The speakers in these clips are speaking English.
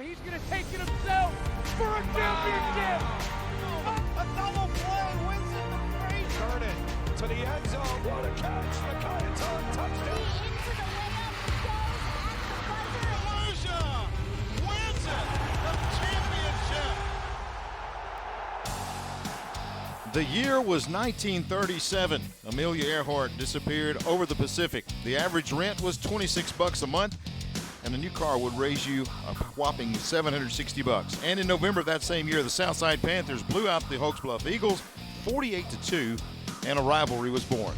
He's going to take it himself for a championship. A double play wins it to Frazier. Turn it to the end zone. What a catch. Micaiah touchdown. Into the layup goes at the buzzer. Volusia wins it. The championship. The year was 1937. Amelia Earhart disappeared over the Pacific. The average rent was $26 a month, and a new car would raise you a whopping $760. And in November of that same year, the Southside Panthers blew out the Hokes Bluff Eagles 48-2, and a rivalry was born.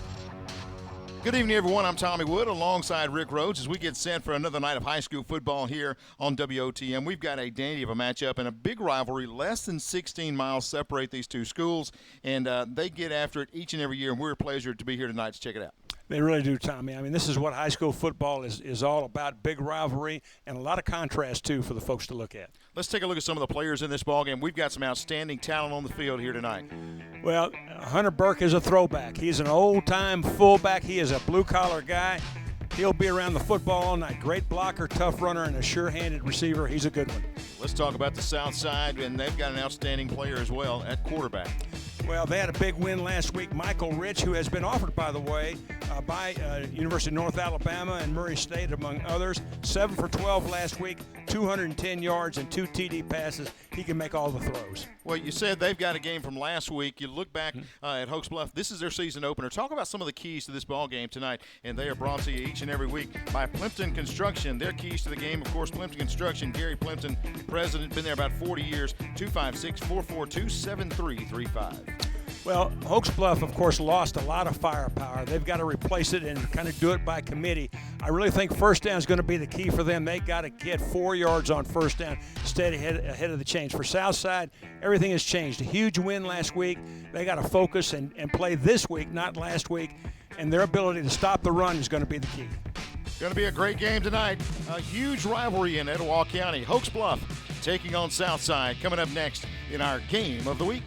Good evening, everyone. I'm Tommy Wood alongside Rick Rhodes as we get set for another night of high school football here on WOTM. We've got a dandy of a matchup and a big rivalry. Less than 16 miles separate these two schools, and they get after it each and every year, and we're a pleasure to be here tonight to check it out. They really do, Tommy. I mean, this is what high school football is all about, big rivalry and a lot of contrast, too, for the folks to look at. Let's take a look at some of the players in this ballgame. We've got some outstanding talent on the field here tonight. Well, Hunter Burke is a throwback. He's an old-time fullback. He is a blue-collar guy. He'll be around the football all night. Great blocker, tough runner, and a sure-handed receiver. He's a good one. Let's talk about the South Side, and they've got an outstanding player as well at quarterback. Well, they had a big win last week. Michael Rich, who has been offered, by the way, by University of North Alabama and Murray State, among others. 7 for 12 last week, 210 yards and 2 TD passes. He can make all the throws. Well, you said they've got a game from last week. You look back at Hokes Bluff. This is their season opener. Talk about some of the keys to this ball game tonight, and they are brought to you each and every week by Plimpton Construction. Their keys to the game, of course, Plimpton Construction. Gary Plimpton, president, been there about 40 years. 256-442-7335. Well, Hokes Bluff, of course, lost a lot of firepower. They've got to replace it and kind of do it by committee. I really think first down is going to be the key for them. They got to get 4 yards on first down, stay ahead of the change. For Southside, everything has changed. A huge win last week. They got to focus and play this week, not last week, and their ability to stop the run is going to be the key. Going to be a great game tonight. A huge rivalry in Etowah County. Hokes Bluff taking on Southside. Coming up next in our Game of the Week.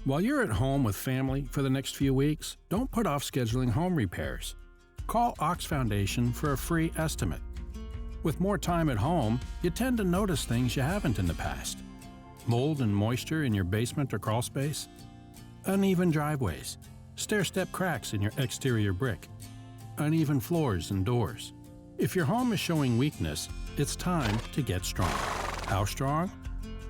While you're at home with family for the next few weeks, don't put off scheduling home repairs. Call Ox Foundation for a free estimate. With more time at home, you tend to notice things you haven't in the past. Mold and moisture in your basement or crawl space, uneven driveways, stair-step cracks in your exterior brick, uneven floors and doors. If your home is showing weakness, it's time to get strong. How strong?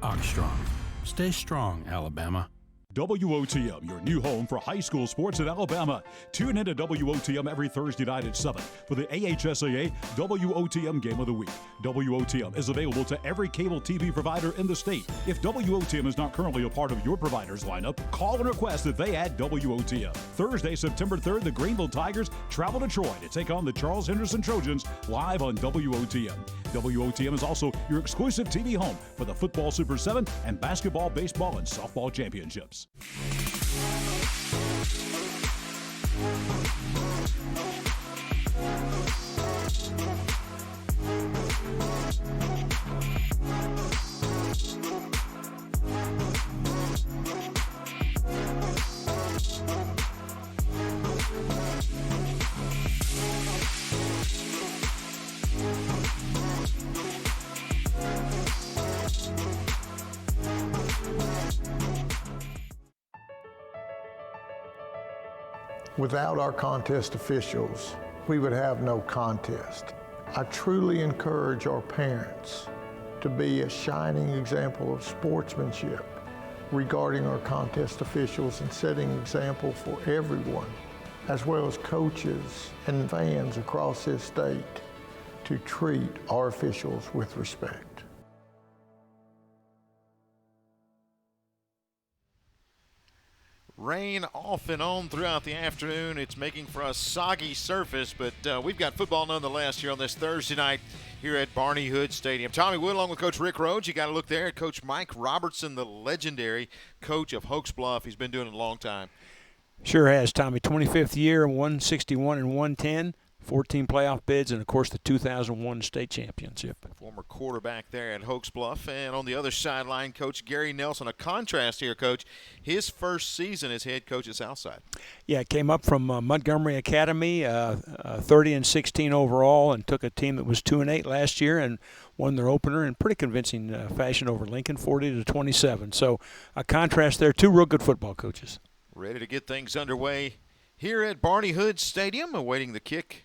Ox Strong. Stay strong, Alabama. WOTM, your new home for high school sports in Alabama. Tune in to WOTM every Thursday night at 7 for the AHSAA WOTM Game of the Week. WOTM is available to every cable TV provider in the state. If WOTM is not currently a part of your provider's lineup, call and request that they add WOTM. Thursday, September 3rd, the Greenville Tigers travel to Troy to take on the Charles Henderson Trojans live on WOTM. WOTM is also your exclusive TV home for the Football Super 7 and Basketball, Baseball, and Softball Championships. Without our contest officials, we would have no contest. I truly encourage our parents to be a shining example of sportsmanship regarding our contest officials and setting example for everyone, as well as coaches and fans across this state, to treat our officials with respect. Rain off and on throughout the afternoon. It's making for a soggy surface, but we've got football nonetheless here on this Thursday night here at Barney Hood Stadium. Tommy Wood along with Coach Rick Rhodes. You got to look there at Coach Mike Robertson, the legendary coach of Hokes Bluff. He's been doing it a long time. Sure has, Tommy. 25th year, 161 and 110. 14 playoff bids, and, of course, the 2001 state championship. Former quarterback there at Hokes Bluff. And on the other sideline, Coach Gary Nelson. A contrast here, Coach. His first season as head coach at Southside. Yeah, came up from Montgomery Academy, 30-16 overall, and took a team that was 2-8 last year and won their opener in pretty convincing fashion over Lincoln, 40-27. So a contrast there. Two real good football coaches. Ready to get things underway here at Barney Hood Stadium, awaiting the kick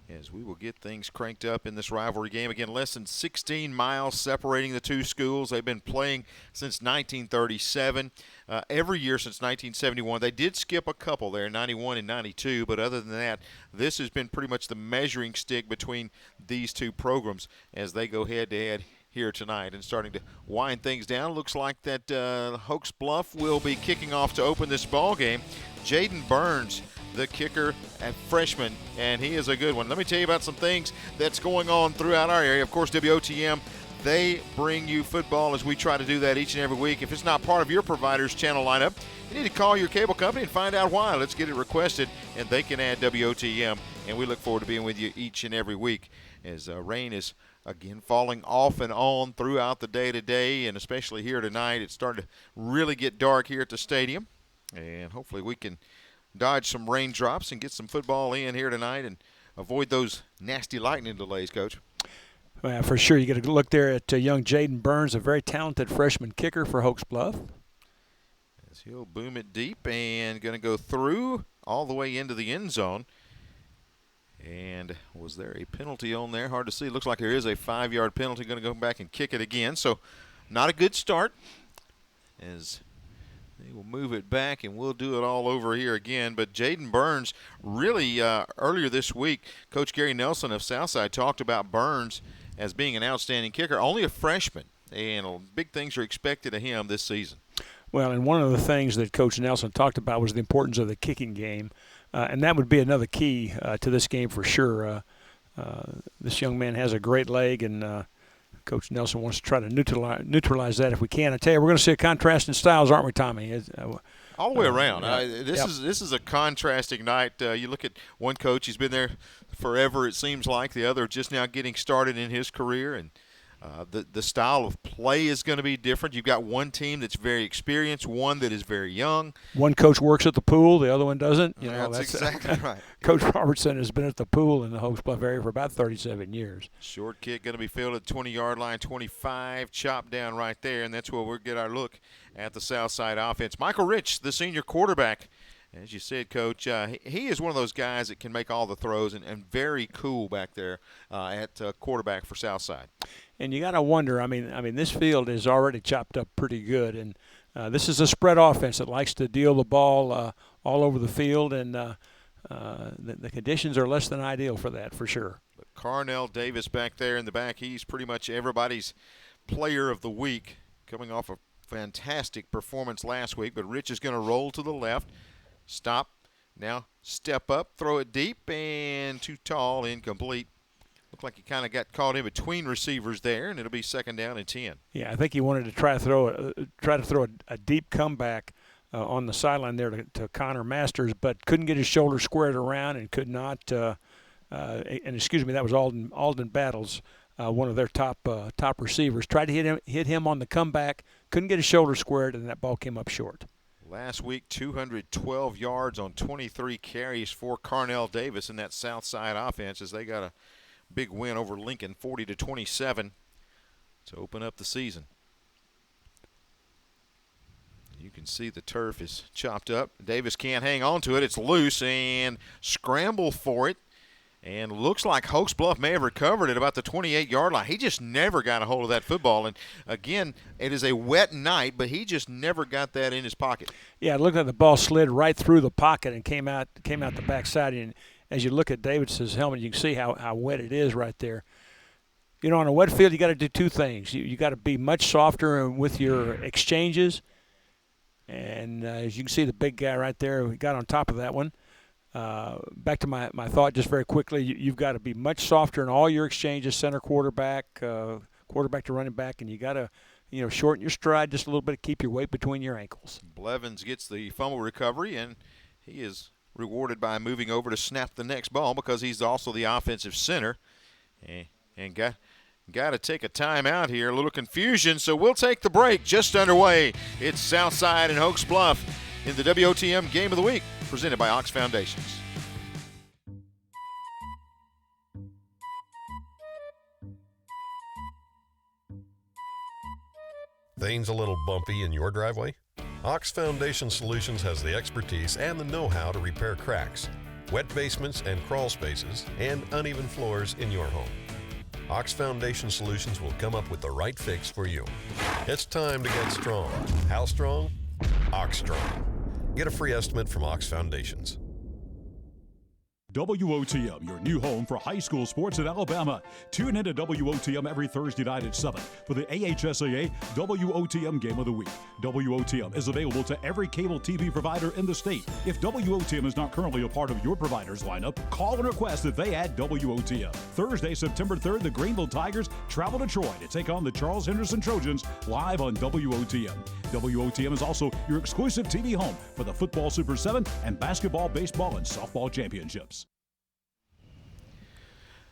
as we will get things cranked up in this rivalry game. Again, less than 16 miles separating the two schools. They've been playing since 1937, every year since 1971. They did skip a couple there, 91 and 92, but other than that, this has been pretty much the measuring stick between these two programs as they go head-to-head here tonight. And starting to wind things down, looks like that Hokes Bluff will be kicking off to open this ball game. Jaden Burns, the kicker and freshman, and he is a good one. Let me tell you about some things that's going on throughout our area. Of course, WOTM, they bring you football as we try to do that each and every week. If it's not part of your provider's channel lineup, you need to call your cable company and find out why. Let's get it requested, and they can add WOTM, and we look forward to being with you each and every week as rain is again falling off and on throughout the day today, and especially here tonight. It's starting to really get dark here at the stadium, and hopefully we can dodge some raindrops and get some football in here tonight and avoid those nasty lightning delays, Coach. Well, for sure. You get a look there at young Jaden Burns, a very talented freshman kicker for Hokes Bluff. As he'll boom it deep and going to go through all the way into the end zone. And was there a penalty on there? Hard to see. Looks like there is a 5-yard penalty. Going to go back and kick it again. So not a good start as they will move it back, and we'll do it all over here again. But Jaden Burns, really earlier this week, Coach Gary Nelson of Southside talked about Burns as being an outstanding kicker. Only a freshman, and big things are expected of him this season. Well, and one of the things that Coach Nelson talked about was the importance of the kicking game, and that would be another key to this game for sure. This young man has a great leg, and Coach Nelson wants to try to neutralize that if we can. I tell you, we're going to see a contrast in styles, aren't we, Tommy? All the way around. Yep. This is a contrasting night. You look at one coach; he's been there forever. It seems like the other just now getting started in his career, and the style of play is going to be different. You've got one team that's very experienced, one that is very young. One coach works at the pool, the other one doesn't. That's exactly right. Coach Robertson has been at the pool in the Hokes Bluff area for about 37 years. Short kick going to be fielded at the 20-yard line, 25, chopped down right there, and that's where we'll get our look at the Southside offense. Michael Rich, the senior quarterback, as you said, Coach, he is one of those guys that can make all the throws and very cool back there at quarterback for Southside. And you got to wonder, I mean, this field is already chopped up pretty good, and this is a spread offense that likes to deal the ball all over the field, and the conditions are less than ideal for that, for sure. But Carnell Davis back there in the back, he's pretty much everybody's player of the week, coming off a fantastic performance last week. But Rich is going to roll to the left, stop, now step up, throw it deep, and too tall, incomplete. Looked like he kind of got caught in between receivers there, and it'll be 2nd down and 10. Yeah, I think he wanted to try to throw a deep comeback on the sideline there to Connor Masters, but couldn't get his shoulder squared around and could not. And excuse me, that was Alden Battles, one of their top receivers. Tried to hit him on the comeback, couldn't get his shoulder squared, and that ball came up short. Last week, 212 yards on 23 carries for Carnell Davis in that Southside offense as they got a big win over Lincoln, 40-27, to open up the season. You can see the turf is chopped up. Davis can't hang on to it. It's loose and scramble for it. And looks like Hokes Bluff may have recovered at about the 28-yard line. He just never got a hold of that football. And, again, it is a wet night, but he just never got that in his pocket. Yeah, it looked like the ball slid right through the pocket and came out the backside. And as you look at Davis's helmet, you can see how wet it is right there. You know, on a wet field, you got to do two things. You got to be much softer with your exchanges. And as you can see, the big guy right there, we got on top of that one. Back to my thought just very quickly, you've got to be much softer in all your exchanges, center quarterback, quarterback to running back, and you got to shorten your stride just a little bit to keep your weight between your ankles. Blevins gets the fumble recovery, and he is rewarded by moving over to snap the next ball because he's also the offensive center. And got to take a timeout here. A little confusion, so we'll take the break. Just underway. It's Southside and Hokes Bluff in the WOTM Game of the Week, presented by Ox Foundations. Things a little bumpy in your driveway? Ox Foundation Solutions has the expertise and the know-how to repair cracks, wet basements and crawl spaces, and uneven floors in your home. Ox Foundation Solutions will come up with the right fix for you. It's time to get strong. How strong? Ox Strong. Get a free estimate from Ox Foundations. WOTM, your new home for high school sports in Alabama. Tune into WOTM every Thursday night at 7 for the AHSAA WOTM Game of the Week. WOTM is available to every cable TV provider in the state. If WOTM is not currently a part of your provider's lineup, call and request that they add WOTM. Thursday, September 3rd, the Greenville Tigers travel to Troy to take on the Charles Henderson Trojans live on WOTM. WOTM is also your exclusive TV home for the Football Super 7 and basketball, baseball, and softball championships.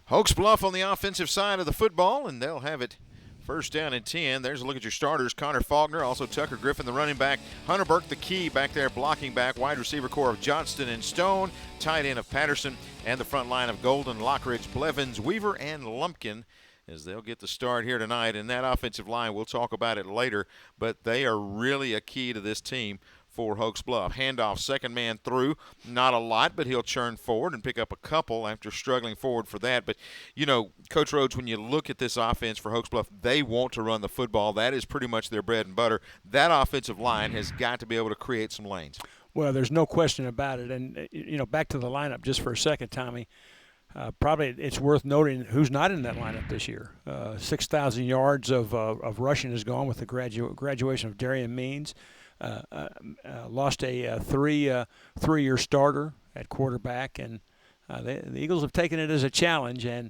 Hokes Bluff on the offensive side of the football, and they'll have it first down and 10. There's a look at your starters. Connor Faulkner, also Tucker Griffin, the running back. Hunter Burke, the key back there, blocking back. Wide receiver core of Johnston and Stone. Tight end of Patterson. And the front line of Golden, Lockridge, Blevins, Weaver, and Lumpkin, as they'll get the start here tonight. And that offensive line, we'll talk about it later, but they are really a key to this team for Hokes Bluff. Handoff, second man through. Not a lot, but he'll churn forward and pick up a couple after struggling forward for that. But, you know, Coach Rhodes, when you look at this offense for Hokes Bluff, they want to run the football. That is pretty much their bread and butter. That offensive line has got to be able to create some lanes. Well, there's no question about it. And, you know, back to the lineup just for a second, Tommy. Probably it's worth noting who's not in that lineup this year. 6,000 yards of rushing is gone with the graduation of Darian Means. Lost a three-year starter at quarterback, and the Eagles have taken it as a challenge, and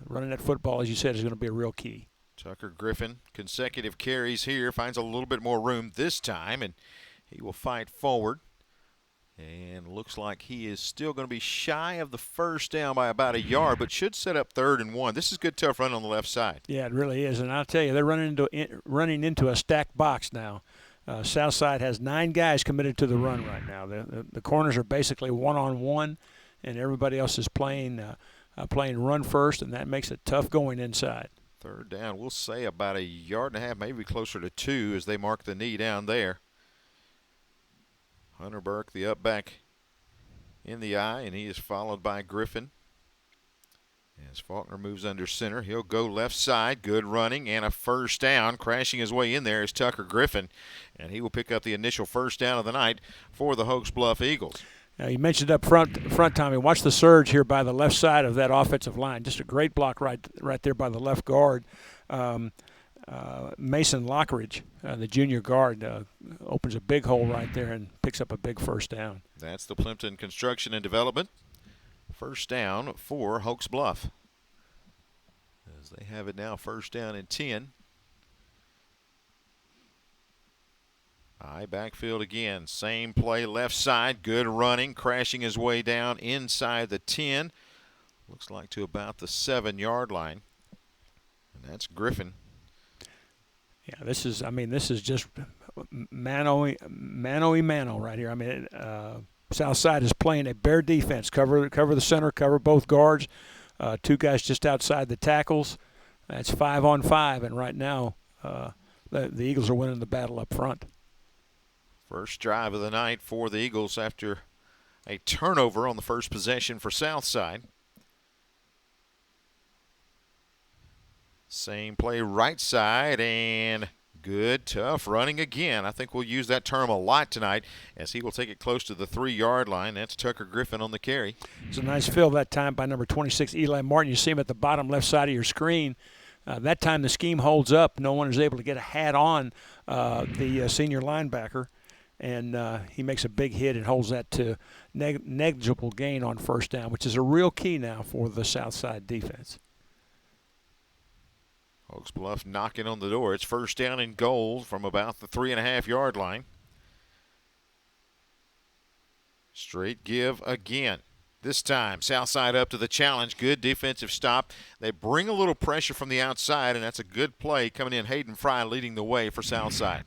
running that football, as you said, is going to be a real key. Tucker Griffin, consecutive carries here, finds a little bit more room this time, and he will fight forward. And looks like he is still going to be shy of the first down by about a yard, but should set up 3rd and 1. This is good, tough run on the left side. Yeah, it really is, and I'll tell you, they're running into a stacked box now. Southside has 9 guys committed to the run right now. The corners are basically one-on-one, and everybody else is playing run first, and that makes it tough going inside. 3rd down, we'll say about a yard and a half, maybe closer to 2 as they mark the knee down there. Hunter Burke, the up back in the eye, and he is followed by Griffin. As Faulkner moves under center, he'll go left side. Good running and a first down. Crashing his way in there is Tucker Griffin, and he will pick up the initial first down of the night for the Hokes Bluff Eagles. Now, you mentioned up front, Tommy. Watch the surge here by the left side of that offensive line. Just a great block right there by the left guard. Mason Lockridge, the junior guard, opens a big hole right there and picks up a big first down. That's the Plimpton Construction and Development. First down for Hokes Bluff, as they have it now first down and 10. High backfield again. Same play, left side. Good running. Crashing his way down inside the 10. Looks like to about the 7-yard line. And that's Griffin. Yeah, this is just mano right here. I mean, Southside is playing a bare defense. Cover the center, cover both guards. 2 guys just outside the tackles. That's 5-on-5, and right now the Eagles are winning the battle up front. First drive of the night for the Eagles after a turnover on the first possession for Southside. Same play right side, and good, tough running again. I think we'll use that term a lot tonight as he will take it close to the 3-yard line. That's Tucker Griffin on the carry. It's a nice fill that time by number 26, Eli Martin. You see him at the bottom left side of your screen. That time the scheme holds up. No one is able to get a hat on the senior linebacker, and he makes a big hit and holds that to negligible gain on first down, which is a real key now for the Southside defense. Hokes Bluff knocking on the door. It's first down and goal from about the 3.5-yard line. Straight give again. This time, Southside up to the challenge. Good defensive stop. They bring a little pressure from the outside, and that's a good play coming in. Hayden Fry leading the way for Southside.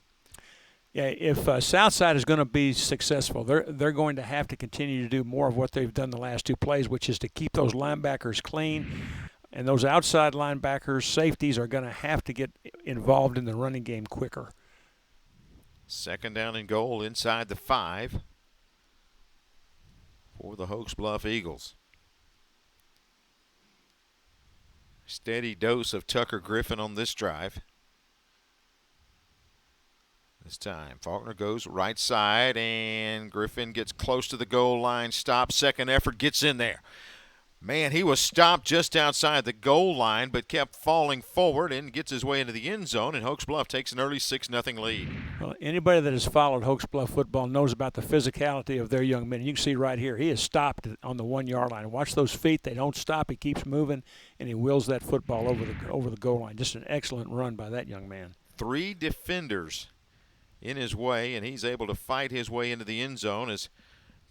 Yeah, if Southside is going to be successful, they're going to have to continue to do more of what they've done the last two plays, which is to keep those linebackers clean. And those outside linebackers, safeties, are going to have to get involved in the running game quicker. Second down and goal inside the 5 for the Hokes Bluff Eagles. Steady dose of Tucker Griffin on this drive. This time, Faulkner goes right side, and Griffin gets close to the goal line. Stops, second effort, gets in there. Man, he was stopped just outside the goal line, but kept falling forward and gets his way into the end zone, and Hokes Bluff takes an early 6-0 lead. Well, anybody that has followed Hokes Bluff football knows about the physicality of their young men. You can see right here, he is stopped on the 1-yard line. Watch those feet. They don't stop. He keeps moving, and he wheels that football over the goal line. Just an excellent run by that young man. 3 defenders in his way, and he's able to fight his way into the end zone as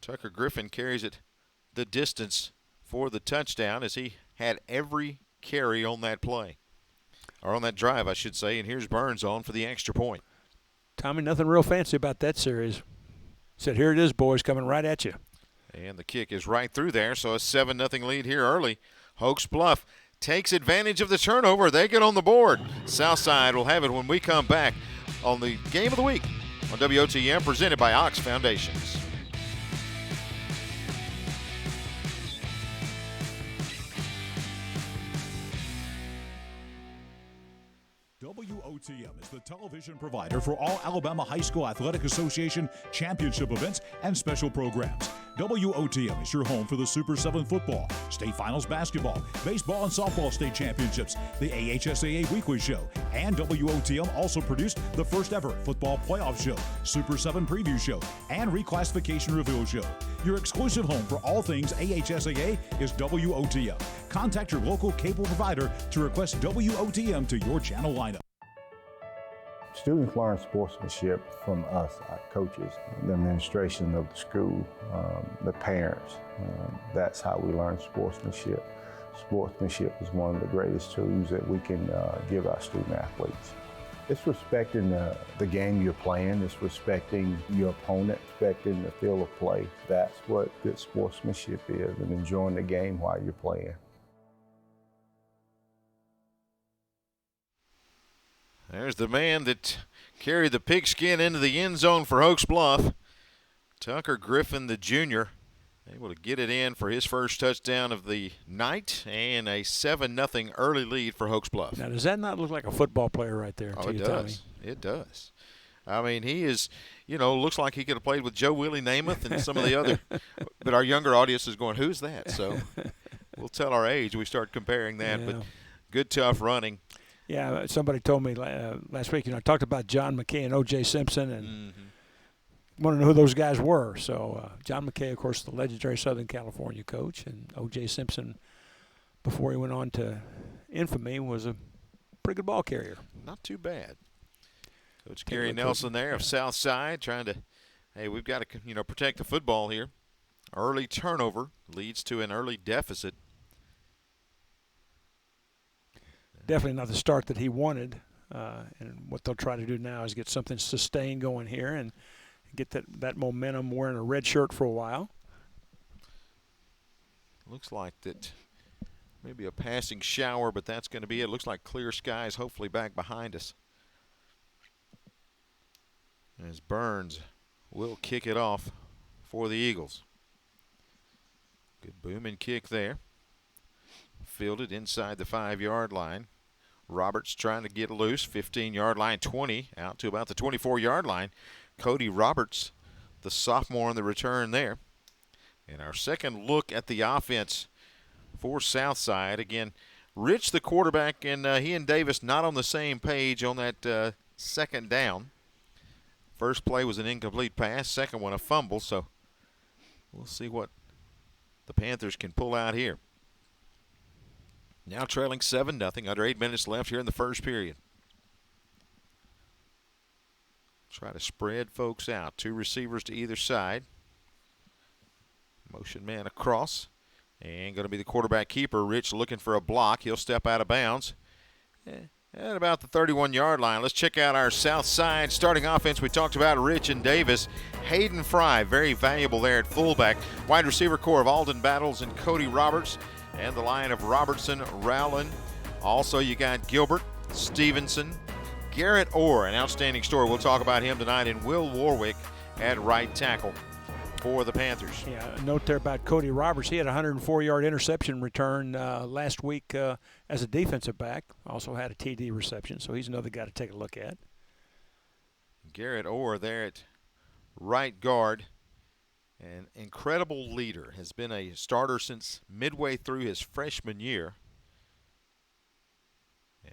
Tucker Griffin carries it the distance for the touchdown, as he had every carry on that play, or on that drive, I should say. And here's Burns on for the extra point. Tommy, nothing real fancy about that series. Said, here it is, boys, coming right at you. And the kick is right through there, so a 7-0 lead here early. Hokes Bluff takes advantage of the turnover. They get on the board. Southside will have it when we come back on the Game of the Week on WOTM, presented by Ox Foundations. WOTM is the television provider for all Alabama High School Athletic Association championship events and special programs. WOTM is your home for the Super 7 football, state finals basketball, baseball and softball state championships, the AHSAA weekly show, and WOTM also produced the first ever football playoff show, Super 7 preview show, and reclassification reveal show. Your exclusive home for all things AHSAA is WOTM. Contact your local cable provider to request WOTM to your channel lineup. Students learn sportsmanship from us, our coaches, the administration of the school, the parents. That's how we learn sportsmanship. Sportsmanship is one of the greatest tools that we can give our student athletes. It's respecting the game you're playing. It's respecting your opponent, respecting the field of play. That's what good sportsmanship is, and enjoying the game while you're playing. There's the man that carried the pigskin into the end zone for Hokes Bluff. Tucker Griffin, the junior, able to get it in for his first touchdown of the night, and a 7-0 early lead for Hokes Bluff. Now, does that not look like a football player right there? Oh, it does. It does. I mean, he is, looks like he could have played with Joe Willie Namath and some of the other, but our younger audience is going, who's that? So we'll tell our age. We start comparing that, Yeah. but good, tough running. Yeah, somebody told me last week, I talked about John McKay and O.J. Simpson, and want to know who those guys were. So John McKay, of course, the legendary Southern California coach, and O.J. Simpson, before he went on to infamy, was a pretty good ball carrier. Not too bad. Coach Gary Nelson there of Southside trying to, hey, we've got to, protect the football here. Early turnover leads to an early deficit. Definitely not the start that he wanted. And what they'll try to do now is get something sustained going here and get that momentum, wearing a red shirt for a while. Looks like that maybe a passing shower, but that's going to be it. Looks like clear skies hopefully back behind us. As Burns will kick it off for the Eagles. Good booming kick there. Fielded inside the 5-yard line. Roberts trying to get loose, 15-yard line, 20, out to about the 24-yard line. Cody Roberts, the sophomore on the return there. And our second look at the offense for Southside. Again, Rich, the quarterback, and he and Davis not on the same page on that second down. First play was an incomplete pass, second one a fumble, so we'll see what the Panthers can pull out here. Now trailing 7-0, under 8 minutes left here in the first period. Try to spread folks out. 2 receivers to either side. Motion man across. And going to be the quarterback keeper. Rich looking for a block. He'll step out of bounds at about the 31-yard line. Let's check out our South Side starting offense. We talked about Rich and Davis. Hayden Fry, very valuable there at fullback. Wide receiver core of Alden Battles and Cody Roberts. And the line of Robertson, Rowland. Also, you got Gilbert, Stevenson, Garrett Orr, an outstanding story. We'll talk about him tonight. And Will Warwick at right tackle for the Panthers. Yeah, a note there about Cody Roberts. He had a 104-yard interception return last week as a defensive back. Also had a TD reception, so he's another guy to take a look at. Garrett Orr there at right guard. An incredible leader. Has been a starter since midway through his freshman year,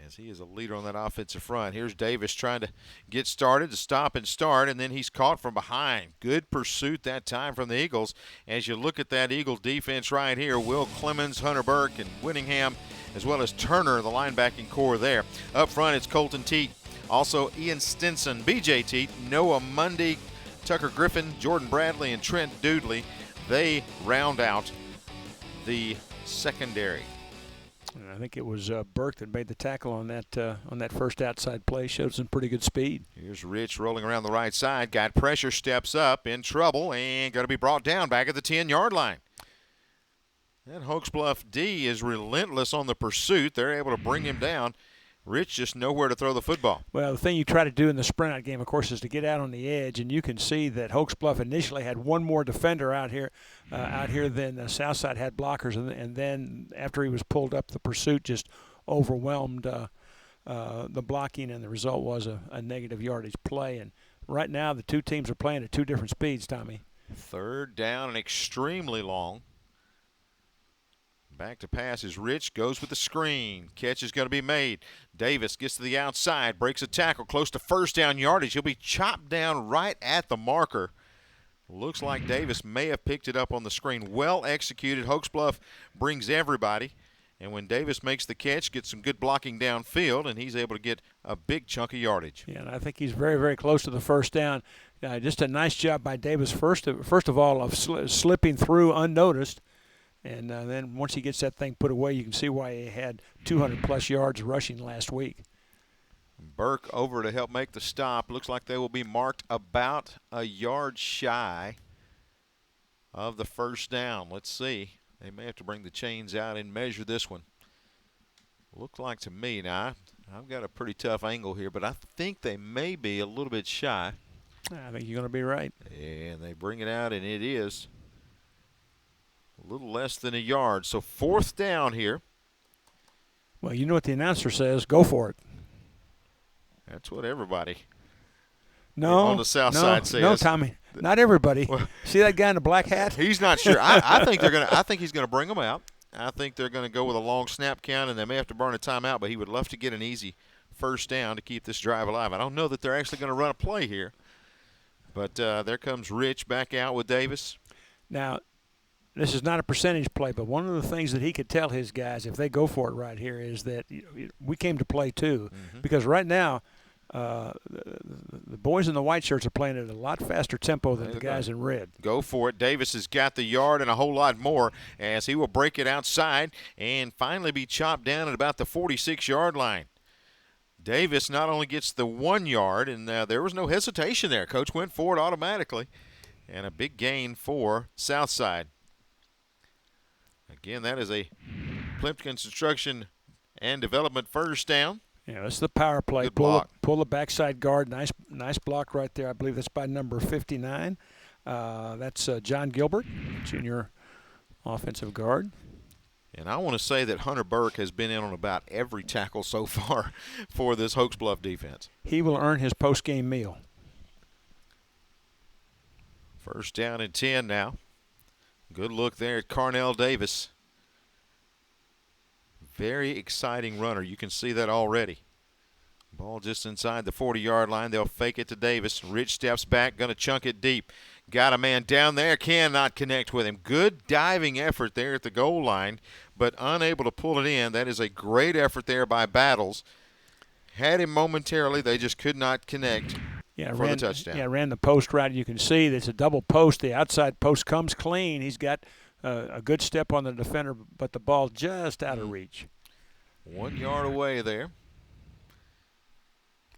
as he is a leader on that offensive front. Here's Davis trying to get started, to stop and start, and then he's caught from behind. Good pursuit that time from the Eagles. As you look at that Eagle defense right here, Will Clemens, Hunter Burke, and Whittingham, as well as Turner, the linebacking core there. Up front, it's Colton Teat, also Ian Stinson, B.J. Teat, Noah Mundy, Tucker Griffin, Jordan Bradley, and Trent Doodley. They round out the secondary. And I think it was Burke that made the tackle on that first outside play. Showed some pretty good speed. Here's Rich rolling around the right side. Got pressure, steps up, in trouble, and going to be brought down back at the 10-yard line. That Hokes Bluff D is relentless on the pursuit. They're able to bring him down. Rich just nowhere to throw the football. Well, the thing you try to do in the sprint out game, of course, is to get out on the edge, and you can see that Hokes Bluff initially had one more defender out here than Southside had blockers, and then after he was pulled up, the pursuit just overwhelmed the blocking, and the result was a negative yardage play. And right now, the two teams are playing at two different speeds, Tommy. Third down and extremely long. Back to pass is Rich, goes with the screen. Catch is going to be made. Davis gets to the outside, breaks a tackle close to first down yardage. He'll be chopped down right at the marker. Looks like Davis may have picked it up on the screen. Well executed. Hokes Bluff brings everybody. And when Davis makes the catch, gets some good blocking downfield, and he's able to get a big chunk of yardage. Yeah, and I think he's very, very close to the first down. Just a nice job by Davis, first of all, of slipping through unnoticed. And then once he gets that thing put away, you can see why he had 200-plus yards rushing last week. Burke over to help make the stop. Looks like they will be marked about a yard shy of the first down. Let's see. They may have to bring the chains out and measure this one. Looked like to me, now I've got a pretty tough angle here, but I think they may be a little bit shy. I think you're going to be right. And they bring it out, and it is a little less than a yard. So fourth down here. Well, you know what the announcer says. Go for it. That's what everybody on the south side says. No, Tommy. Not everybody. Well, see that guy in the black hat? He's not sure. I think they're gonna. I think he's gonna bring them out. I think they're gonna go with a long snap count, and they may have to burn a timeout. But he would love to get an easy first down to keep this drive alive. I don't know that they're actually going to run a play here. But there comes Rich back out with Davis. Now, this is not a percentage play, but one of the things that he could tell his guys if they go for it right here is that we came to play too. Mm-hmm. Because right now, the boys in the white shirts are playing at a lot faster tempo than the guys in red. Go for it. Davis has got the yard and a whole lot more as he will break it outside and finally be chopped down at about the 46-yard line. Davis not only gets the 1 yard, and there was no hesitation there. Coach went for it automatically, and a big gain for Southside. Again, that is a Plimpton Construction and Development first down. Yeah, that's the power play. Good block. Pull the backside guard. Nice block right there. I believe that's by number 59. That's John Gilbert, junior offensive guard. And I want to say that Hunter Burke has been in on about every tackle so far for this Hokes Bluff defense. He will earn his post-game meal. First down and 10 now. Good look there at Carnell Davis. Very exciting runner. You can see that already. Ball just inside the 40-yard line. They'll fake it to Davis. Rich steps back, going to chunk it deep. Got a man down there, cannot connect with him. Good diving effort there at the goal line, but unable to pull it in. That is a great effort there by Battles. Had him momentarily, they just could not connect. for the touchdown. Yeah, ran the post route. You can see there's a double post. The outside post comes clean. He's got a good step on the defender, but the ball just out of reach. 1 yard away there.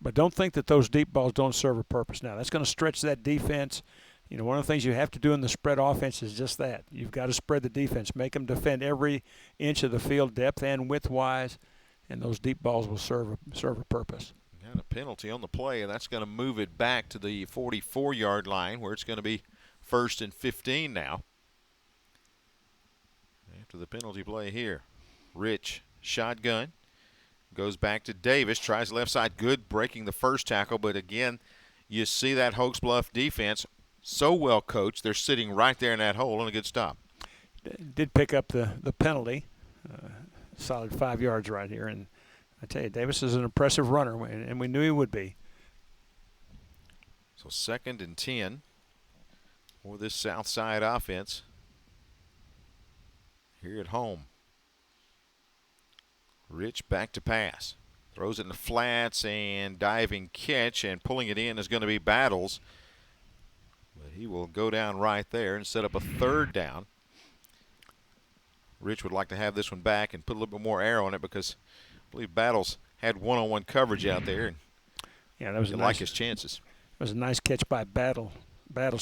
But don't think that those deep balls don't serve a purpose. Now, that's going to stretch that defense. You know, one of the things you have to do in the spread offense is just that. You've got to spread the defense, make them defend every inch of the field, depth and width-wise, and those deep balls will serve a purpose. Got a penalty on the play, and that's going to move it back to the 44-yard line where it's going to be 1st and 15 now. After the penalty play here, Rich shotgun. Goes back to Davis, tries left side, good breaking the first tackle, but again, you see that Hokes Bluff defense so well coached. They're sitting right there in that hole on a good stop. Did pick up the penalty, solid 5 yards right here, and I tell you, Davis is an impressive runner, and we knew he would be. So 2nd and 10 for this Southside offense here at home. Rich back to pass. Throws it in the flats and diving catch, and pulling it in is going to be Battles. But he will go down right there and set up a 3rd down. Rich would like to have this one back and put a little bit more air on it because I believe Battles had one-on-one coverage out there. And yeah, that was like his chances. It was a nice catch by Battles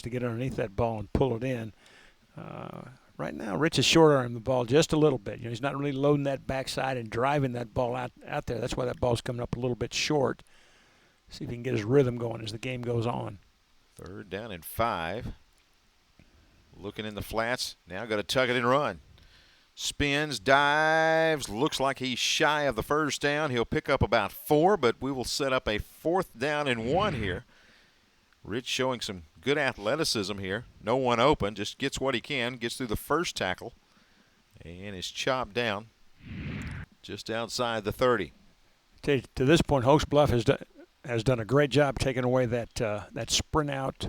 to get underneath that ball and pull it in. Right now, Rich is short-arming the ball just a little bit. You know, he's not really loading that backside and driving that ball out there. That's why that ball's coming up a little bit short. See if he can get his rhythm going as the game goes on. 3rd down and 5. Looking in the flats. Now got to tuck it and run. Spins, dives. Looks like he's shy of the 1st down. He'll pick up about 4, but we will set up a 4th down and 1 here. Rich showing some good athleticism here. No one open, just gets what he can, gets through the first tackle, and is chopped down just outside the 30. To this point, Hokes Bluff has done a great job taking away that sprint out.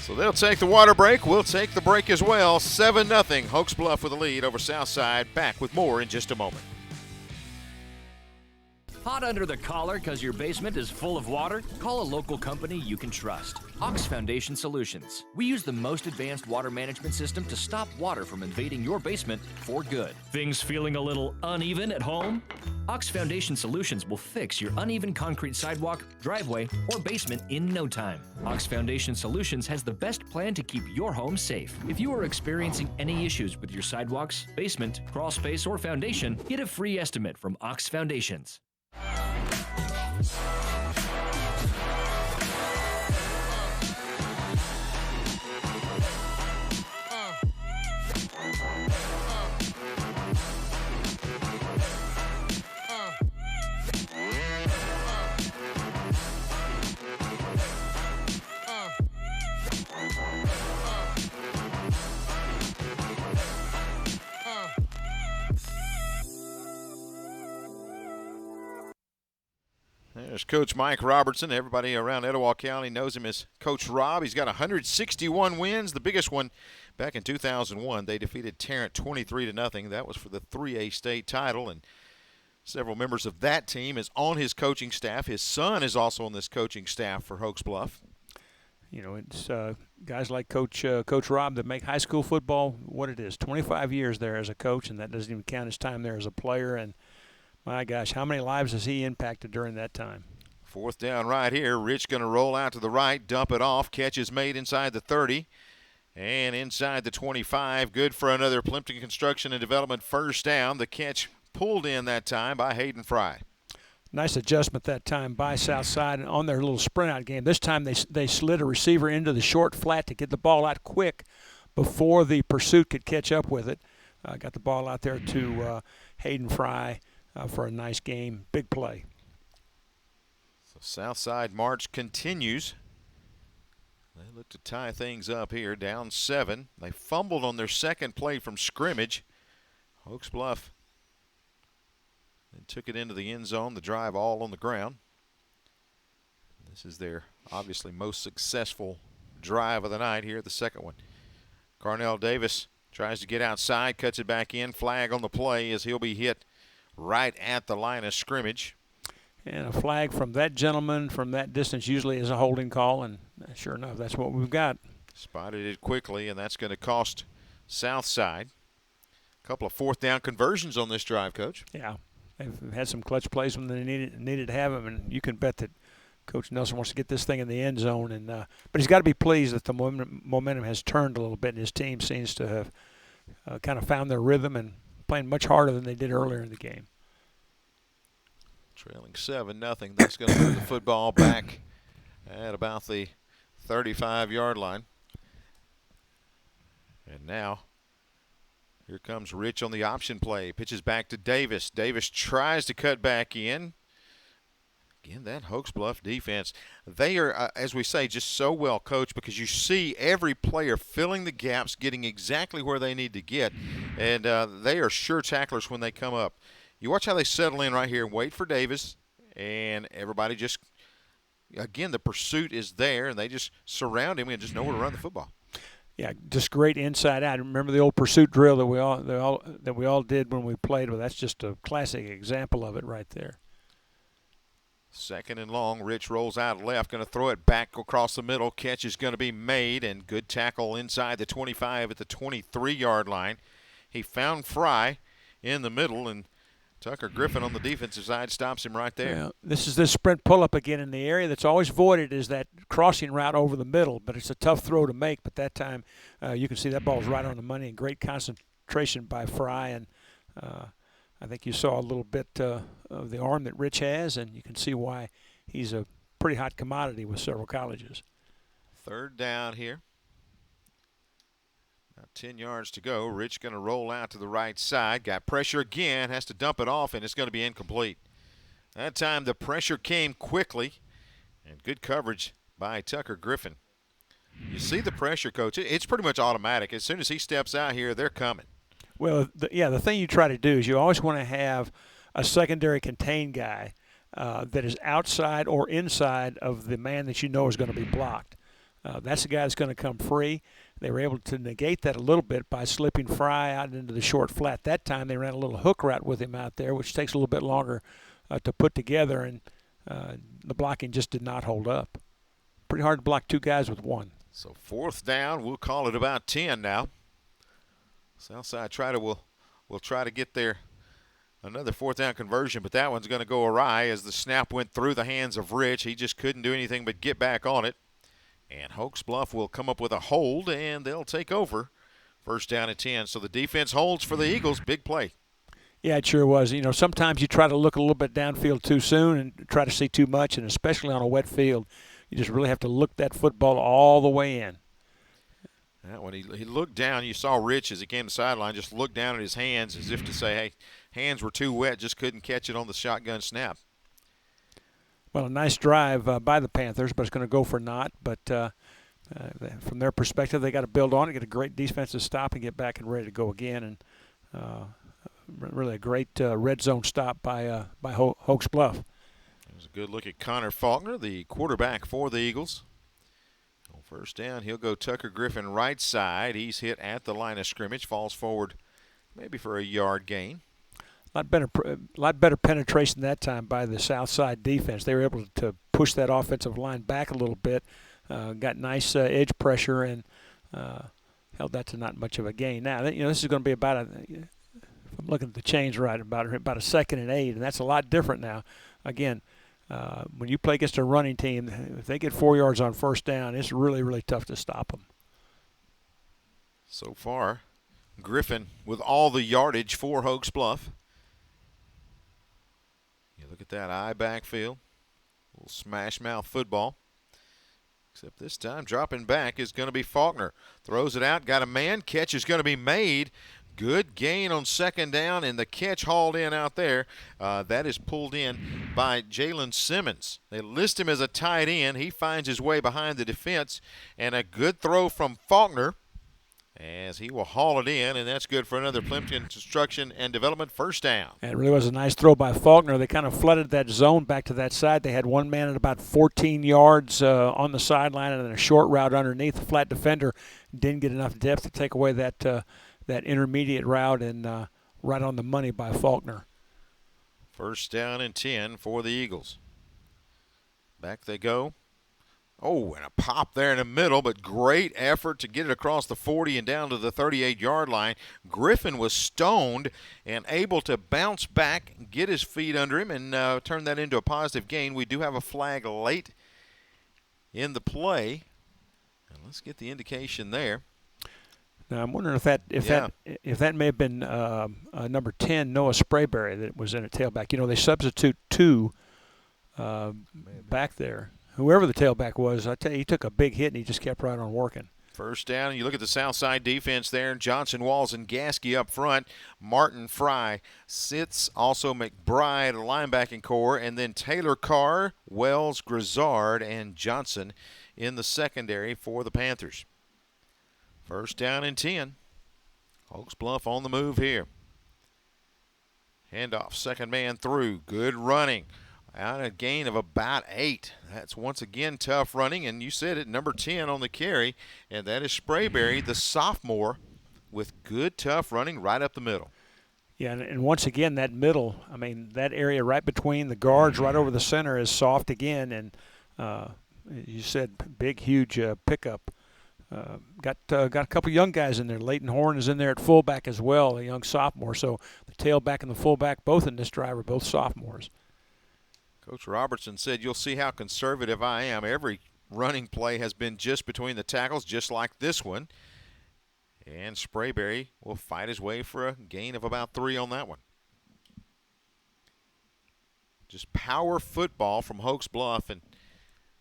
So they'll take the water break. We'll take the break as well. 7-0. Hokes Bluff with a lead over Southside. Back with more in just a moment. Hot under the collar because your basement is full of water? Call a local company you can trust. Hokes Foundation Solutions. We use the most advanced water management system to stop water from invading your basement for good. Things feeling a little uneven at home? Hokes Foundation Solutions will fix your uneven concrete sidewalk, driveway, or basement in no time. Hokes Foundation Solutions has the best plan to keep your home safe. If you are experiencing any issues with your sidewalks, basement, crawl space, or foundation, get a free estimate from Hokes Foundations. There's Coach Mike Robertson. Everybody around Etowah County knows him as Coach Rob. He's got 161 wins, the biggest one back in 2001. They defeated Tarrant 23-0. That was for the 3A state title, and several members of that team is on his coaching staff. His son is also on this coaching staff for Hokes Bluff. You know, it's guys like Coach Rob that make high school football what it is. 25 years there as a coach, and that doesn't even count his time there as a player. And my gosh, how many lives has he impacted during that time? 4th down right here. Rich going to roll out to the right, dump it off. Catch is made inside the 30 and inside the 25. Good for another Plimpton Construction and Development 1st down. The catch pulled in that time by Hayden Fry. Nice adjustment that time by Southside on their little sprint out game. This time they slid a receiver into the short flat to get the ball out quick before the pursuit could catch up with it. Got the ball out there to Hayden Fry for a nice game. Big play. So Southside march continues. They look to tie things up here, down 7. They fumbled on their second play from scrimmage. Hokes Bluff then took it into the end zone, the drive all on the ground. This is their obviously most successful drive of the night here, the second one. Carnell Davis tries to get outside, cuts it back in. Flag on the play as he'll be hit right at the line of scrimmage. And a flag from that gentleman from that distance usually is a holding call, and sure enough, that's what we've got. Spotted it quickly, and that's going to cost Southside a couple of fourth down conversions on this drive, Coach. Yeah, they've had some clutch plays when they needed to have them, and you can bet that Coach Nelson wants to get this thing in the end zone. And but he's got to be pleased that the momentum has turned a little bit, and his team seems to have kind of found their rhythm and playing much harder than they did earlier in the game. Trailing 7-0. That's going to move the football back at about the 35-yard line. And now here comes Rich on the option play. Pitches back to Davis. Davis tries to cut back in. Again, that Hokes Bluff defense, they are, as we say, just so well coached because you see every player filling the gaps, getting exactly where they need to get. And they are sure tacklers when they come up. You watch how they settle in right here and wait for Davis, and everybody just, again, the pursuit is there, and they just surround him and just know where to run the football. Yeah, just great inside out. Remember the old pursuit drill that we all did when we played? Well, that's just a classic example of it right there. 2nd and long. Rich rolls out left, going to throw it back across the middle. Catch is going to be made, and good tackle inside the 25 at the 23-yard line. He found Fry in the middle, and Tucker Griffin on the defensive side stops him right there. Yeah, this is this sprint pull-up again in the area that's always voided is that crossing route over the middle, but it's a tough throw to make. But that time you can see that ball's right on the money and great concentration by Fry. And I think you saw a little bit of the arm that Rich has, and you can see why he's a pretty hot commodity with several colleges. 3rd down here. About 10 yards to go. Rich going to roll out to the right side. Got pressure again. Has to dump it off, and it's going to be incomplete. That time the pressure came quickly, and good coverage by Tucker Griffin. You see the pressure, Coach. It's pretty much automatic. As soon as he steps out here, they're coming. Well, the thing you try to do is you always want to have a secondary contained guy that is outside or inside of the man that you know is going to be blocked. That's the guy that's going to come free. They were able to negate that a little bit by slipping Fry out into the short flat. That time they ran a little hook route with him out there, which takes a little bit longer to put together, and the blocking just did not hold up. Pretty hard to block 2 guys with 1. So 4th down, we'll call it about 10 now. Southside will try to get there another 4th down conversion, but that one's going to go awry as the snap went through the hands of Rich. He just couldn't do anything but get back on it. And Hokes Bluff will come up with a hold, and they'll take over. 1st down and 10. So the defense holds for the Eagles. Big play. Yeah, it sure was. You know, sometimes you try to look a little bit downfield too soon and try to see too much, and especially on a wet field, you just really have to look that football all the way in. When he looked down, you saw Rich as he came to the sideline just look down at his hands as if to say, hey, hands were too wet, just couldn't catch it on the shotgun snap. Well, a nice drive by the Panthers, but it's going to go for naught. But from their perspective, they got to build on it, get a great defensive stop, and get back and ready to go again. And really a great red zone stop by Hokes Bluff. It was a good look at Connor Faulkner, the quarterback for the Eagles. On 1st down, he'll go Tucker Griffin right side. He's hit at the line of scrimmage, falls forward maybe for a yard gain. A lot better penetration that time by the Southside defense. They were able to push that offensive line back a little bit, got nice edge pressure, and held that to not much of a gain. Now, this is going to be about if I'm looking at the chains right, about a 2nd and 8, and that's a lot different now. Again, when you play against a running team, if they get 4 yards on 1st down, it's really, really tough to stop them. So far, Griffin with all the yardage for Hokes Bluff. You look at that eye backfield, a little smash mouth football. Except this time, dropping back is going to be Faulkner. Throws it out, got a man, catch is going to be made. Good gain on 2nd down, and the catch hauled in out there. That is pulled in by Jalen Simmons. They list him as a tight end. He finds his way behind the defense, and a good throw from Faulkner as he will haul it in, and that's good for another Plimpton Construction and Development 1st down. And it really was a nice throw by Faulkner. They kind of flooded that zone back to that side. They had one man at about 14 yards on the sideline, and then a short route underneath. The flat defender didn't get enough depth to take away that intermediate route, and right on the money by Faulkner. First down and 10 for the Eagles. Back they go. Oh, and a pop there in the middle, but great effort to get it across the 40 and down to the 38-yard line. Griffin was stoned and able to bounce back, get his feet under him, and turn that into a positive gain. We do have a flag late in the play. And let's get the indication there. Now I'm wondering if that may have been number 10, Noah Sprayberry, that was in at tailback. You know, they substitute two back there. Whoever the tailback was, I tell you, he took a big hit and he just kept right on working. First down, and you look at the Southside defense there. Johnson, Walls, and Gasky up front. Martin, Fry sits. Also McBride, linebacking core. And then Taylor Carr, Wells, Grizzard, and Johnson in the secondary for the Panthers. First down and 10. Hokes Bluff on the move here. Handoff, second man through. Good running. Out a gain of about 8. That's once again tough running, and you said it, number 10 on the carry, and that is Sprayberry, the sophomore, with good tough running right up the middle. Yeah, and once again, that middle, I mean, that area right between the guards, right over the center, is soft again, and you said big, huge pickup. Got a couple young guys in there. Leighton Horn is in there at fullback as well, a young sophomore. So the tailback and the fullback, both in this drive, are both sophomores. Coach Robertson said, "You'll see how conservative I am. Every running play has been just between the tackles, just like this one." And Sprayberry will fight his way for a gain of about 3 on that one. Just power football from Hokes Bluff, and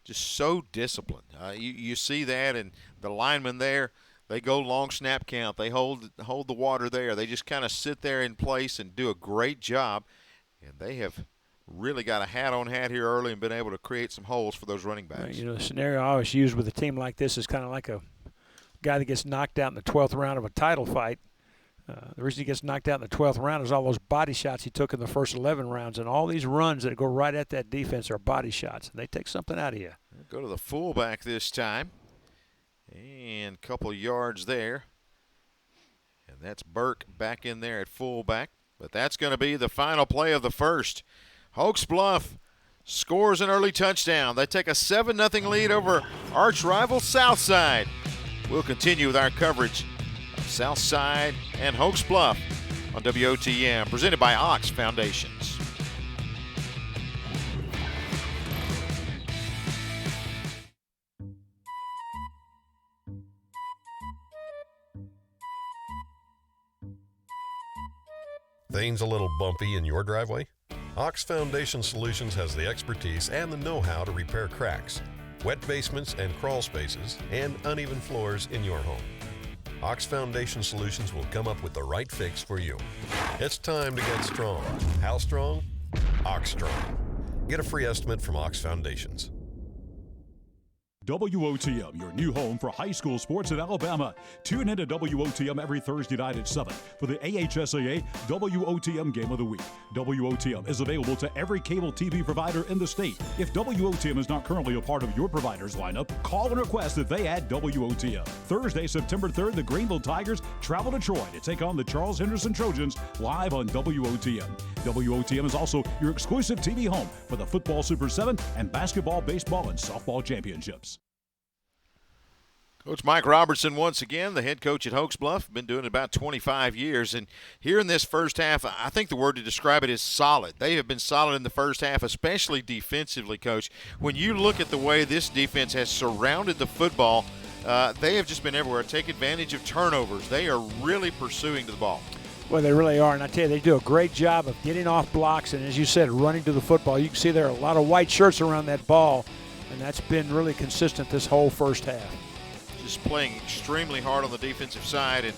just so disciplined. You see that, and the linemen there, they go long snap count. They hold the water there. They just kind of sit there in place and do a great job, and they have really got a hat-on hat here early and been able to create some holes for those running backs. You know, the scenario I always use with a team like this is kind of like a guy that gets knocked out in the 12th round of a title fight. The reason he gets knocked out in the 12th round is all those body shots he took in the first 11 rounds, and all these runs that go right at that defense are body shots, and they take something out of you. Go to the fullback this time, and a couple yards there. And that's Burke back in there at fullback. But that's going to be the final play of the first. Hokes Bluff scores an early touchdown. They take a 7-0 lead over arch rival Southside. We'll continue with our coverage of Southside and Hokes Bluff on WOTM, presented by Ox Foundations. Things a little bumpy in your driveway? Ox Foundation Solutions has the expertise and the know-how to repair cracks, wet basements and crawl spaces, and uneven floors in your home. Ox Foundation Solutions will come up with the right fix for you. It's time to get strong. How strong? Ox Strong. Get a free estimate from Ox Foundations. WOTM, your new home for high school sports in Alabama. Tune in to WOTM every Thursday night at 7 for the AHSAA WOTM Game of the Week. WOTM is available to every cable TV provider in the state. If WOTM is not currently a part of your provider's lineup, call and request that they add WOTM. Thursday, September 3rd, the Greenville Tigers travel to Troy to take on the Charles Henderson Trojans live on WOTM. WOTM is also your exclusive TV home for the Football Super 7 and basketball, baseball, and softball championships. Coach Mike Robertson once again, the head coach at Hokes Bluff, been doing it about 25 years. And here in this first half, I think the word to describe it is solid. They have been solid in the first half, especially defensively, Coach. When you look at the way this defense has surrounded the football, they have just been everywhere. Take advantage of turnovers. They are really pursuing the ball. Well, they really are, and I tell you, they do a great job of getting off blocks and, as you said, running to the football. You can see there are a lot of white shirts around that ball, and that's been really consistent this whole first half. Just playing extremely hard on the defensive side, and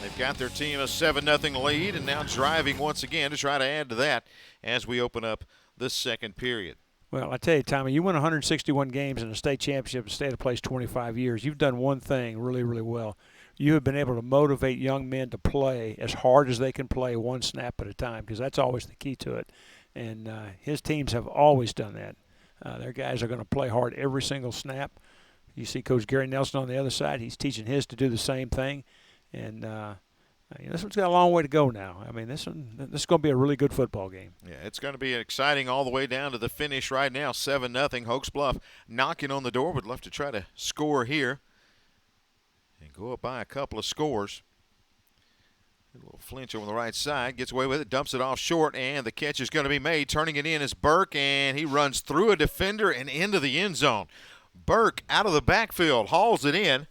they've got their team a 7-0 lead, and now driving once again to try to add to that as we open up the second period. Well, I tell you, Tommy, you win 161 games in a state championship, a state of place 25 years. You've done one thing really, really well. You have been able to motivate young men to play as hard as they can play, one snap at a time, because that's always the key to it. And his teams have always done that. Their guys are going to play hard every single snap. You see Coach Gary Nelson on the other side. He's teaching his to do the same thing. And This one's got a long way to go now. I mean, this is going to be a really good football game. Yeah, it's going to be exciting all the way down to the finish right now. 7-0. Hokes Bluff knocking on the door. Would love to try to score here and go up by a couple of scores. A little flinch over the right side. Gets away with it. Dumps it off short, and the catch is going to be made. Turning it in is Burke, and he runs through a defender and into the end zone. Burke out of the backfield hauls it in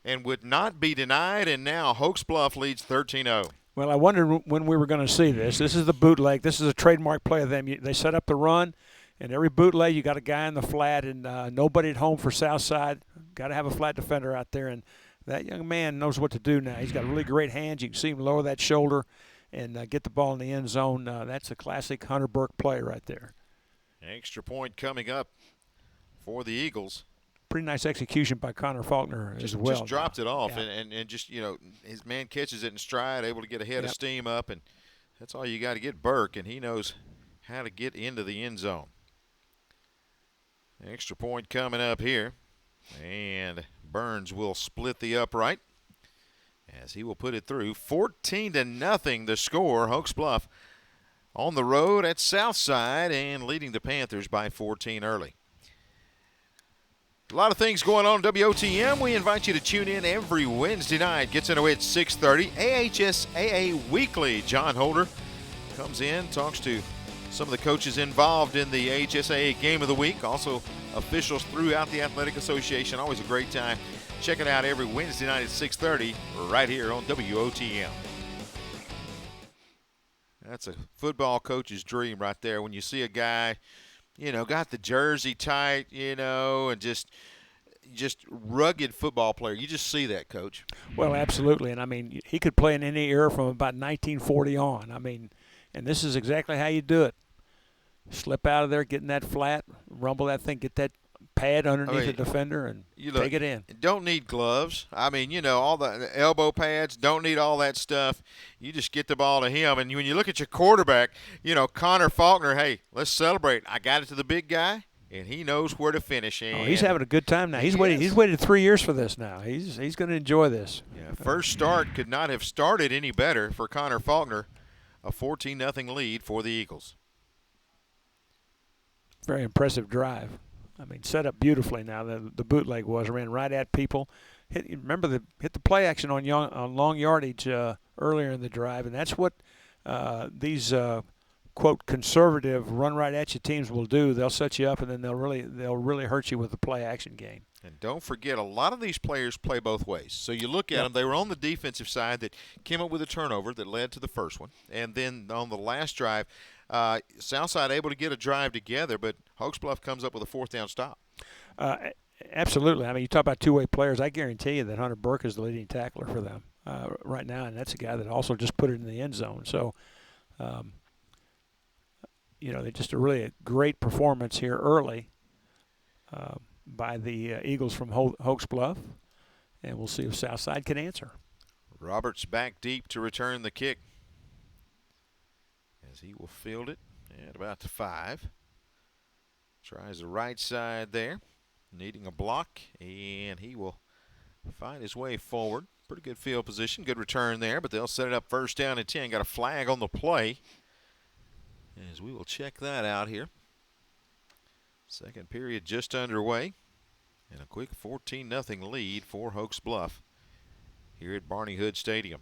and would not be denied, and now Hokes Bluff leads 13-0. Well, I wondered when we were going to see this. This is the bootleg. This is a trademark play of them. They set up the run, and every bootleg you got a guy in the flat, and nobody at home for Southside. Got to have a flat defender out there, and that young man knows what to do now. He's got really great hands. You can see him lower that shoulder and get the ball in the end zone. That's a classic Hunter Burke play right there. Extra point coming up for the Eagles. Pretty nice execution by Connor Faulkner as well. Just dropped it off, yeah. and just, his man catches it in stride, able to get a head of steam up, and that's all you got to get Burke, and he knows how to get into the end zone. Extra point coming up here, and Burns will split the upright as he will put it through. 14-0 the score. Hokes Bluff on the road at Southside and leading the Panthers by 14 early. A lot of things going on at WOTM. We invite you to tune in every Wednesday night. Gets underway at 6:30. AHSAA Weekly. John Holder comes in, talks to some of the coaches involved in the AHSAA Game of the Week. Also officials throughout the Athletic Association. Always a great time. Check it out every Wednesday night at 6:30 right here on WOTM. That's a football coach's dream right there when you see a guy, got the jersey tight, and just rugged football player. You just see that, Coach. Well, absolutely. And, I mean, he could play in any era from about 1940 on. I mean, and this is exactly how you do it. Slip out of there, get in that flat, rumble that thing, get that pad underneath the defender, and take it in. Don't need gloves. I mean, all the elbow pads, don't need all that stuff. You just get the ball to him. And when you look at your quarterback, Connor Faulkner, hey, let's celebrate. I got it to the big guy, and he knows where to finish. And he's having a good time now. He's waited 3 years for this now. He's going to enjoy this. Yeah, first start could not have started any better for Connor Faulkner. A 14-0 lead for the Eagles. Very impressive drive. I mean, set up beautifully now. The bootleg ran right at people. Hit the play action on long yardage earlier in the drive, and that's what these quote conservative run right at you teams will do. They'll set you up, and then they'll really hurt you with the play action game. And don't forget, a lot of these players play both ways. So you look at them, they were on the defensive side that came up with a turnover that led to the first one. And then on the last drive, Southside able to get a drive together, but Hokes Bluff comes up with a fourth down stop. Absolutely. I mean, you talk about two-way players. I guarantee you that Hunter Burke is the leading tackler for them right now, and that's a guy that also just put it in the end zone. So, they just a really great performance here early by the Eagles from Hokes Bluff, and we'll see if Southside can answer. Roberts back deep to return the kick as he will field it at about the 5. Tries the right side there, needing a block, and he will find his way forward. Pretty good field position, good return there, but they'll set it up first down and 10. Got a flag on the play as we will check that out here. Second period just underway, and a quick 14-0 lead for Hokes Bluff here at Barney Hood Stadium.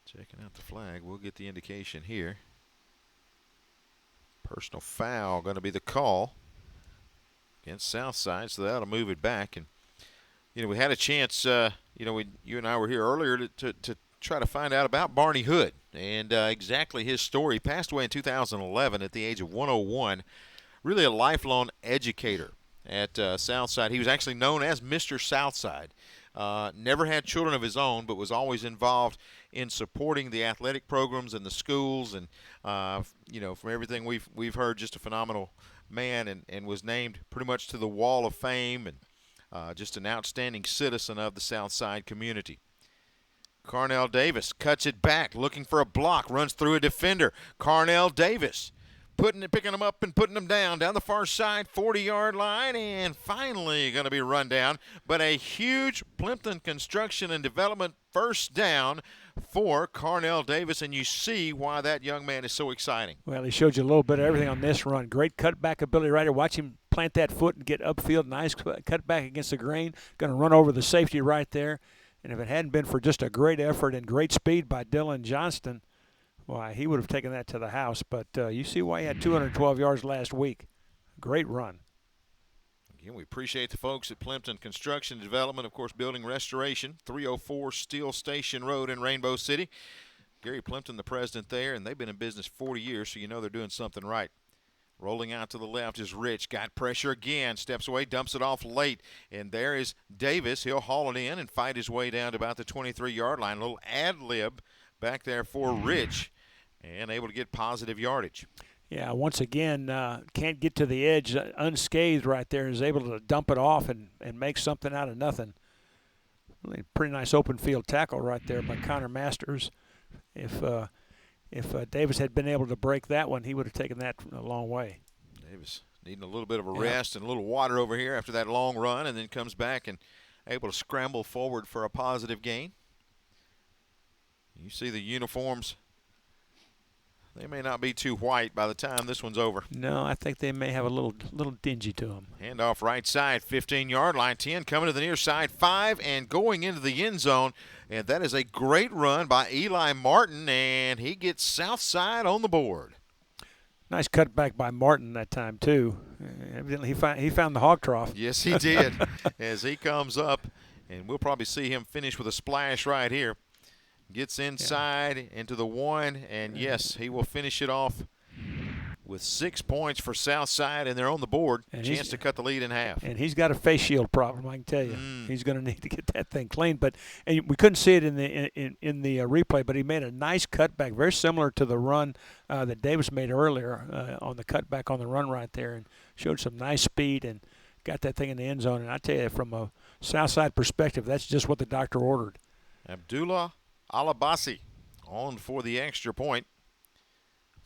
Checking out the flag, we'll get the indication here. Personal foul going to be the call against Southside, so that'll move it back. And we had a chance. You and I were here earlier to try to find out about Barney Hood and exactly his story. He passed away in 2011 at the age of 101. Really a lifelong educator at Southside. He was actually known as Mr. Southside. Never had children of his own, but was always involved in supporting the athletic programs and the schools. And from everything we've heard, just a phenomenal man, and was named pretty much to the Wall of Fame, and just an outstanding citizen of the Southside community. Carnell Davis cuts it back, looking for a block, runs through a defender. Carnell Davis picking them up and putting them down the far side 40-yard line, and finally going to be run down. But a huge Plimpton Construction and Development first down for Carnell Davis, and you see why that young man is so exciting. Well, he showed you a little bit of everything on this run. Great cutback ability right here. Watch him plant that foot and get upfield. Nice cutback against the grain. Going to run over the safety right there. And if it hadn't been for just a great effort and great speed by Dylan Johnston, why, he would have taken that to the house. But you see why he had 212 yards last week. Great run. Again, we appreciate the folks at Plimpton Construction Development, of course, building restoration, 304 Steel Station Road in Rainbow City. Gary Plimpton, the president there, and they've been in business 40 years, so you know they're doing something right. Rolling out to the left is Rich. Got pressure again. Steps away, dumps it off late. And there is Davis. He'll haul it in and fight his way down to about the 23-yard line. A little ad-lib back there for Rich, and able to get positive yardage. Yeah, once again, can't get to the edge unscathed right there. Is able to dump it off and make something out of nothing. Really pretty nice open field tackle right there by Connor Masters. If Davis had been able to break that one, he would have taken that a long way. Davis needing a little bit of a rest and a little water over here after that long run, and then comes back and able to scramble forward for a positive gain. You see the uniforms. They may not be too white by the time this one's over. No, I think they may have a little dingy to them. Handoff right side, 15-yard line. 10 coming to the near side, 5, and going into the end zone. And that is a great run by Eli Martin, and he gets Southside on the board. Nice cutback by Martin that time, too. Evidently, he found the hog trough. Yes, he did. As he comes up, and we'll probably see him finish with a splash right here. Gets inside into the 1, and yes, he will finish it off with 6 points for Southside, and they're on the board. And chance to cut the lead in half. And he's got a face shield problem, I can tell you. He's going to need to get that thing clean. And we couldn't see it in the replay, but he made a nice cutback, very similar to the run that Davis made earlier on the cutback on the run right there, and showed some nice speed and got that thing in the end zone. And I tell you, from a Southside perspective, that's just what the doctor ordered. Abdullah Alabasi on for the extra point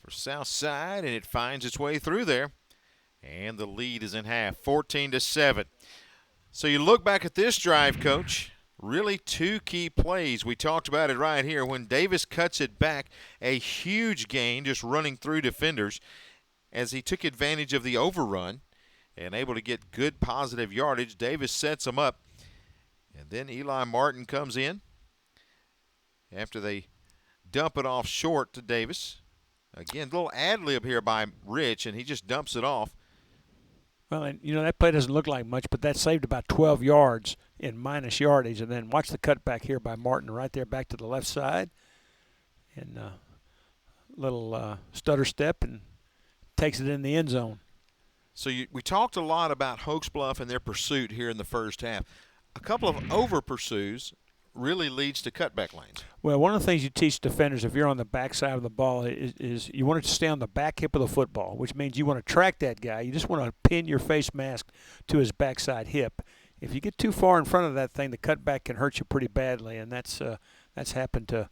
for Southside, and it finds its way through there, and the lead is in half, 14-7. So you look back at this drive, Coach, really two key plays. We talked about it right here. When Davis cuts it back, a huge gain just running through defenders as he took advantage of the overrun and able to get good positive yardage. Davis sets him up, and then Eli Martin comes in after they dump it off short to Davis. Again, a little ad-lib here by Rich, and he just dumps it off. Well, and that play doesn't look like much, but that saved about 12 yards in minus yardage. And then watch the cutback here by Martin right there back to the left side. And little stutter step and takes it in the end zone. So we talked a lot about Hokes Bluff and their pursuit here in the first half. A couple of over-pursues really leads to cutback lanes. Well, one of the things you teach defenders if you're on the backside of the ball is you want it to stay on the back hip of the football, which means you want to track that guy. You just want to pin your face mask to his backside hip. If you get too far in front of that thing, the cutback can hurt you pretty badly, and that's happened to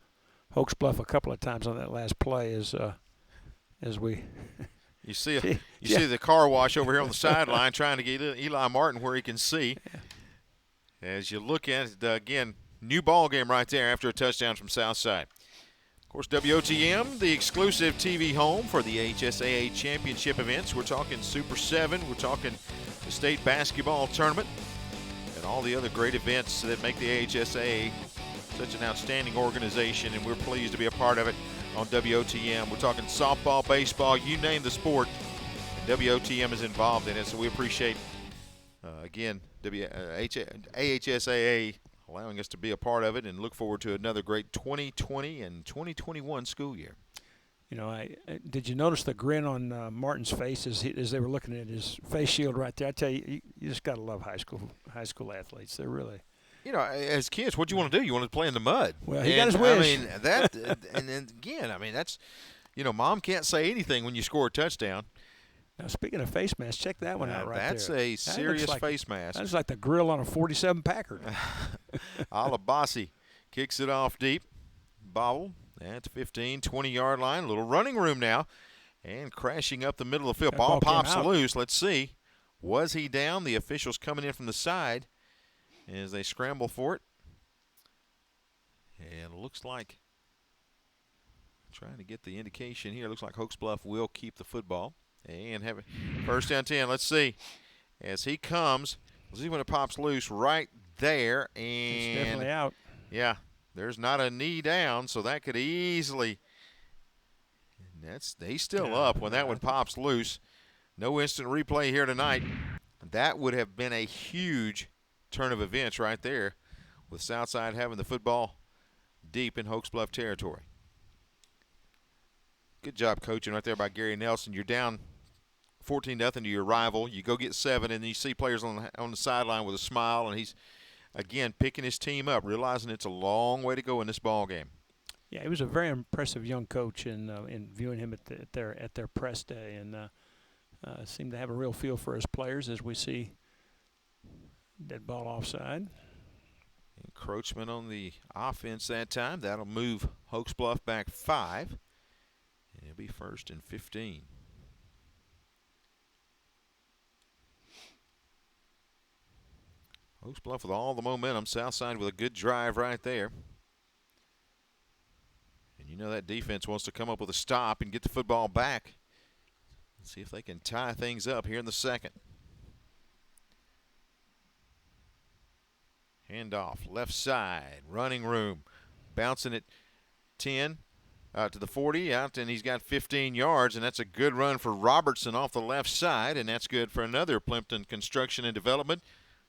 Hokes Bluff a couple of times on that last play as we – You see the car wash over here on the sideline trying to get Eli Martin where he can see. Yeah. As you look at it, again, new ball game right there after a touchdown from Southside. Of course, WOTM, the exclusive TV home for the HSAA championship events. We're talking Super 7. We're talking the state basketball tournament and all the other great events that make the HSAA such an outstanding organization, and we're pleased to be a part of it on WOTM. We're talking softball, baseball, you name the sport, and WOTM is involved in it, so we appreciate, again, AHSAA allowing us to be a part of it, and look forward to another great 2020 and 2021 school year. Did you notice the grin on Martin's face as they were looking at his face shield right there? I tell you, you just got to love high school athletes. They're really – as kids, what do you want to do? You want to play in the mud. Well, he got his wish. I mean, and then again, I mean, that's, Mom can't say anything when you score a touchdown. Now, speaking of face masks, check that one out right there. That's a serious face mask. That's like the grill on a 47 Packard. Alabasi kicks it off deep. Bobble at the 15, 20-yard line. A little running room now. And crashing up the middle of the field. That Ball ball came pops out. loose. Let's see. Was he down? The officials coming in from the side as they scramble for it. And it looks like, trying to get the indication here, looks like Hokes Bluff will keep the football. And have it first down 10. Let's see. As he comes, let's see when it pops loose right there. And It's definitely out. yeah, there's not a knee down, so that could easily. He's still up when that one pops loose. No instant replay here tonight. That would have been a huge turn of events right there, with Southside having the football deep in Hokes Bluff territory. Good job coaching right there by Gary Nelson. You're down 14-0 to your rival. You go get 7, and you see players on the sideline with a smile, and he's, again, picking his team up, realizing it's a long way to go in this ball game. Yeah, he was a very impressive young coach in viewing him at their press day, and seemed to have a real feel for his players as we see dead ball offside. Encroachment on the offense that time. That'll move Hokes Bluff back 5, and it'll be 1st and 15. Hokes Bluff with all the momentum. Southside with a good drive right there. And you know that defense wants to come up with a stop and get the football back. Let's see if they can tie things up here in the second. Handoff, left side, running room. Bouncing it 10 to the 40, out, and he's got 15 yards, and that's a good run for Robertson off the left side, and that's good for another Plimpton Construction and Development.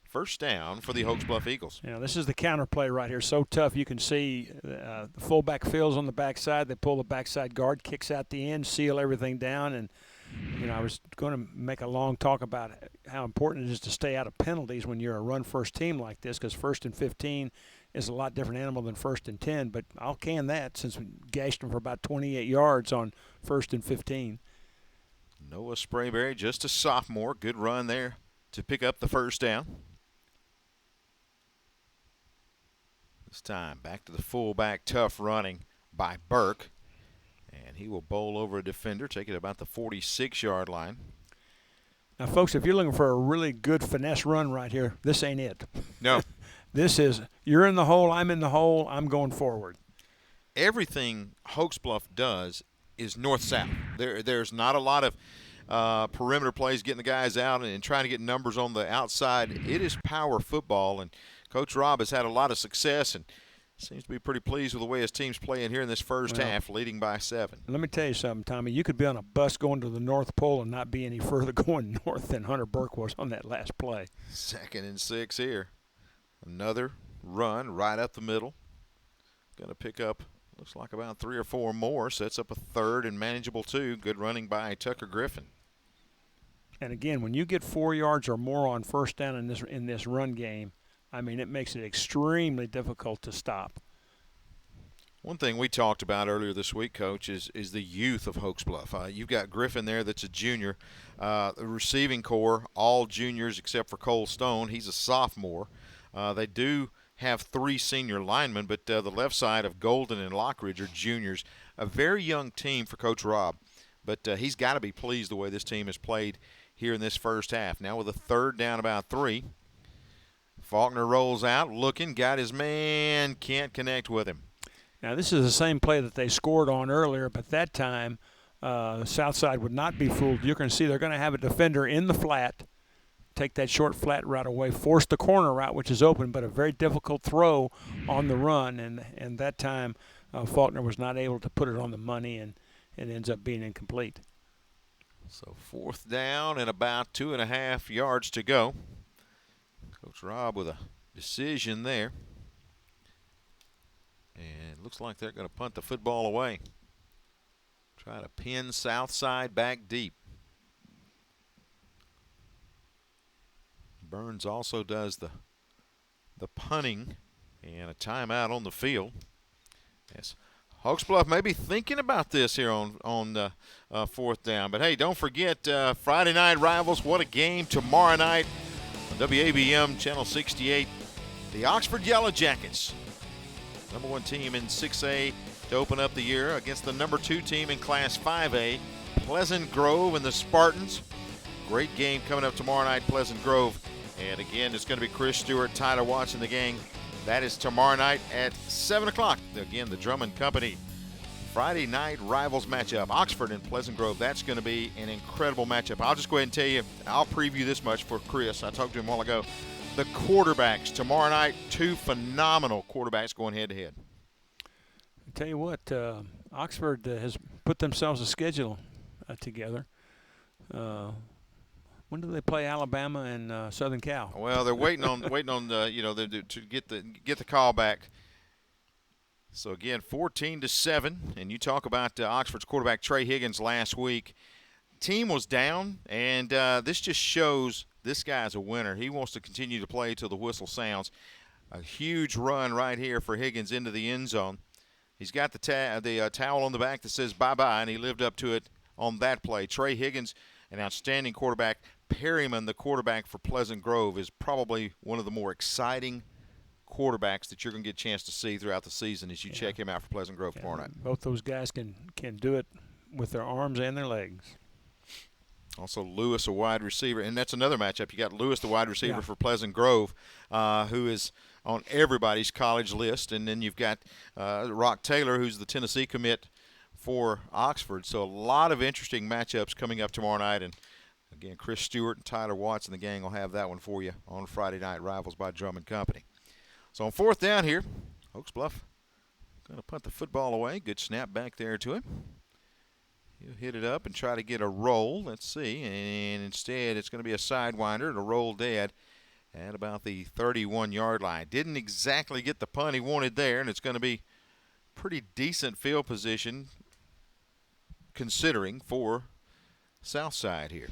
First down for the Hokes Bluff Eagles. Yeah, this is the counter play right here. So tough. You can see the fullback fills on the backside. They pull the backside guard, kicks out the end, seal everything down. And, you know, I was going to make a long talk about how important it is to stay out of penalties when you're a run-first team like this, because 1st and 15 is a lot different animal than 1st and 10. But I'll can that since we gashed them for about 28 yards on 1st and 15. Noah Sprayberry, just a sophomore. Good run there to pick up the first down. This time back to the fullback, tough running by Burke. And he will bowl over a defender, take it about the 46-yard line. Now, folks, if you're looking for a really good finesse run right here, this ain't it. No. This is, you're in the hole, I'm in the hole, I'm going forward. Everything Hokes Bluff does is north-south. There's not a lot of perimeter plays, getting the guys out and trying to get numbers on the outside. It is power football, and Coach Rob has had a lot of success and seems to be pretty pleased with the way his team's playing here in this first half, leading by 7. Let me tell you something, Tommy. You could be on a bus going to the North Pole and not be any further going north than Hunter Burke was on that last play. 2nd and 6 here. Another run right up the middle. Going to pick up, looks like about 3 or 4 more. Sets up a 3rd and manageable 2. Good running by Tucker Griffin. And again, when you get 4 yards or more on first down in this run game, I mean, it makes it extremely difficult to stop. One thing we talked about earlier this week, Coach, is the youth of Hokes Bluff. You've got Griffin there that's a junior. The receiving core, all juniors except for Cole Stone. He's a sophomore. They do have 3 senior linemen, but the left side of Golden and Lockridge are juniors. A very young team for Coach Rob, but he's got to be pleased the way this team has played here in this first half. Now with a 3rd down about 3. Faulkner rolls out, looking, got his man, can't connect with him. Now, this is the same play that they scored on earlier, but that time Southside would not be fooled. You can see they're going to have a defender in the flat, take that short flat route away, force the corner route, which is open, but a very difficult throw on the run. And that time Faulkner was not able to put it on the money, and it ends up being incomplete. So 4th down and about 2.5 yards to go. Coach Rob with a decision there. And it looks like they're going to punt the football away. Try to pin Southside back deep. Burns also does the punting, and a timeout on the field. Yes, Hokes Bluff may be thinking about this here on 4th down. But, hey, don't forget Friday night rivals. What a game tomorrow night on WABM Channel 68. The Oxford Yellow Jackets, #1 team in 6A to open up the year against the #2 team in Class 5A Pleasant Grove and the Spartans. Great game coming up tomorrow night, Pleasant Grove. And again, it's going to be Chris Stewart, Tyler Watts, and the gang. That is tomorrow night at 7 o'clock. Again, the Drummond Company Friday night rivals matchup. Oxford and Pleasant Grove. That's going to be an incredible matchup. I'll just go ahead and tell you, I'll preview this much for Chris. I talked to him a while ago. The quarterbacks tomorrow night, two phenomenal quarterbacks going head-to-head. I tell you what, Oxford has put themselves a schedule together. When do they play Alabama and Southern Cal? Well, they're waiting on to get the call back. So again, 14-7, and you talk about Oxford's quarterback Trey Higgins last week. Team was down, and this just shows this guy's a winner. He wants to continue to play till the whistle sounds. A huge run right here for Higgins into the end zone. He's got the towel on the back that says bye-bye, and he lived up to it on that play. Trey Higgins, an outstanding quarterback. Perryman, the quarterback for Pleasant Grove, is probably one of the more exciting quarterbacks that you're going to get a chance to see throughout the season as you check him out for Pleasant Grove tomorrow night. Both those guys can do it with their arms and their legs. Also Lewis, a wide receiver, and that's another matchup. You got Lewis, the wide receiver for Pleasant Grove, who is on everybody's college list, and then you've got Rock Taylor, who's the Tennessee commit for Oxford. So a lot of interesting matchups coming up tomorrow night, and again, Chris Stewart and Tyler Watts and the gang will have that one for you on Friday Night Rivals by Drummond Company. So on fourth down here, Hokes Bluff going to punt the football away. Good snap back there to him. He'll hit it up and try to get a roll. Let's see. And instead, it's going to be a sidewinder to roll dead at about the 31-yard line. Didn't exactly get the punt he wanted there, and it's going to be pretty decent field position considering for Southside here.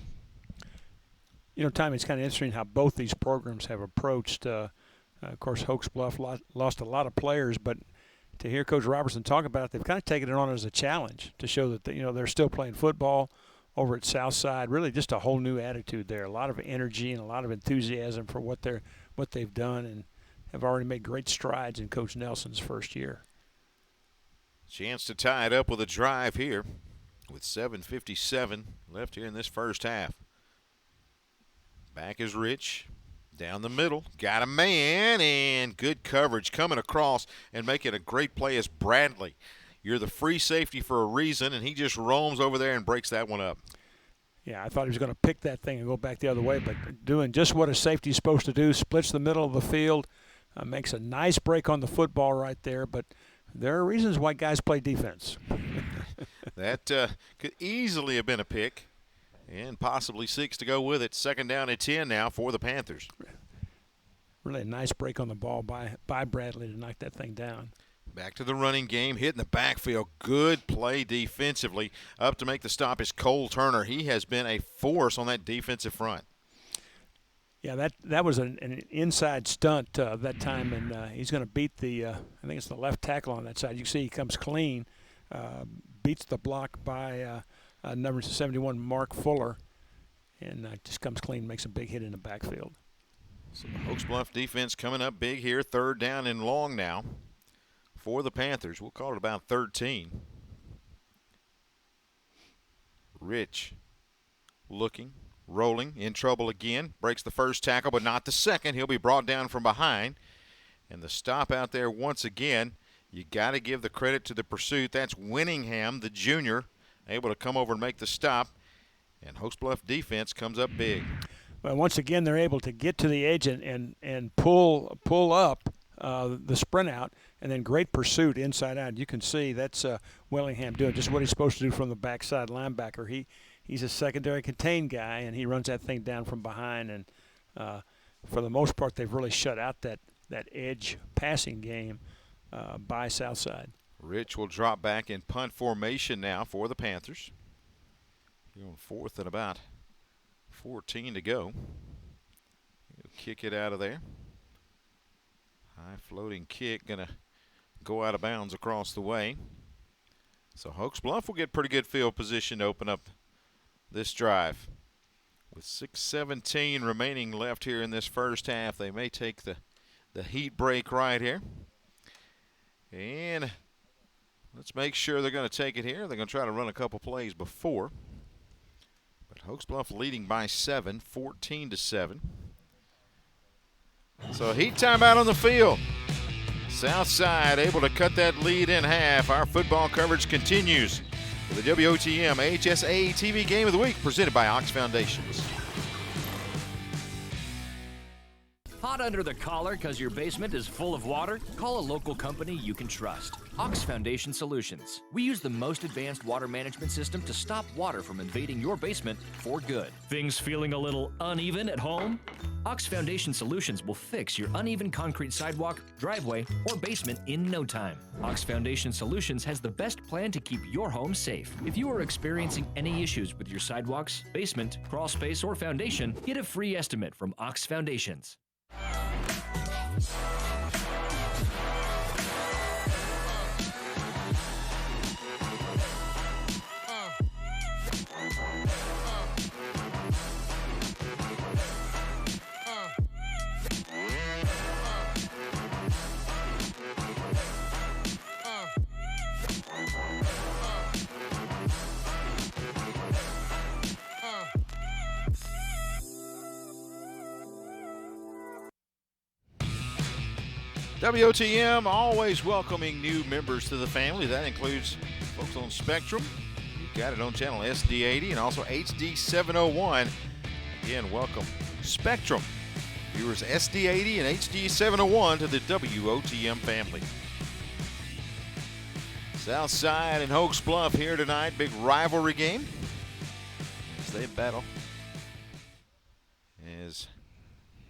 You know, Tommy, it's kind of interesting how both these programs have approached. Of course, Hokes Bluff lost a lot of players, but to hear Coach Robertson talk about it, they've kind of taken it on as a challenge to show that they're still playing football over at Southside. Really, just a whole new attitude there. A lot of energy and a lot of enthusiasm for what they've done, and have already made great strides in Coach Nelson's first year. Chance to tie it up with a drive here, with 7:57 left here in this first half. Back is Rich. Down the middle, got a man, and good coverage coming across and making a great play is Bradley. You're the free safety for a reason, and he just roams over there and breaks that one up. Yeah, I thought he was going to pick that thing and go back the other way, but doing just what a safety's supposed to do, splits the middle of the field, makes a nice break on the football right there, but there are reasons why guys play defense. That could easily have been a pick. And possibly 6 to go with it. Second down at 10 now for the Panthers. Really a nice break on the ball by Bradley to knock that thing down. Back to the running game, hitting the backfield. Good play defensively. Up to make the stop is Cole Turner. He has been a force on that defensive front. Yeah, that was an inside stunt that time, and he's going to beat the I think it's the left tackle on that side. You can see he comes clean, beats the block by number 71, Mark Fuller, and just comes clean, makes a big hit in the backfield. So the Hokes Bluff defense coming up big here. Third down and long now for the Panthers. We'll call it about 13. Rich looking, rolling, in trouble again. Breaks the first tackle, but not the second. He'll be brought down from behind. And the stop out there once again, you got to give the credit to the pursuit. That's Winningham, the junior, able to come over and make the stop, and Hokes Bluff defense comes up big. Well, once again, they're able to get to the edge and pull up the sprint out, and then great pursuit inside out. You can see that's Willingham doing just what he's supposed to do from the backside linebacker. He's a secondary contained guy, and he runs that thing down from behind. And for the most part, they've really shut out that edge passing game by Southside. Rich will drop back in punt formation now for the Panthers. Going fourth and about 14 to go. He'll kick it out of there. High floating kick, going to go out of bounds across the way. So Hokes Bluff will get pretty good field position to open up this drive. With 6:17 remaining left here in this first half, they may take the heat break right here. And let's make sure they're going to take it here. They're going to try to run a couple plays before. Hokes Bluff leading by 7, 14-7. So heat timeout on the field. Southside able to cut that lead in half. Our football coverage continues with the WOTM HSA TV Game of the Week presented by Ox Foundations. Hot under the collar because your basement is full of water? Call a local company you can trust. Ox Foundation Solutions. We use the most advanced water management system to stop water from invading your basement for good. Things feeling a little uneven at home? Ox Foundation Solutions will fix your uneven concrete sidewalk, driveway, or basement in no time. Ox Foundation Solutions has the best plan to keep your home safe. If you are experiencing any issues with your sidewalks, basement, crawl space, or foundation, get a free estimate from Ox Foundations. WOTM always welcoming new members to the family. That includes folks on Spectrum. You've got it on channel SD80 and also HD 701. Again, welcome Spectrum viewers SD80 and HD 701 to the WOTM family. Southside and Hokes Bluff here tonight. Big rivalry game as they battle. As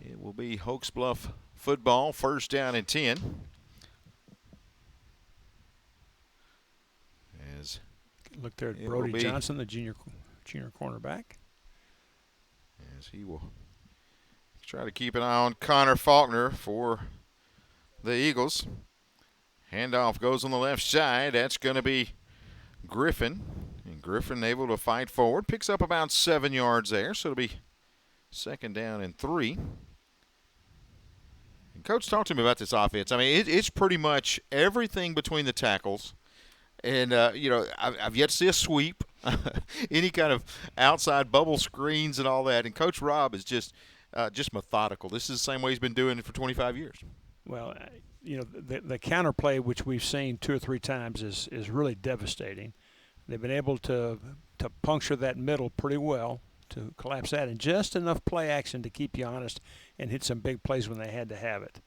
it will be Hokes Bluff football, first down and 10. As look there at Brody Johnson, the junior cornerback. As he will try to keep an eye on Connor Faulkner for the Eagles. Handoff goes on the left side. That's going to be Griffin. And Griffin able to fight forward. Picks up about 7 yards there. So it'll be second down and 3. And Coach, talk to me about this offense. I mean, it's pretty much everything between the tackles. And, I've yet to see a sweep, any kind of outside bubble screens and all that. And Coach Rob is just methodical. This is the same way he's been doing it for 25 years. Well, the counterplay, which we've seen 2 or 3 times, is really devastating. They've been able to puncture that middle pretty well, to collapse that, and just enough play action to keep you honest and hit some big plays when they had to have it.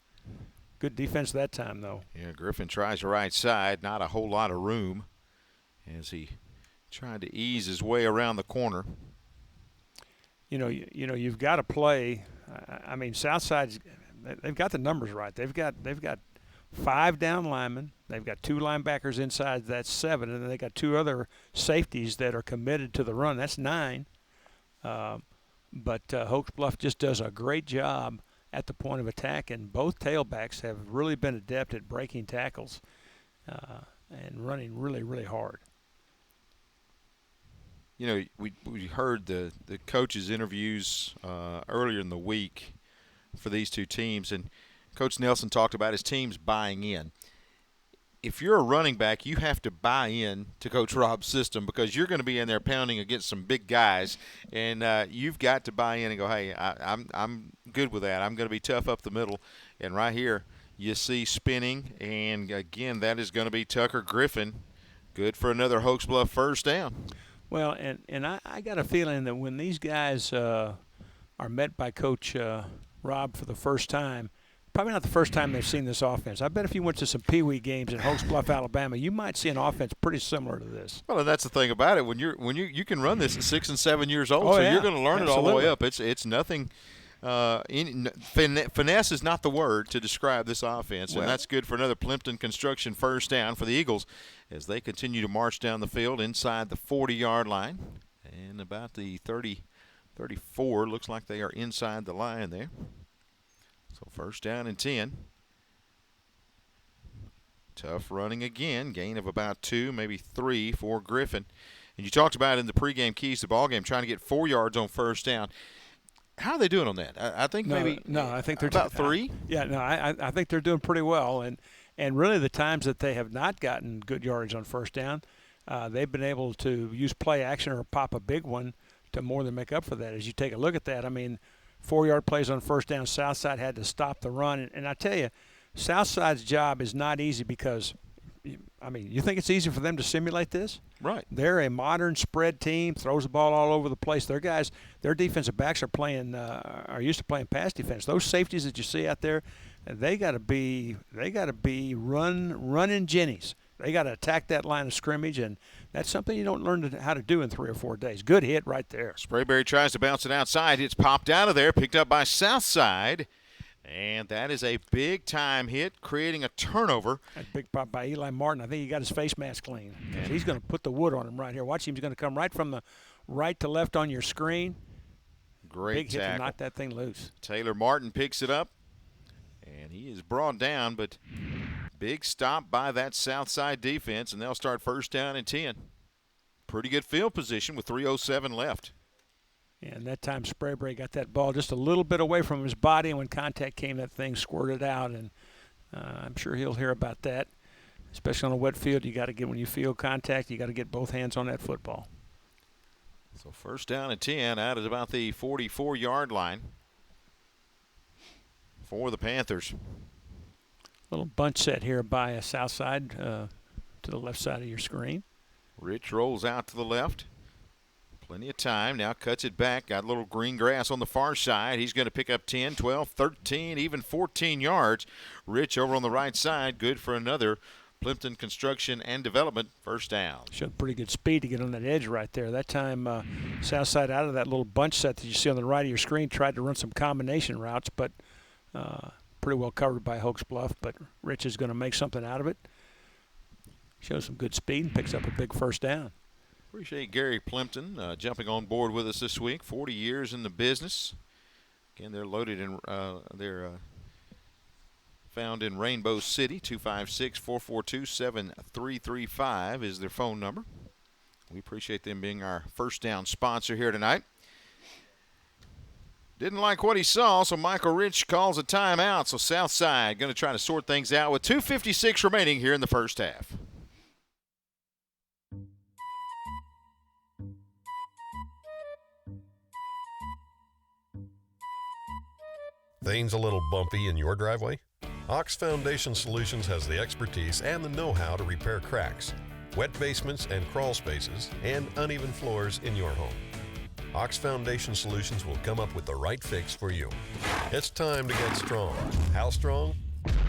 Good defense that time, though. Yeah, Griffin tries the right side. Not a whole lot of room as he tried to ease his way around the corner. You've got to play. I mean, Southside's they've got the numbers right. They've got 5 down linemen. They've got 2 linebackers inside. That's 7, and then they got 2 other safeties that are committed to the run. That's 9. But Hokes Bluff just does a great job at the point of attack, and both tailbacks have really been adept at breaking tackles and running really, really hard. We heard the coaches' interviews earlier in the week for these two teams, and Coach Nelson talked about his teams buying in. If you're a running back, you have to buy in to Coach Rob's system because you're going to be in there pounding against some big guys, and you've got to buy in and go, hey, I'm good with that. I'm going to be tough up the middle. And right here you see spinning, and, again, that is going to be Tucker Griffin. Good for another Hokes Bluff first down. Well, and I got a feeling that when these guys are met by Coach Rob for the first time, probably not the first time they've seen this offense. I bet if you went to some Pee Wee games in Hokes Bluff, Alabama, you might see an offense pretty similar to this. Well, and that's the thing about it. When you can run this at 6 and 7 years old, so yeah. You're going to learn Absolutely. it all the way up. It's nothing. Finesse is not the word to describe this offense, and that's good for another Plimpton Construction first down for the Eagles as they continue to march down the field inside the 40-yard line and about the 34. Looks like they are inside the line there. So first down and 10. Tough running again. Gain of about 2, maybe 3 for Griffin. And you talked about in the pregame keys to the ballgame trying to get 4 yards on first down. How are they doing on that? I think I think they're about 3. I think they're doing pretty well. And really the times that they have not gotten good yardage on first down, they've been able to use play action or pop a big one to more than make up for that. As you take a look at that, I mean, 4-yard plays on first down. Southside had to stop the run. And I tell you, Southside's job is not easy because, I mean, you think it's easy for them to simulate this? Right. They're a modern spread team, throws the ball all over the place. Their guys, their defensive backs are used to playing pass defense. Those safeties that you see out there, they got to be running jennies. They got to attack that line of scrimmage, and that's something you don't learn how to do in 3 or 4 days. Good hit right there. Sprayberry tries to bounce it outside. It's popped out of there, picked up by Southside. And that is a big-time hit, creating a turnover. That big pop by Eli Martin. I think he got his face mask clean. He's going to put the wood on him right here. Watch him. He's going to come right from the right to left on your screen. Great big tackle. hit to knock that thing loose. Taylor Martin picks it up, and he is brought down, but big stop by that Southside defense, and they'll start first down and 10. Pretty good field position with 3:07 left. And that time Sprayberry got that ball just a little bit away from his body, and when contact came, that thing squirted out. And I'm sure he'll hear about that, especially on a wet field. You got to get, when you feel contact, you got to get both hands on that football. So first down and 10 out at about the 44-yard line for the Panthers. Little bunch set here by a Southside to the left side of your screen. Rich rolls out to the left. Plenty of time. Now cuts it back. Got a little green grass on the far side. He's going to pick up 10, 12, 13, even 14 yards. Rich over on the right side. Good for another Plimpton Construction and Development first down. Showed pretty good speed to get on that edge right there. That time Southside, out of that little bunch set that you see on the right of your screen, tried to run some combination routes, but pretty well covered by Hokes Bluff. But Rich is going to make something out of it. Shows some good speed and picks up a big first down. Appreciate Gary Plimpton jumping on board with us this week. 40 years in the business. Again, they're loaded in. They're found in Rainbow City. 256-442-7335 is their phone number. We appreciate them being our first down sponsor here tonight. Didn't like what he saw, so Michael Rich calls a timeout. So Southside going to try to sort things out with 2:56 remaining here in the first half. Things a little bumpy in your driveway? Hokes Foundation Solutions has the expertise and the know-how to repair cracks, wet basements and crawl spaces, and uneven floors in your home. Hokes Foundation Solutions will come up with the right fix for you. It's time to get strong. How strong?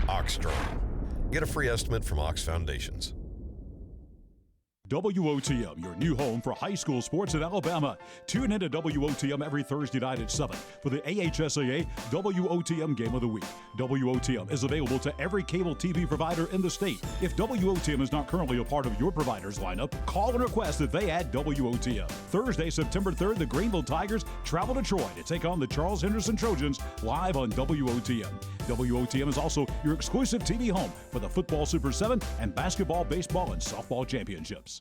Hokes Strong. Get a free estimate from Hokes Foundations. WOTM, your new home for high school sports in Alabama. Tune in to WOTM every Thursday night at 7 for the AHSAA WOTM Game of the Week. WOTM is available to every cable TV provider in the state. If WOTM is not currently a part of your provider's lineup, call and request that they add WOTM. Thursday, September 3rd, the Greenville Tigers travel to Troy to take on the Charles Henderson Trojans live on WOTM. WOTM is also your exclusive TV home for the Football Super 7 and Basketball, Baseball, and Softball Championships.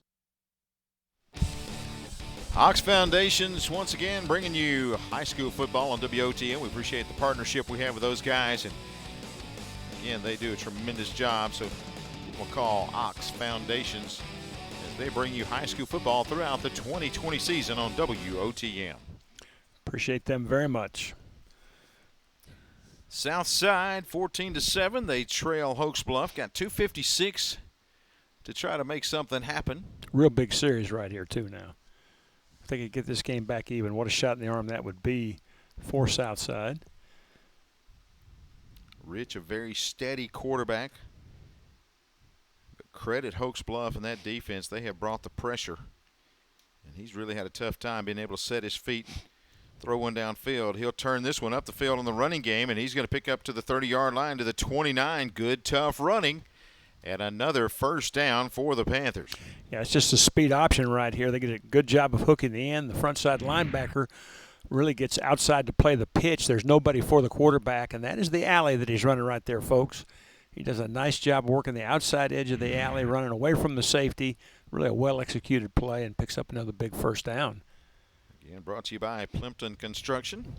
Hokes Foundations, once again, bringing you high school football on WOTM. We appreciate the partnership we have with those guys. And, again, they do a tremendous job. So we'll call Hokes Foundations as they bring you high school football throughout the 2020 season on WOTM. Appreciate them very much. Southside, 14-7. They trail Hokes Bluff. Got 2:56 to try to make something happen. Real big series right here, too, now. If they could get this game back even, what a shot in the arm that would be for Southside. Rich, a very steady quarterback. But credit Hokes Bluff and that defense. They have brought the pressure. And he's really had a tough time being able to set his feet, throw one downfield. He'll turn this one up the field in the running game, and he's going to pick up to the 30-yard line to the 29. Good, tough running. And another first down for the Panthers. Yeah, it's just a speed option right here. They get a good job of hooking the end. The front side linebacker really gets outside to play the pitch. There's nobody for the quarterback, and that is the alley that he's running right there, folks. He does a nice job working the outside edge of the alley, running away from the safety. Really a well-executed play, and picks up another big first down. Again, brought to you by Plimpton Construction.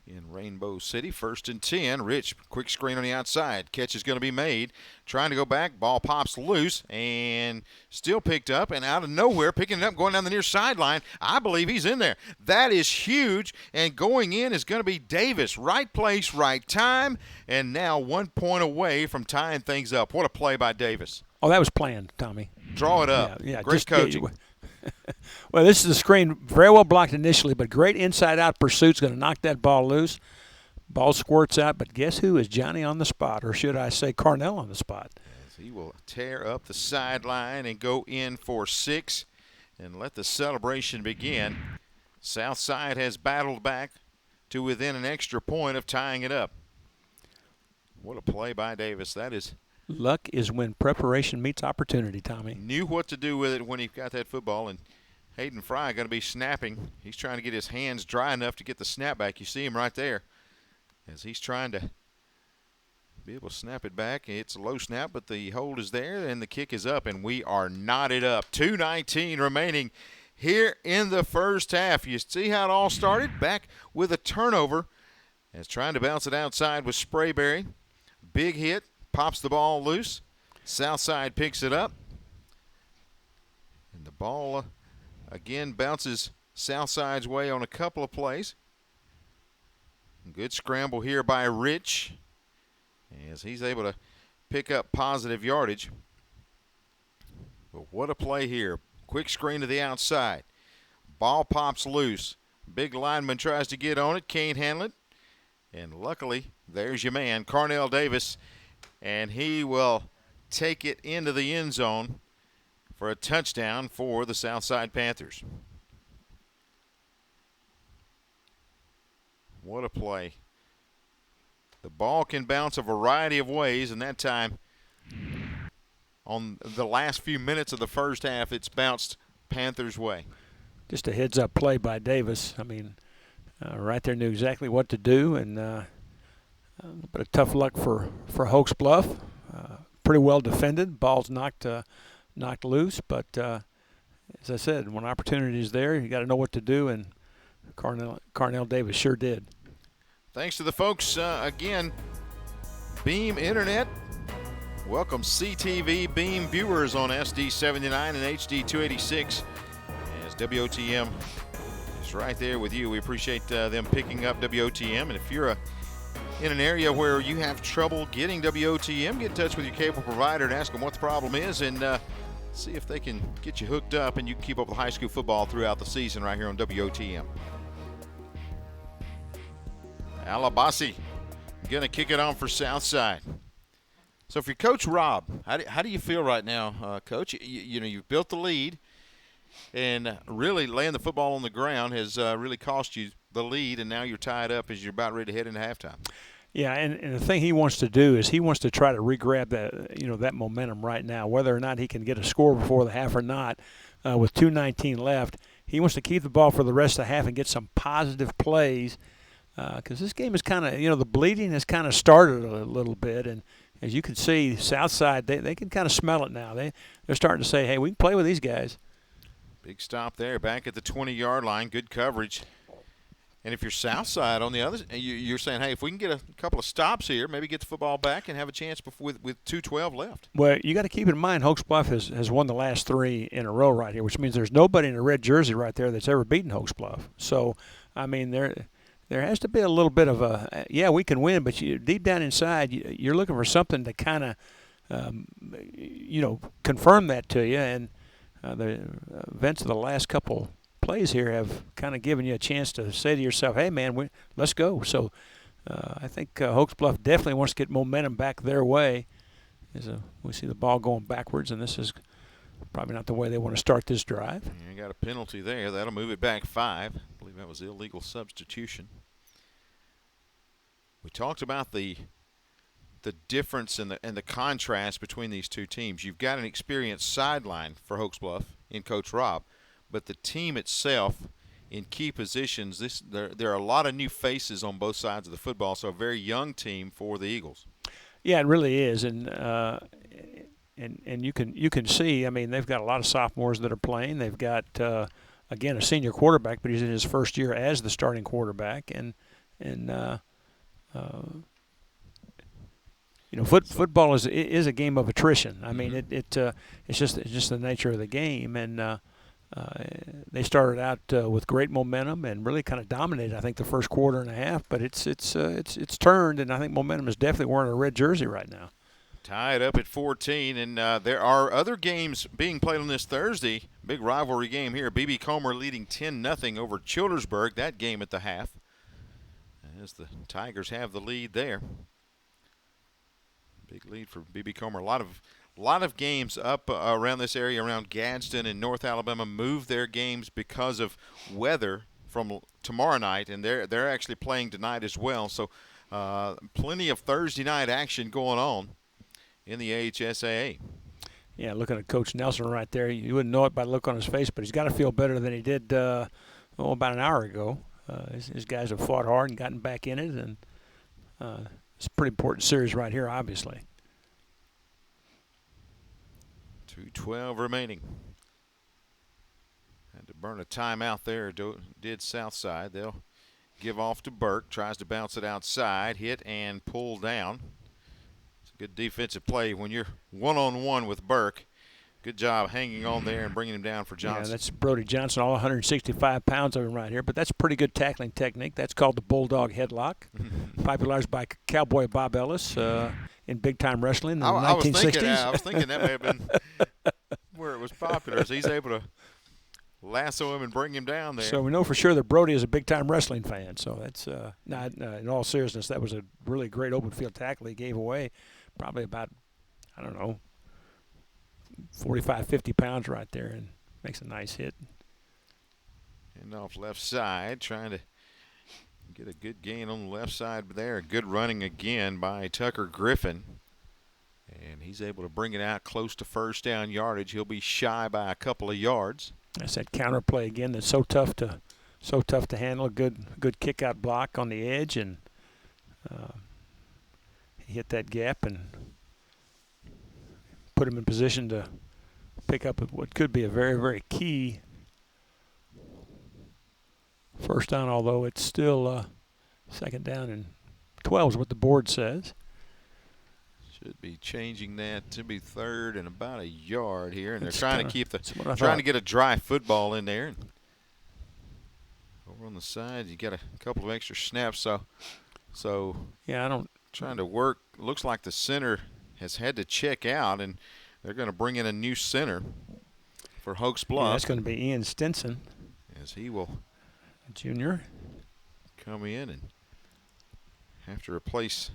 in Rainbow City. 1st and 10. Rich, quick screen on the outside. Catch is going to be made. Trying to go back. Ball pops loose and still picked up, and out of nowhere, picking it up, going down the near sideline. I believe he's in there. That is huge, and going in is going to be Davis. Right place, right time, and now 1 point away from tying things up. What a play by Davis. Oh, that was planned, Tommy. Draw it up. Yeah, great coaching. Well, this is a screen very well blocked initially, but great inside-out pursuit's going to knock that ball loose. Ball squirts out, but guess who is Johnny on the spot, or should I say Carnell on the spot? As he will tear up the sideline and go in for 6 and let the celebration begin. Southside has battled back to within an extra point of tying it up. What a play by Davis. That is. Luck is when preparation meets opportunity, Tommy. Knew what to do with it when he got that football, and Hayden Fry going to be snapping. He's trying to get his hands dry enough to get the snap back. You see him right there as he's trying to be able to snap it back. It's a low snap, but the hold is there, and the kick is up, and we are knotted up. 2:19 remaining here in the first half. You see how it all started? Back with a turnover as trying to bounce it outside with Sprayberry. Big hit. Pops the ball loose. Southside picks it up. And the ball again bounces Southside's way on a couple of plays. Good scramble here by Rich as he's able to pick up positive yardage. But what a play here. Quick screen to the outside. Ball pops loose. Big lineman tries to get on it. Can't handle it. And luckily, there's your man, Carnell Davis. And he will take it into the end zone for a touchdown for the Southside Panthers. What a play. The ball can bounce a variety of ways, and that time on the last few minutes of the first half, it's bounced Panthers' way. Just a heads-up play by Davis. I mean, right there knew exactly what to do, and but a tough luck for Hokes Bluff. Pretty well defended. Ball's knocked loose, but as I said, when opportunity is there, you got to know what to do, and Carnell Davis sure did. Thanks to the folks again. Beam Internet. Welcome CTV Beam viewers on SD 79 and HD 286. As WOTM is right there with you. We appreciate them picking up WOTM, and if you're in an area where you have trouble getting WOTM, get in touch with your cable provider and ask them what the problem is, and see if they can get you hooked up and you can keep up with high school football throughout the season right here on WOTM. Alabasi going to kick it on for Southside. So for Coach Rob, how do you feel right now, Coach? You know, you've built the lead, and really laying the football on the ground has really cost you the lead, and now you're tied up as you're about ready to head into halftime. Yeah, and the thing he wants to do is he wants to try to re-grab that momentum right now, whether or not he can get a score before the half or not. With 2:19 left, he wants to keep the ball for the rest of the half and get some positive plays, because this game is kind of, the bleeding has kind of started a little bit, and as you can see, Southside, they can kind of smell it now. They're starting to say, hey, we can play with these guys. Big stop there, back at the 20-yard line, good coverage. And if you're Southside on the other, you're saying, hey, if we can get a couple of stops here, maybe get the football back and have a chance with 2:12 left. Well, you got to keep in mind, Hokes Bluff has won the last 3 in a row right here, which means there's nobody in a red jersey right there that's ever beaten Hokes Bluff. So, I mean, there has to be a little bit of a, we can win, but deep down inside, you're looking for something to kind of, confirm that to you. And the events of the last couple plays here have kind of given you a chance to say to yourself, hey, man, let's go. So I think Hokes Bluff definitely wants to get momentum back their way. We see the ball going backwards, and this is probably not the way they want to start this drive. You got a penalty there. That'll move it back 5. I believe that was illegal substitution. We talked about the difference and the contrast between these two teams. You've got an experienced sideline for Hokes Bluff in Coach Rob, but the team itself in key positions, there are a lot of new faces on both sides of the football, so a very young team for the Eagles. Yeah, it really is, and you can see, I mean, they've got a lot of sophomores that are playing. They've got, again, a senior quarterback, but he's in his first year as the starting quarterback, and And football is a game of attrition. I mean, it's just the nature of the game. And they started out with great momentum and really kind of dominated, I think, the first quarter and a half. But it's turned, and I think momentum is definitely wearing a red jersey right now. Tied up at 14, and there are other games being played on this Thursday. Big rivalry game here. B.B. Comer leading 10-0 over Childersburg. That game at the half, as the Tigers have the lead there. Big lead for B.B. Comer. A lot of games up around this area, around Gadsden and North Alabama, move their games because of weather from tomorrow night, and they're actually playing tonight as well. So plenty of Thursday night action going on in the AHSAA. Yeah, looking at Coach Nelson right there, you wouldn't know it by the look on his face, but he's got to feel better than he did about an hour ago. His guys have fought hard and gotten back in it, and it's a pretty important series right here, obviously. 2:12 remaining. Had to burn a timeout there, did Southside. They'll give off to Burke, tries to bounce it outside, hit and pull down. It's a good defensive play when you're one-on-one with Burke. Good job hanging on there and bringing him down for Johnson. Yeah, that's Brody Johnson, all 165 pounds of him right here. But that's pretty good tackling technique. That's called the Bulldog Headlock, popularized by Cowboy Bob Ellis in big-time wrestling in the 1960s. I was thinking that may have been where it was popular. So he's able to lasso him and bring him down there. So we know for sure that Brody is a big-time wrestling fan. So that's not in all seriousness, that was a really great open field tackle he gave away. Probably about, 45, 50 pounds right there, and makes a nice hit. And off left side, trying to get a good gain on the left side there. Good running again by Tucker Griffin. And he's able to bring it out close to first down yardage. He'll be shy by a couple of yards. That's that counter play again that's so tough to handle. Good kick out block on the edge, and he hit that gap and put him in position to pick up what could be a very, very key first down, although it's still second down and 12 is what the board says. Should be changing that to be third and about a yard here, and they're It's trying to trying to get a dry football in there. And over on the side, you got a couple of extra snaps, so yeah, trying to work. Looks like the center has had to check out, and they're going to bring in a new center for Hokes Bluff. Yeah, that's going to be Ian Stinson, as he will junior, come in and have to replace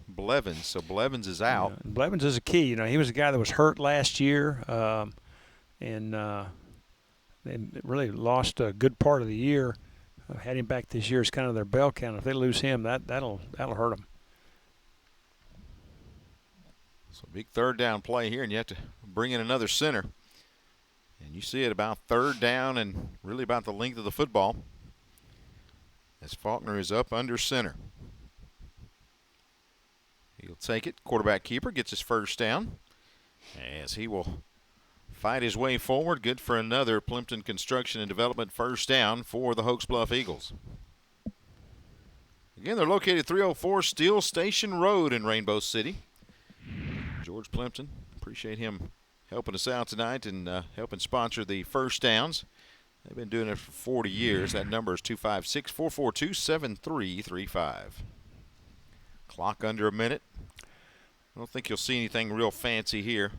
Blevins. So Blevins is out. Yeah, Blevins is a key. He was a guy that was hurt last year, and they really lost a good part of the year. Had him back this year is kind of their bell count. If they lose him, that'll hurt them. So big third down play here, and you have to bring in another center. And you see it about third down and really about the length of the football, as Faulkner is up under center. He'll take it. Quarterback keeper gets his first down, as he will fight his way forward. Good for another Plimpton Construction and Development first down for the Hokes Bluff Eagles. Again, they're located 304 Steel Station Road in Rainbow City. George Plimpton, appreciate him helping us out tonight and helping sponsor the first downs. They've been doing it for 40 years. That number is 256-442-7335. Clock under a minute. I don't think you'll see anything real fancy here.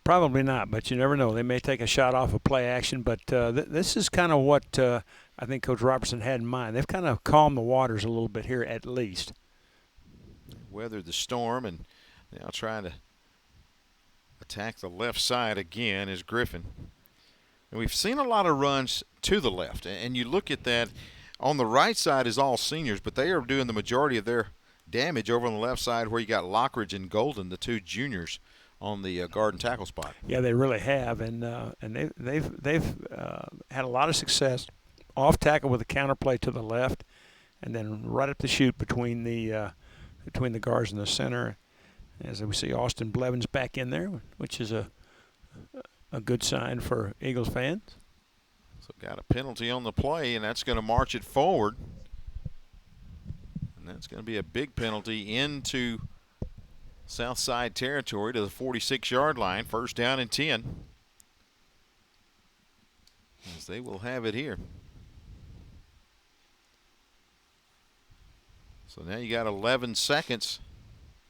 Probably not, but you never know. They may take a shot off of play action, but this is kind of what I think Coach Robertson had in mind. They've kind of calmed the waters a little bit here at least. Weathered the storm, and now trying to attack the left side again is Griffin. And we've seen a lot of runs to the left, and you look at that. On the right side is all seniors, but they are doing the majority of their damage over on the left side, where you got Lockridge and Golden, the two juniors, on the guard and tackle spot. Yeah, they really have, and they've had a lot of success off tackle with a counterplay to the left, and then right up the chute between the guards and the center. As we see Austin Blevins back in there, which is a good sign for Eagles fans. So got a penalty on the play, and that's going to march it forward. that's going to be a big penalty into Southside territory to the 46-yard line. First down and 10. As they will have it here. So now you got 11 seconds.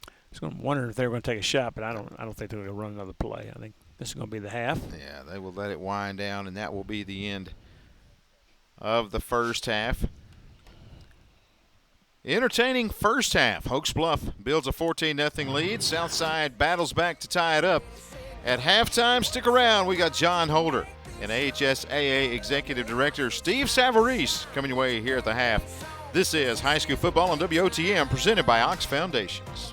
I was wondering if they were going to take a shot, but I don't think they're going to run another play. I think this is going to be the half. Yeah, they will let it wind down, and that will be the end of the first half. Entertaining first half. Hokes Bluff builds a 14-0 lead. Southside battles back to tie it up. At halftime, stick around. We got John Holder and AHSAA Executive Director Steve Savarese coming your way here at the half. This is High School Football on WOTM, presented by Ox Foundations.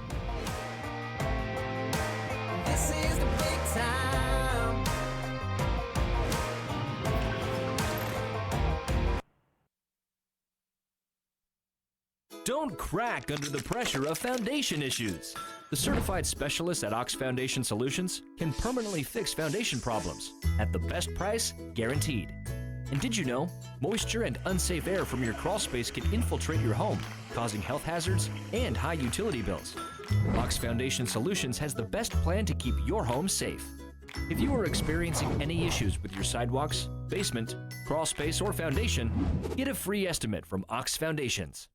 This is the big time. Don't crack under the pressure of foundation issues. The certified specialists at Ox Foundation Solutions can permanently fix foundation problems at the best price guaranteed. And did you know, moisture and unsafe air from your crawl space can infiltrate your home, causing health hazards and high utility bills. Ox Foundation Solutions has the best plan to keep your home safe. If you are experiencing any issues with your sidewalks, basement, crawl space, or foundation, get a free estimate from Ox Foundations.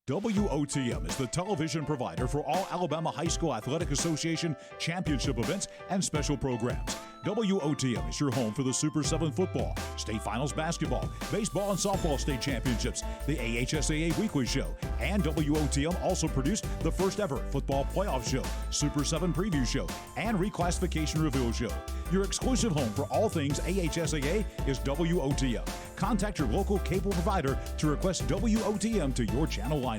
WOTM is the television provider for all Alabama High School Athletic Association championship events and special programs. WOTM is your home for the Super 7 football, state finals basketball, baseball and softball state championships, the AHSAA weekly show, and WOTM also produced the first ever football playoff show, Super 7 preview show, and reclassification reveal show. Your exclusive home for all things AHSAA is WOTM. Contact your local cable provider to request WOTM to your channel lineup.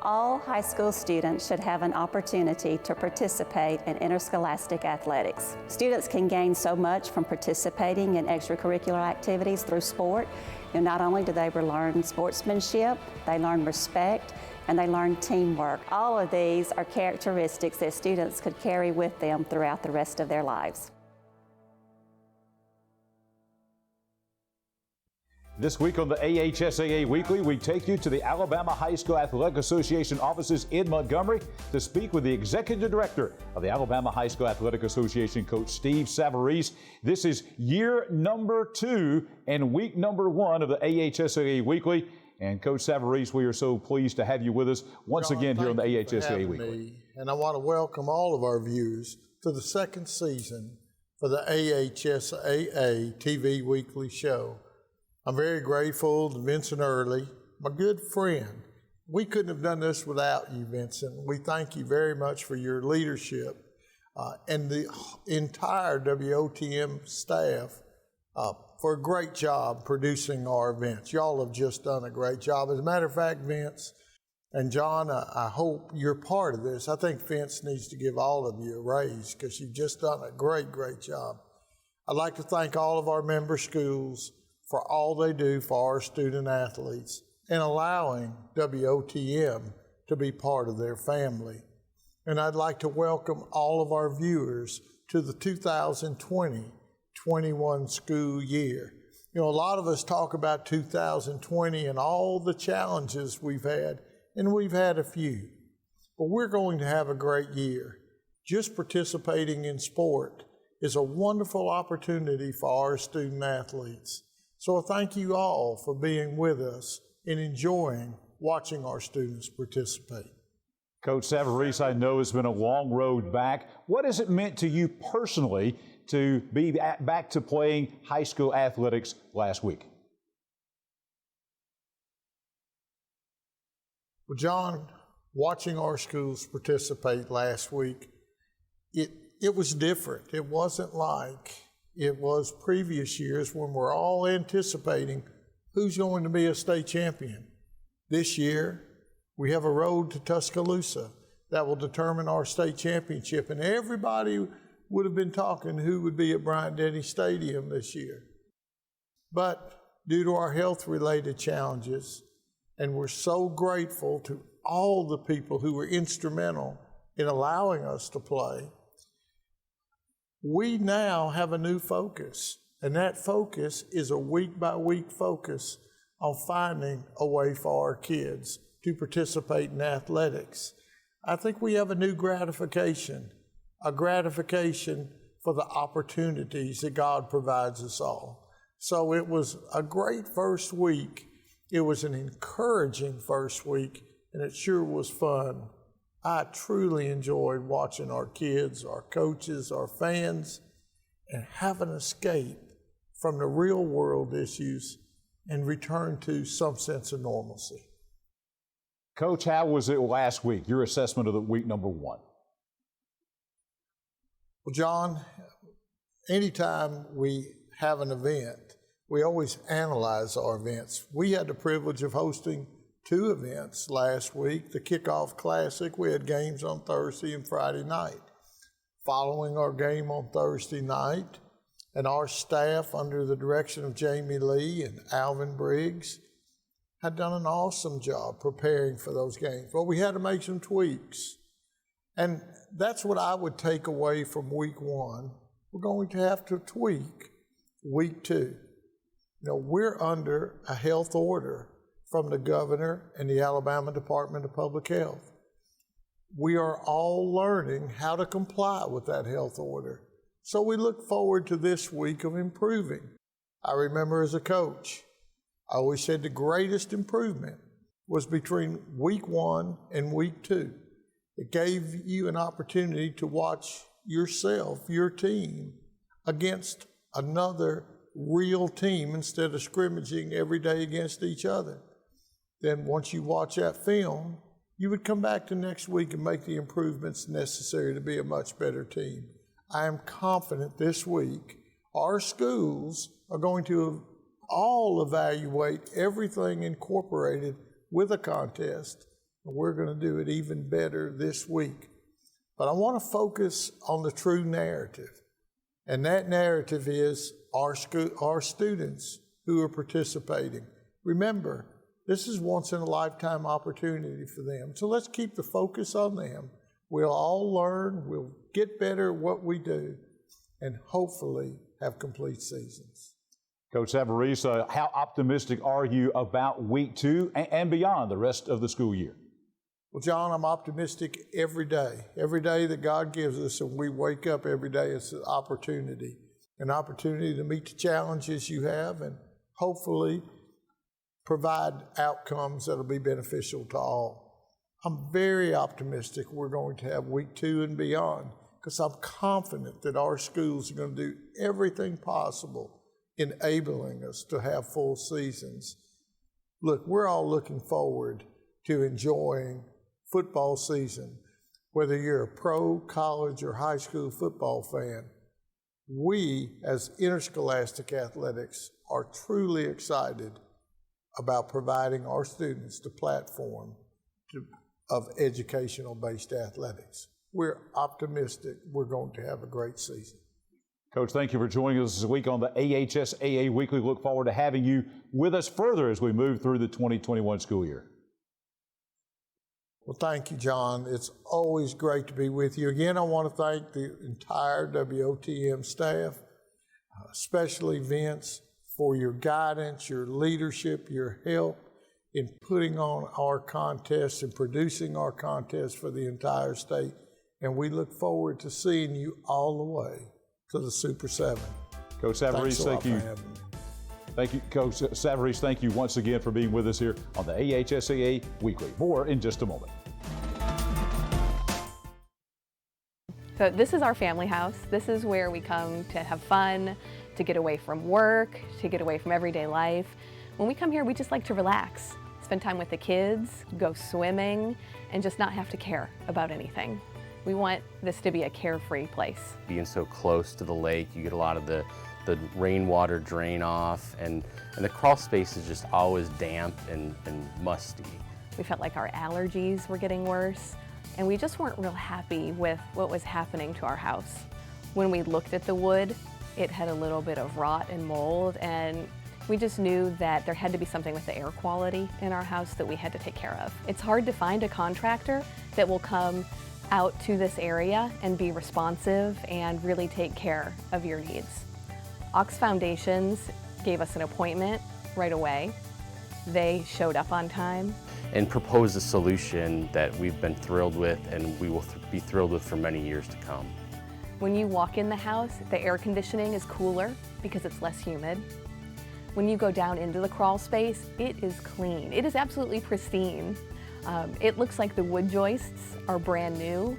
All high school students should have an opportunity to participate in interscholastic athletics. Students can gain so much from participating in extracurricular activities through sport. Not only do they learn sportsmanship, they learn respect, and they learn teamwork. All of these are characteristics that students could carry with them throughout the rest of their lives. This week on the AHSAA Weekly, we take you to the Alabama High School Athletic Association offices in Montgomery to speak with the Executive Director of the Alabama High School Athletic Association, Coach Steve Savarese. This is year number 2 and week number 1 of the AHSAA Weekly. And Coach Savarese, we are so pleased to have you with us once again here on the AHSAA Weekly. And I want to welcome all of our viewers to the second season for the AHSAA TV Weekly show. I'm very grateful to Vincent Early, my good friend. We couldn't have done this without you, Vincent. We thank you very much for your leadership and the entire WOTM staff for a great job producing our events. Y'all have just done a great job. As a matter of fact, Vince and John, I hope you're part of this. I think Vince needs to give all of you a raise because you've just done a great, great job. I'd like to thank all of our member schools for all they do for our student athletes and allowing WOTM to be part of their family. And I'd like to welcome all of our viewers to the 2020-21 school year. You know, a lot of us talk about 2020 and all the challenges we've had, and we've had a few. But we're going to have a great year. Just participating in sport is a wonderful opportunity for our student athletes. So thank you all for being with us and enjoying watching our students participate. Coach Savarese, I know it's been a long road back. What has it meant to you personally to be back to playing high school athletics last week? Well, John, watching our schools participate last week, it was different. It wasn't like it was previous years when we're all anticipating who's going to be a state champion. This year, we have a road to Tuscaloosa that will determine our state championship, and everybody would have been talking who would be at Bryant-Denny Stadium this year. But due to our health-related challenges, and we're so grateful to all the people who were instrumental in allowing us to play, we now have a new focus, and that focus is a week-by-week focus on finding a way for our kids to participate in athletics. I think we have a new gratification, a gratification for the opportunities that God provides us all. So it was a great first week. It was an encouraging first week, and it sure was fun. I truly enjoyed watching our kids, our coaches, our fans, and have an escape from the real world issues and return to some sense of normalcy. Coach, how was it last week? Your assessment of the week number one. Well, John, anytime we have an event, we always analyze our events. We had the privilege of hosting 2 events last week. The Kickoff Classic, we had games on Thursday and Friday night. Following our game on Thursday night, and our staff under the direction of Jamie Lee and Alvin Briggs had done an awesome job preparing for those games. But we had to make some tweaks. And that's what I would take away from week 1. We're going to have to tweak week 2. You know, we're under a health order from the governor and the Alabama Department of Public Health. We are all learning how to comply with that health order. So we look forward to this week of improving. I remember as a coach, I always said the greatest improvement was between week 1 and week 2. It gave you an opportunity to watch yourself, your team, against another real team instead of scrimmaging every day against each other. Then once you watch that film, you would come back to next week and make the improvements necessary to be a much better team. I am confident this week our schools are going to all evaluate everything incorporated with a contest, and we're going to do it even better this week. But I want to focus on the true narrative, and that narrative is our students who are participating. Remember, this is once-in-a-lifetime opportunity for them, so let's keep the focus on them. We'll all learn, we'll get better at what we do, and hopefully have complete seasons. Coach Savarese, how optimistic are you about week 2 and beyond the rest of the school year? Well, John, I'm optimistic every day. Every day that God gives us, and we wake up every day, it's an opportunity to meet the challenges you have and hopefully provide outcomes that will be beneficial to all. I'm very optimistic we're going to have week 2 and beyond, because I'm confident that our schools are going to do everything possible enabling us to have full seasons. Look, we're all looking forward to enjoying football season. Whether you're a pro, college, or high school football fan, we as Interscholastic Athletics are truly excited about providing our students the platform of educational-based athletics. We're optimistic we're going to have a great season. Coach, thank you for joining us this week on the AHSAA Weekly. Look forward to having you with us further as we move through the 2021 school year. Well, thank you, John. It's always great to be with you. Again, I want to thank the entire WOTM staff, especially Vince, for your guidance, your leadership, your help in putting on our contest and producing our contest for the entire state. And we look forward to seeing you all the way to the Super 7. Coach Savarese, thank you. Thank you, Coach Savarese. Thank you once again for being with us here on the AHSAA Weekly. More in just a moment. So this is our family house. This is where we come to have fun, to get away from work, to get away from everyday life. When we come here, we just like to relax, spend time with the kids, go swimming, and just not have to care about anything. We want this to be a carefree place. Being so close to the lake, you get a lot of the the rainwater drain off, and the crawl space is just always damp and musty. We felt like our allergies were getting worse, and we just weren't real happy with what was happening to our house. When we looked at the wood, it had a little bit of rot and mold, and we just knew that there had to be something with the air quality in our house that we had to take care of. It's hard to find a contractor that will come out to this area and be responsive and really take care of your needs. Ox Foundations gave us an appointment right away. They showed up on time and proposed a solution that we've been thrilled with and we will be thrilled with for many years to come. When you walk in the house, the air conditioning is cooler because it's less humid. When you go down into the crawl space, it is clean. It is absolutely pristine. It looks like the wood joists are brand new.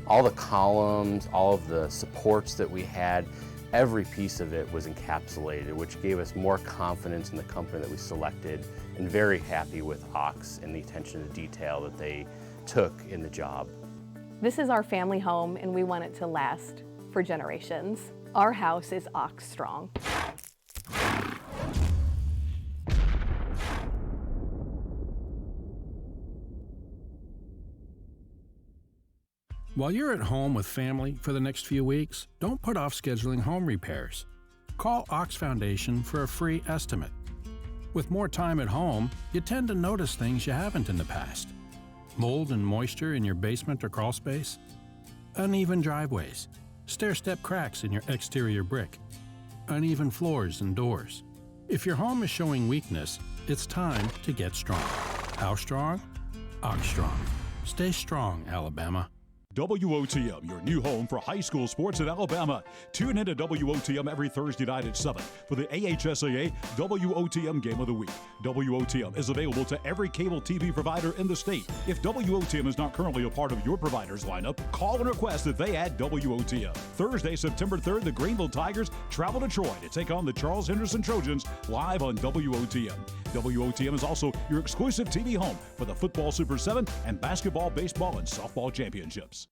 All the columns, all of the supports that we had, every piece of it was encapsulated, which gave us more confidence in the company that we selected, and very happy with Ox and the attention to detail that they took in the job. This is our family home, and we want it to last for generations. Our house is Ox strong. While you're at home with family for the next few weeks, don't put off scheduling home repairs. Call Ox Foundation for a free estimate. With more time at home, you tend to notice things you haven't in the past. Mold and moisture in your basement or crawl space, uneven driveways, stair-step cracks in your exterior brick, uneven floors and doors. If your home is showing weakness, it's time to get strong. How strong? Ox Strong. Stay strong, Alabama. WOTM, your new home for high school sports in Alabama. Tune in to WOTM every Thursday night at 7 for the AHSAA WOTM Game of the Week. WOTM is available to every cable TV provider in the state. If WOTM is not currently a part of your provider's lineup, call and request that they add WOTM. Thursday, September 3rd, the Greenville Tigers travel to Troy to take on the Charles Henderson Trojans live on WOTM. WOTM is also your exclusive TV home for the Football Super 7 and basketball, baseball, and softball championships.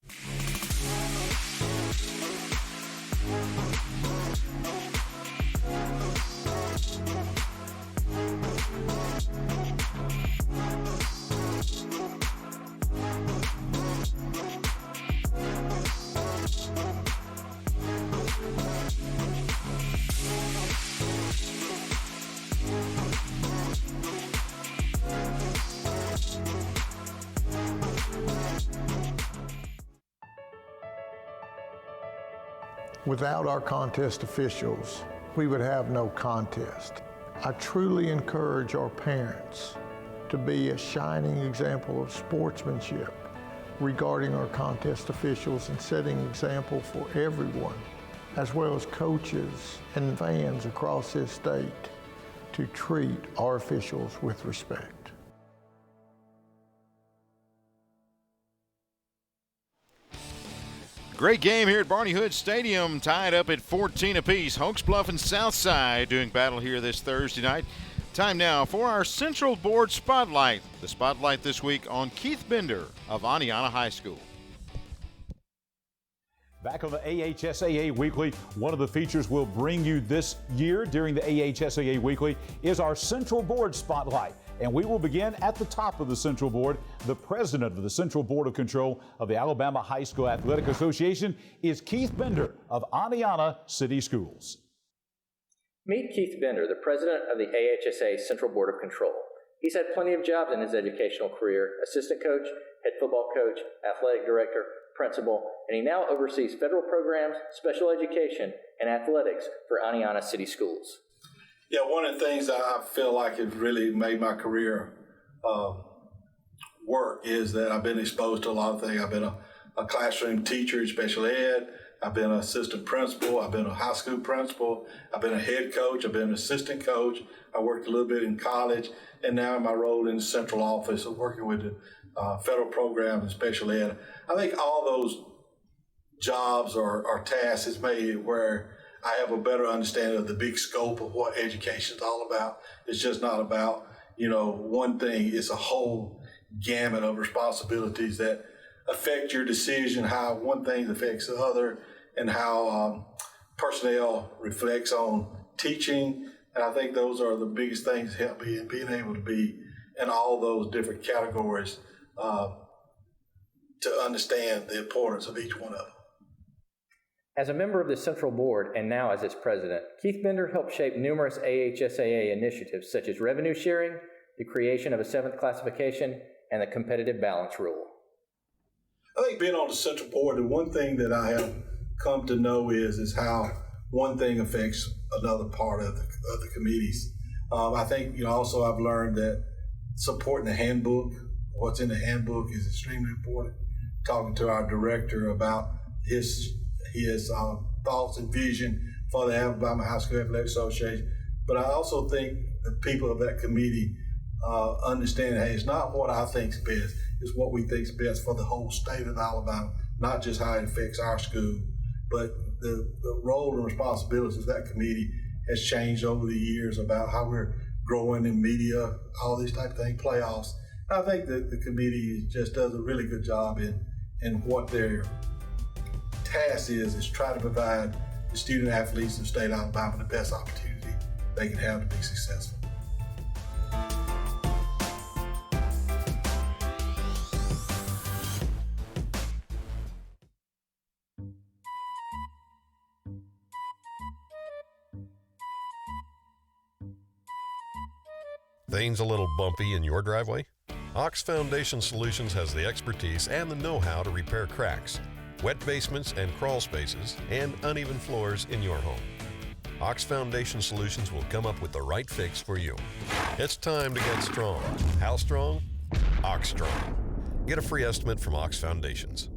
Without our contest officials, we would have no contest. I truly encourage our parents to be a shining example of sportsmanship regarding our contest officials and setting example for everyone, as well as coaches and fans across this state, to treat our officials with respect. Great game here at Barney Hood Stadium, tied up at 14 apiece. Hokes Bluff and Southside doing battle here this Thursday night. Time now for our Central Board Spotlight. The spotlight this week on Keith Bender of Aniana High School. Back on the AHSAA Weekly, one of the features we'll bring you this year during the AHSAA Weekly is our Central Board Spotlight. And we will begin at the top of the Central Board. The president of the Central Board of Control of the Alabama High School Athletic Association is Keith Bender of Aniana City Schools. Meet Keith Bender, the president of the AHSA Central Board of Control. He's had plenty of jobs in his educational career: assistant coach, head football coach, athletic director, principal, and he now oversees federal programs, special education, and athletics for Aniana City Schools. Yeah, one of the things that I feel like it really made my career work is that I've been exposed to a lot of things. I've been a classroom teacher in special ed. I've been an assistant principal. I've been a high school principal. I've been a head coach. I've been an assistant coach. I worked a little bit in college. And now in my role in the central office of working with the federal programs and special ed. I think all those jobs or tasks has made it where I have a better understanding of the big scope of what education is all about. It's just not about, one thing. It's a whole gamut of responsibilities that affect your decision, how one thing affects the other, and how personnel reflects on teaching, and I think those are the biggest things that help me in being able to be in all those different categories to understand the importance of each one of them. As a member of the Central Board and now as its president, Keith Bender helped shape numerous AHSAA initiatives such as revenue sharing, the creation of a 7th classification, and the competitive balance rule. I think being on the Central Board, the one thing that I have come to know is how one thing affects another part of the committees. I think also I've learned that supporting the handbook, what's in the handbook, is extremely important. Talking to our director about his thoughts and vision for the Alabama High School Athletic Association. But I also think the people of that committee understand, hey, it's not what I think's best, it's what we think's best for the whole state of Alabama, not just how it affects our school. But the role and responsibilities of that committee has changed over the years about how we're growing in media, all these type of things, playoffs. I think that the committee just does a really good job in what their task is try to provide the student athletes of the state of Alabama the best opportunity they can have to be successful. Things a little bumpy in your driveway? Hokes Foundation Solutions has the expertise and the know-how to repair cracks, wet basements and crawl spaces, and uneven floors in your home. Hokes Foundation Solutions will come up with the right fix for you. It's time to get strong. How strong? Hokes Strong. Get a free estimate from Hokes Foundations.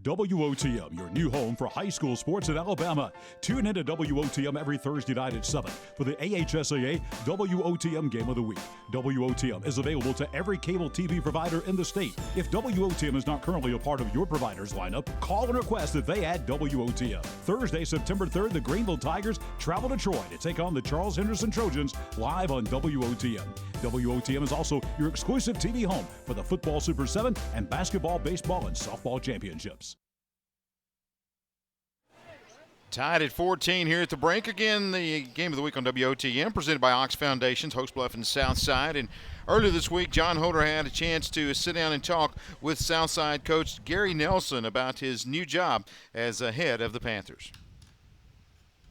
WOTM, your new home for high school sports in Alabama. Tune in to WOTM every Thursday night at 7 for the AHSAA WOTM Game of the Week. WOTM is available to every cable TV provider in the state. If WOTM is not currently a part of your provider's lineup, call and request that they add WOTM. Thursday, September 3rd, the Greenville Tigers travel to Troy to take on the Charles Henderson Trojans live on WOTM. WOTM is also your exclusive TV home for the Football Super 7 and Basketball, Baseball, and Softball Championships. Tied at 14 here at the break. Again, the game of the week on WOTM, presented by Hokes Foundations, Hokes Bluff and Southside. And earlier this week, John Holder had a chance to sit down and talk with Southside coach Gary Nelson about his new job as head of the Panthers.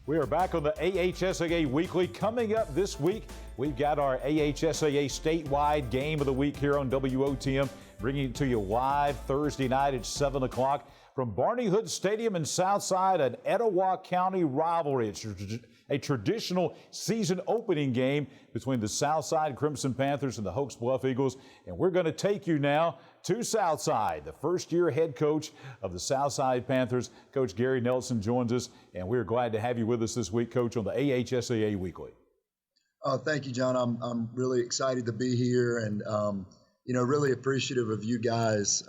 We are back on the AHSAA Weekly. Coming up this week, we've got our AHSAA statewide game of the week here on WOTM, bringing it to you live Thursday night at 7 o'clock. From Barney Hood Stadium in Southside, an Etowah County rivalry. It's a traditional season opening game between the Southside Crimson Panthers and the Hokes Bluff Eagles. And we're going to take you now to Southside. The first-year head coach of the Southside Panthers, Coach Gary Nelson, joins us. And we're glad to have you with us this week, Coach, on the AHSAA Weekly. Thank you, John. I'm really excited to be here and, really appreciative of you guys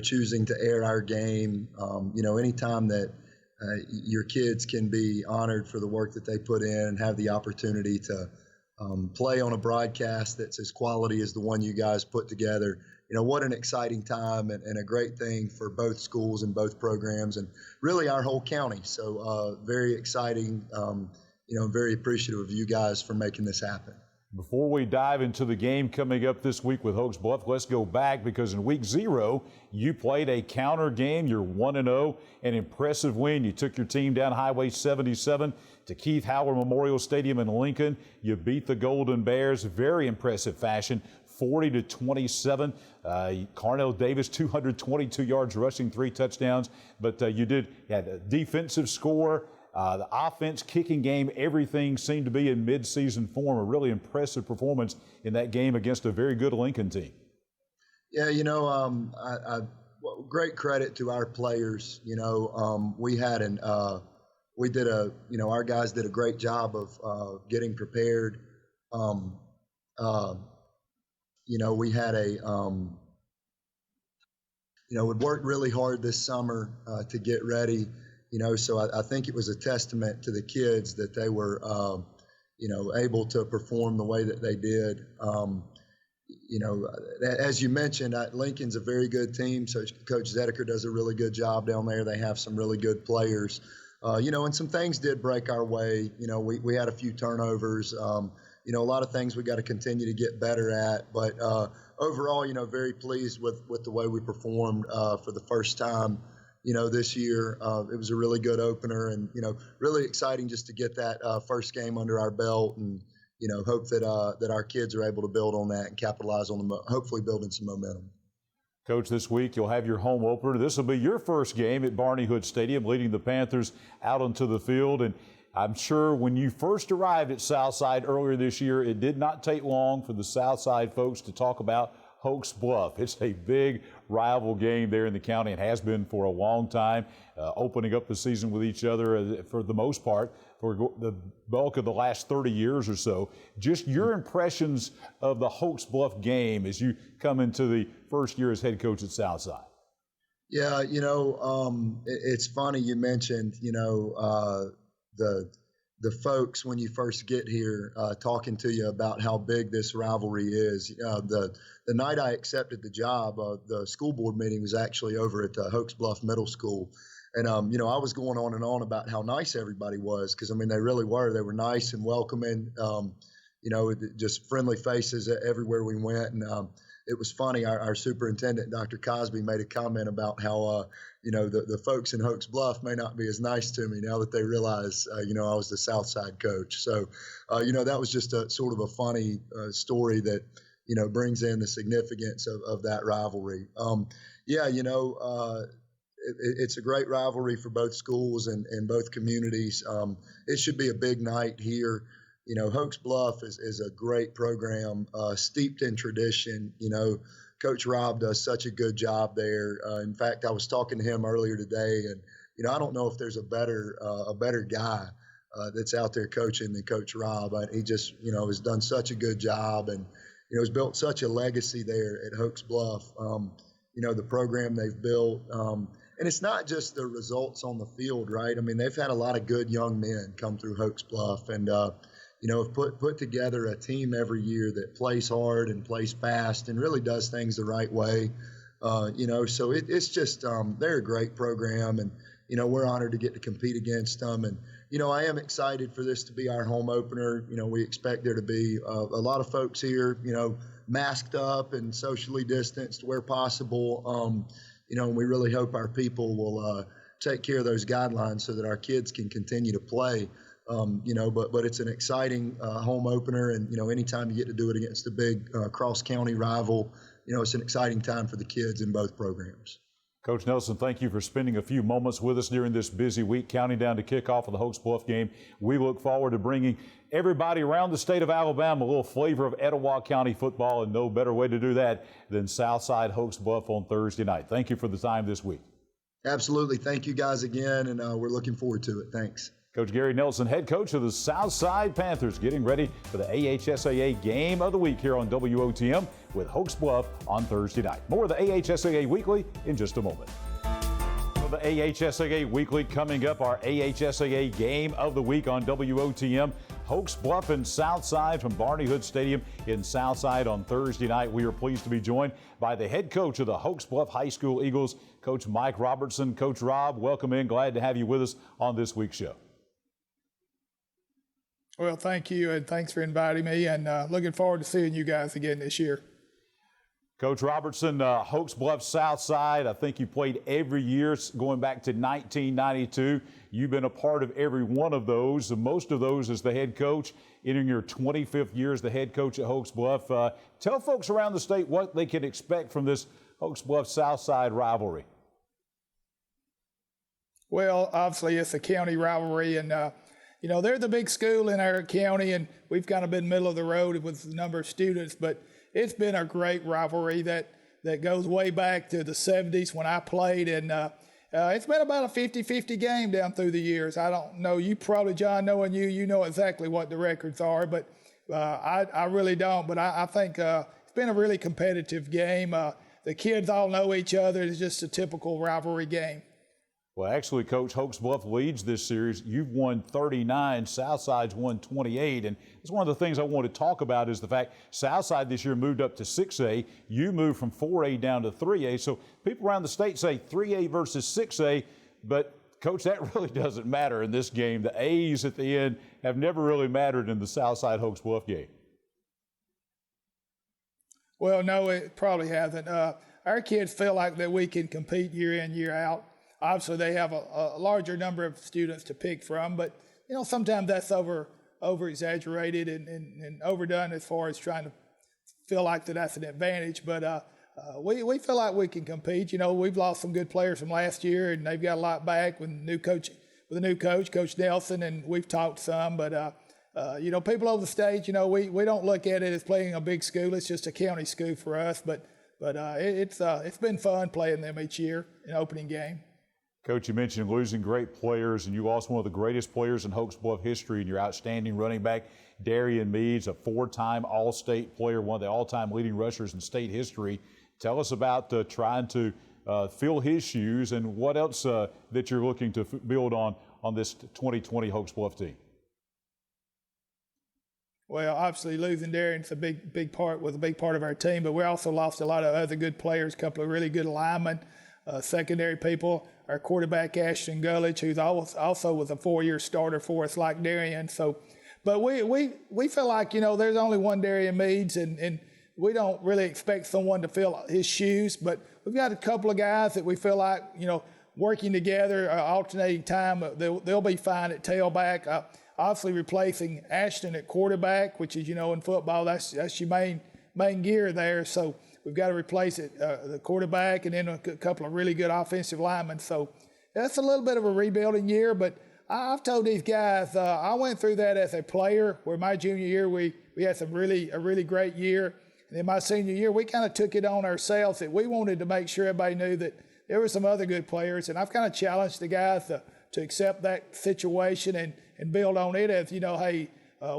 choosing to air our game. Anytime that your kids can be honored for the work that they put in and have the opportunity to play on a broadcast that's as quality as the one you guys put together, what an exciting time and a great thing for both schools and both programs and really our whole county. So very exciting. Very appreciative of you guys for making this happen. Before we dive into the game coming up this week with Hokes Bluff, let's go back because in week 0, you played a counter game. You're 1-0, an impressive win. You took your team down Highway 77 to Keith Howard Memorial Stadium in Lincoln. You beat the Golden Bears, very impressive fashion, 40-27. Carnell Davis, 222 yards rushing, 3 touchdowns. But you had a defensive score. The offense, kicking game, everything seemed to be in mid-season form. A really impressive performance in that game against a very good Lincoln team. Yeah, great credit to our players. Our guys did a great job of getting prepared. We had we worked really hard this summer to get ready. So I think it was a testament to the kids that they were, able to perform the way that they did. as you mentioned, Lincoln's a very good team. So Coach Zedeker does a really good job down there. They have some really good players, and some things did break our way. We had a few turnovers. A lot of things we got to continue to get better at. But overall, very pleased with the way we performed for the first time, this year. It was a really good opener and, really exciting just to get that first game under our belt and, hope that our kids are able to build on that and capitalize on hopefully building some momentum. Coach, this week you'll have your home opener. This will be your first game at Barney Hood Stadium, leading the Panthers out onto the field. And I'm sure when you first arrived at Southside earlier this year, it did not take long for the Southside folks to talk about Hokes Bluff. It's a big rival game there in the county and has been for a long time, opening up the season with each other for the most part for the bulk of the last 30 years or so. Just your impressions of the Hokes Bluff game as you come into the first year as head coach at Southside. Yeah, it's funny you mentioned, the folks when you first get here talking to you about how big this rivalry is. The night I accepted the job, the school board meeting was actually over at Hokes Bluff Middle School. And, I was going on and on about how nice everybody was because, they really were. They were nice and welcoming, just friendly faces everywhere we went. And it was funny. Our superintendent, Dr. Cosby, made a comment about how, the folks in Hokes Bluff may not be as nice to me now that they realize, I was the Southside coach. So, that was just a sort of a funny story that, brings in the significance of that rivalry. It's a great rivalry for both schools and both communities. It should be a big night here. Hokes Bluff is a great program, steeped in tradition. Coach Rob does such a good job there. In fact, I was talking to him earlier today, and I don't know if there's a better guy that's out there coaching than Coach Rob. He just has done such a good job and has built such a legacy there at Hokes Bluff. The program they've built. And it's not just the results on the field, right? They've had a lot of good young men come through Hokes Bluff and, have put together a team every year that plays hard and plays fast and really does things the right way. So it's just, they're a great program and, we're honored to get to compete against them. And, I am excited for this to be our home opener. We expect there to be a lot of folks here, masked up and socially distanced where possible. And we really hope our people will take care of those guidelines so that our kids can continue to play. But it's an exciting home opener, and anytime you get to do it against a big cross-county rival, it's an exciting time for the kids in both programs. Coach Nelson, thank you for spending a few moments with us during this busy week, counting down to kickoff of the Hokes Bluff game. We look forward to bringing everybody around the state of Alabama a little flavor of Etowah County football, and no better way to do that than Southside Hokes Bluff on Thursday night. Thank you for the time this week. Absolutely. Thank you guys again, and we're looking forward to it. Thanks. Coach Gary Nelson, head coach of the Southside Panthers, getting ready for the AHSAA Game of the Week here on WOTM with Hokes Bluff on Thursday night. More of the AHSAA Weekly in just a moment. For the AHSAA Weekly coming up, our AHSAA Game of the Week on WOTM. Hokes Bluff and Southside from Barney Hood Stadium in Southside on Thursday night. We are pleased to be joined by the head coach of the Hokes Bluff High School Eagles, Coach Mike Robertson. Coach Rob, welcome in. Glad to have you with us on this week's show. Well, thank you, and thanks for inviting me, and looking forward to seeing you guys again this year. Coach Robertson, Hokes Bluff Southside, I think you played every year going back to 1992. You've been a part of every one of those, most of those as the head coach, entering your 25th year as the head coach at Hokes Bluff. Tell folks around the state what they can expect from this Hokes Bluff Southside rivalry. Well, obviously it's a county rivalry, and they're the big school in our county, and we've kind of been middle of the road with the number of students, but it's been a great rivalry that goes way back to the 70s when I played, and it's been about a 50-50 game down through the years. I don't know, you probably, John, knowing you know exactly what the records are, but I really don't, but I think it's been a really competitive game. The kids all know each other. It's just a typical rivalry game. Well, actually, Coach, Hokes Bluff leads this series. You've won 39, Southside's won 28, and it's one of the things I want to talk about is the fact Southside this year moved up to 6A. You moved from 4A down to 3A. So people around the state say 3A versus 6A, but Coach, that really doesn't matter in this game. The A's at the end have never really mattered in the Southside Hokes Bluff game. Well, no, it probably hasn't. Our kids feel like that we can compete year in, year out. Obviously, they have a larger number of students to pick from, but sometimes that's over-exaggerated and overdone as far as trying to feel like that's an advantage. But we feel like we can compete. We've lost some good players from last year, and they've got a lot back with a new coach, Coach Nelson, and we've talked some. But people over the state, we don't look at it as playing a big school. It's just a county school for us. But it's been fun playing them each year in opening game. Coach, you mentioned losing great players, and you lost one of the greatest players in Hokes Bluff history, and your outstanding running back, Darian Meads, a 4-time All-State player, one of the all-time leading rushers in state history. Tell us about trying to fill his shoes and what else that you're looking to build on this 2020 Hokes Bluff team. Well, obviously losing Darian's was a big part of our team, but we also lost a lot of other good players, a couple of really good linemen, secondary people. Our quarterback, Ashton Gullich, who's also was a 4-year starter for us like Darian. So, but we feel like, there's only one Darian Meads, and we don't really expect someone to fill his shoes, but we've got a couple of guys that we feel like, working together, alternating time, they'll be fine at tailback. Obviously replacing Ashton at quarterback, which is, in football, that's your main gear there. So we've got to replace it, the quarterback, and then a couple of really good offensive linemen. So that's a little bit of a rebuilding year, but I've told these guys, I went through that as a player, where my junior year we had a really great year. And then my senior year, we kind of took it on ourselves that we wanted to make sure everybody knew that there were some other good players. And I've kind of challenged the guys to accept that situation and build on it as, hey,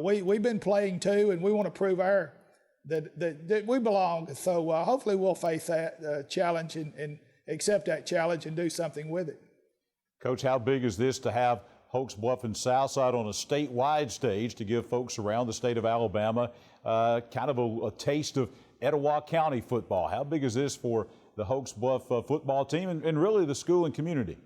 we've been playing too, and we want to prove that we belong. So hopefully we'll face that challenge and accept that challenge and do something with it. Coach, how big is this to have Hokes Bluff and Southside on a statewide stage to give folks around the state of Alabama kind of a taste of Etowah County football? How big is this for the Hokes Bluff football team and really the school and community?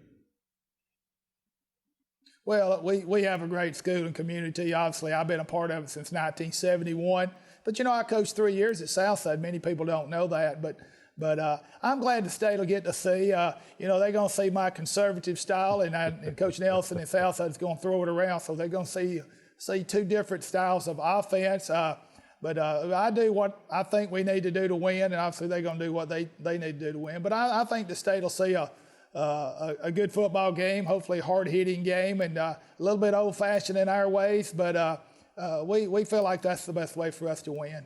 Well, we have a great school and community. Obviously, I've been a part of it since 1971. But, I coached 3 years at Southside. Many people don't know that. But I'm glad the state will get to see. They're going to see my conservative style, and Coach Nelson and Southside is going to throw it around. So they're going to see two different styles of offense. But I do what I think we need to do to win, and obviously they're going to do what they need to do to win. But I think the state will see a good football game, hopefully a hard-hitting game, and a little bit old-fashioned in our ways. But we feel like that's the best way for us to win.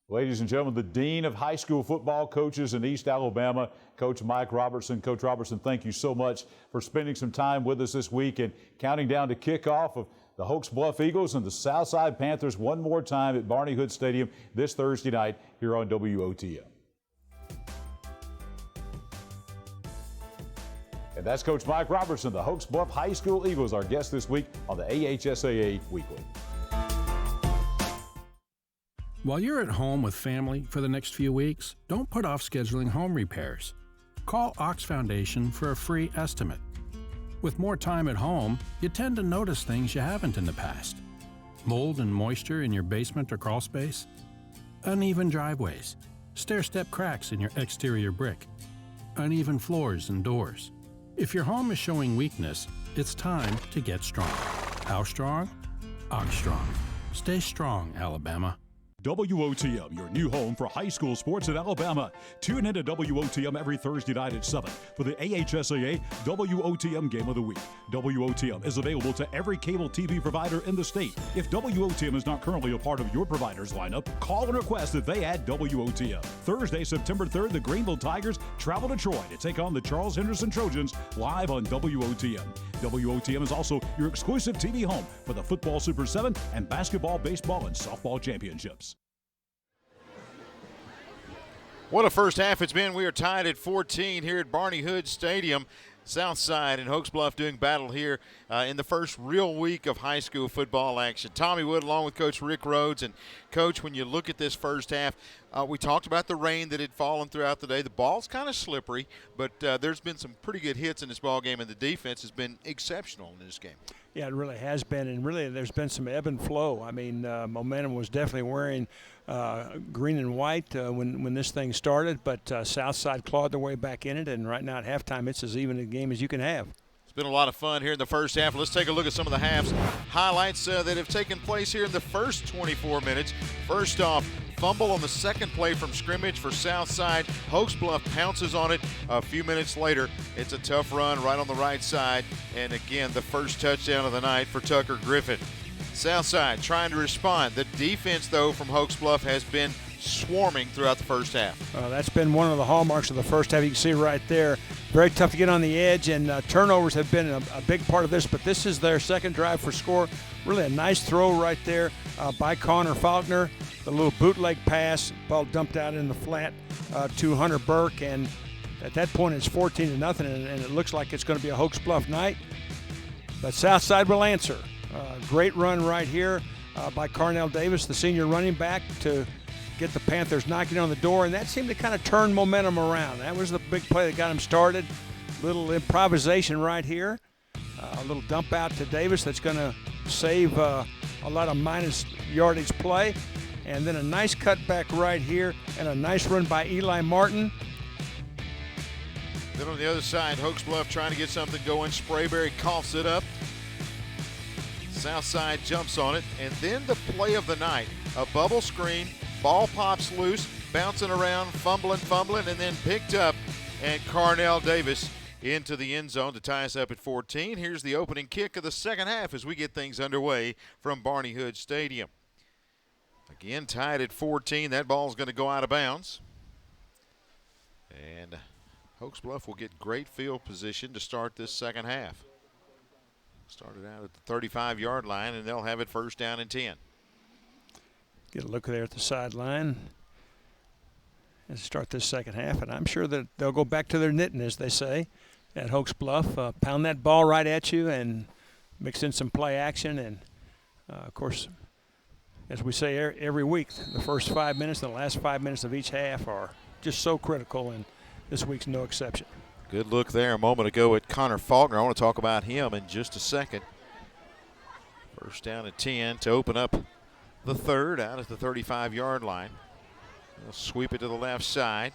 Ladies and gentlemen, the Dean of High School Football Coaches in East Alabama, Coach Mike Robertson. Coach Robertson, thank you so much for spending some time with us this week and counting down to kickoff of the Hokes Bluff Eagles and the Southside Panthers one more time at Barney Hood Stadium this Thursday night here on WOTM. And that's Coach Mike Robertson, the Hokes Bluff High School Eagles, our guest this week on the AHSAA Weekly. While you're at home with family for the next few weeks, don't put off scheduling home repairs. Call Ox Foundation for a free estimate. With more time at home, you tend to notice things you haven't in the past. Mold and moisture in your basement or crawl space, uneven driveways, stair-step cracks in your exterior brick, uneven floors and doors. If your home is showing weakness, it's time to get strong. How strong? Ox Strong. Stay strong, Alabama. WOTM, your new home for high school sports in Alabama. Tune in to WOTM every Thursday night at 7 for the AHSAA WOTM Game of the Week. WOTM is available to every cable TV provider in the state. If WOTM is not currently a part of your provider's lineup, call and request that they add WOTM. Thursday, September 3rd, the Greenville Tigers travel to Troy to take on the Charles Henderson Trojans live on WOTM. WOTM is also your exclusive TV home for the Football Super 7 and basketball, baseball, and softball championships. What a first half it's been. We are tied at 14 here at Barney Hood Stadium. Southside and Hokes Bluff doing battle here in the first real week of high school football action. Tommy Wood along with Coach Rick Rhodes. And, Coach, when you look at this first half, we talked about the rain that had fallen throughout the day. The ball's kind of slippery, but there's been some pretty good hits in this ball game, and the defense has been exceptional in this game. Yeah, it really has been, and really there's been some ebb and flow. I mean, momentum was definitely wearing green and white when this thing started, but Southside clawed their way back in it, and right now at halftime it's as even a game as you can have. It's been a lot of fun here in the first half. Let's take a look at some of the halves highlights that have taken place here in the first 24 minutes. First off, fumble on the second play from scrimmage for Southside. Hokes Bluff pounces on it a few minutes later. It's a tough run right on the right side. And again, the first touchdown of the night for Tucker Griffin. Southside trying to respond. The defense, though, from Hokes Bluff has been swarming throughout the first half. That's been one of the hallmarks of the first half. You can see right there, very tough to get on the edge, and turnovers have been a big part of this, but this is their second drive for score. Really a nice throw right there by Connor Faulkner. The little bootleg pass, ball dumped out in the flat to Hunter Burke, and at that point it's 14-0, and it looks like it's going to be a Hokes Bluff night. But Southside will answer. Great run right here by Carnell Davis, the senior running back, to get the Panthers knocking on the door, and that seemed to kind of turn momentum around. That was the big play that got them started. Little improvisation right here. A little dump out to Davis that's going to save a lot of minus yardage play. And then a nice cutback right here and a nice run by Eli Martin. Then on the other side, Hokes Bluff trying to get something going. Sprayberry coughs it up. Southside jumps on it. And then the play of the night, a bubble screen. Ball pops loose, bouncing around, fumbling, and then picked up. And Carnell Davis into the end zone to tie us up at 14. Here's the opening kick of the second half as we get things underway from Barney Hood Stadium. Again, tied at 14. That ball's going to go out of bounds. And Hokes Bluff will get great field position to start this second half. Started out at the 35-yard line, and they'll have it first down and 10. Get a look there at the sideline as they start this second half, and I'm sure that they'll go back to their knitting, as they say, at Hokes Bluff. Pound that ball right at you and mix in some play action. And, of course, as we say every week, the first 5 minutes and the last 5 minutes of each half are just so critical, and this week's no exception. Good look there a moment ago at Connor Faulkner. I want to talk about him in just a second. First down at 10 to open up the third out at the 35-yard line. They'll sweep it to the left side.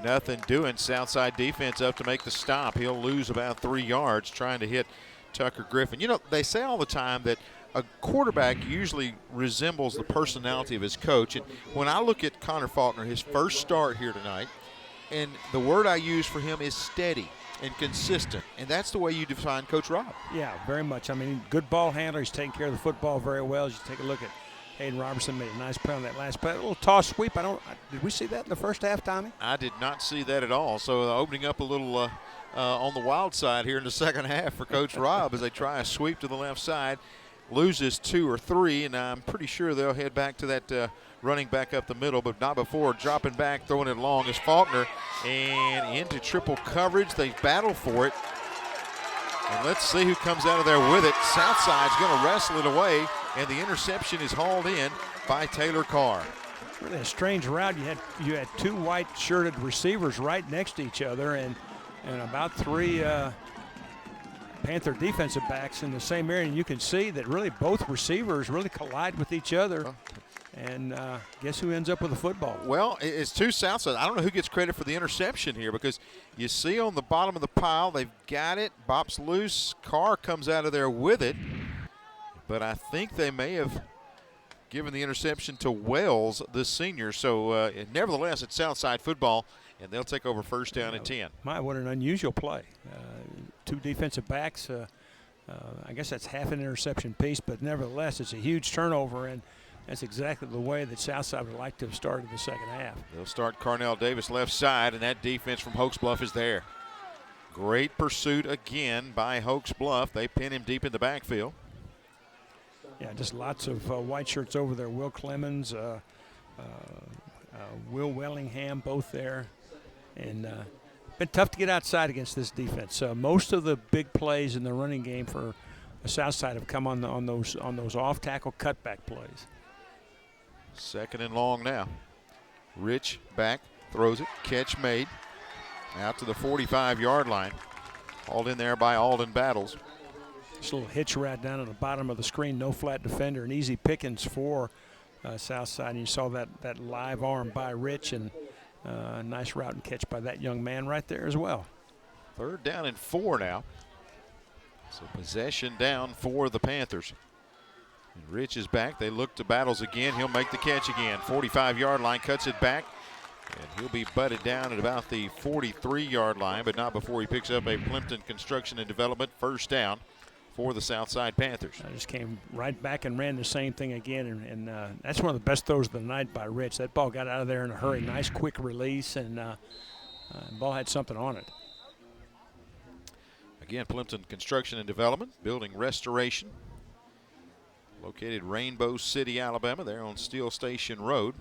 Nothing doing. Southside defense up to make the stop. He'll lose about 3 yards trying to hit Tucker Griffin. You know, they say all the time that a quarterback usually resembles the personality of his coach. And when I look at Connor Faulkner, his first start here tonight, and the word I use for him is steady and consistent, and that's the way you define Coach Rob. Yeah, very much. I mean, good ball handler. He's taking care of the football very well. As you take a look at Hayden Robertson, made a nice play on that last play. A little toss sweep. Did we see that in the first half, Tommy? I did not see that at all. So opening up a little on the wild side here in the second half for Coach Rob as they try a sweep to the left side. Loses 2 or 3, and I'm pretty sure they'll head back to that running back up the middle, but not before dropping back, throwing it long is Faulkner, and into triple coverage. They battle for it, and let's see who comes out of there with it. Southside's going to wrestle it away, and the interception is hauled in by Taylor Carr. Really a strange route. You had 2 white-shirted receivers right next to each other, and about 3 Panther defensive backs in the same area, and you can see that really both receivers really collide with each other. And guess who ends up with the football? Well, it's 2 Southside. I don't know who gets credit for the interception here, because you see on the bottom of the pile, they've got it. Bops loose. Carr comes out of there with it. But I think they may have given the interception to Wells, the senior. So nevertheless, it's Southside football, and they'll take over first down at 10. My, what an unusual play. 2 defensive backs. I guess that's half an interception piece, but nevertheless, it's a huge turnover, and that's exactly the way that Southside would like to have started the second half. They'll start Carnell Davis left side, and that defense from Hokes Bluff is there. Great pursuit again by Hokes Bluff. They pin him deep in the backfield. Yeah, just lots of white shirts over there. Will Clemens, Will Wellingham, both there. And been tough to get outside against this defense. Most of the big plays in the running game for the Southside have come on those off-tackle cutback plays. 2nd and long now. Rich back, throws it, catch made. Out to the 45-yard line. Hauled in there by Alden Battles. This little hitch right down on the bottom of the screen, no flat defender, and easy pickings for Southside. And you saw that live arm by Rich, and a nice route and catch by that young man right there as well. 3rd down and 4 now. So possession down for the Panthers. And Rich is back. They look to Battles again. He'll make the catch again. 45-yard line, cuts it back. And he'll be butted down at about the 43-yard line, but not before he picks up a Plimpton Construction and Development 1st down for the Southside Panthers. I just came right back and ran the same thing again, and that's one of the best throws of the night by Rich. That ball got out of there in a hurry. Nice quick release, and the ball had something on it. Again, Plimpton Construction and Development, building restoration. Located Rainbow City, Alabama, there on Steel Station Road.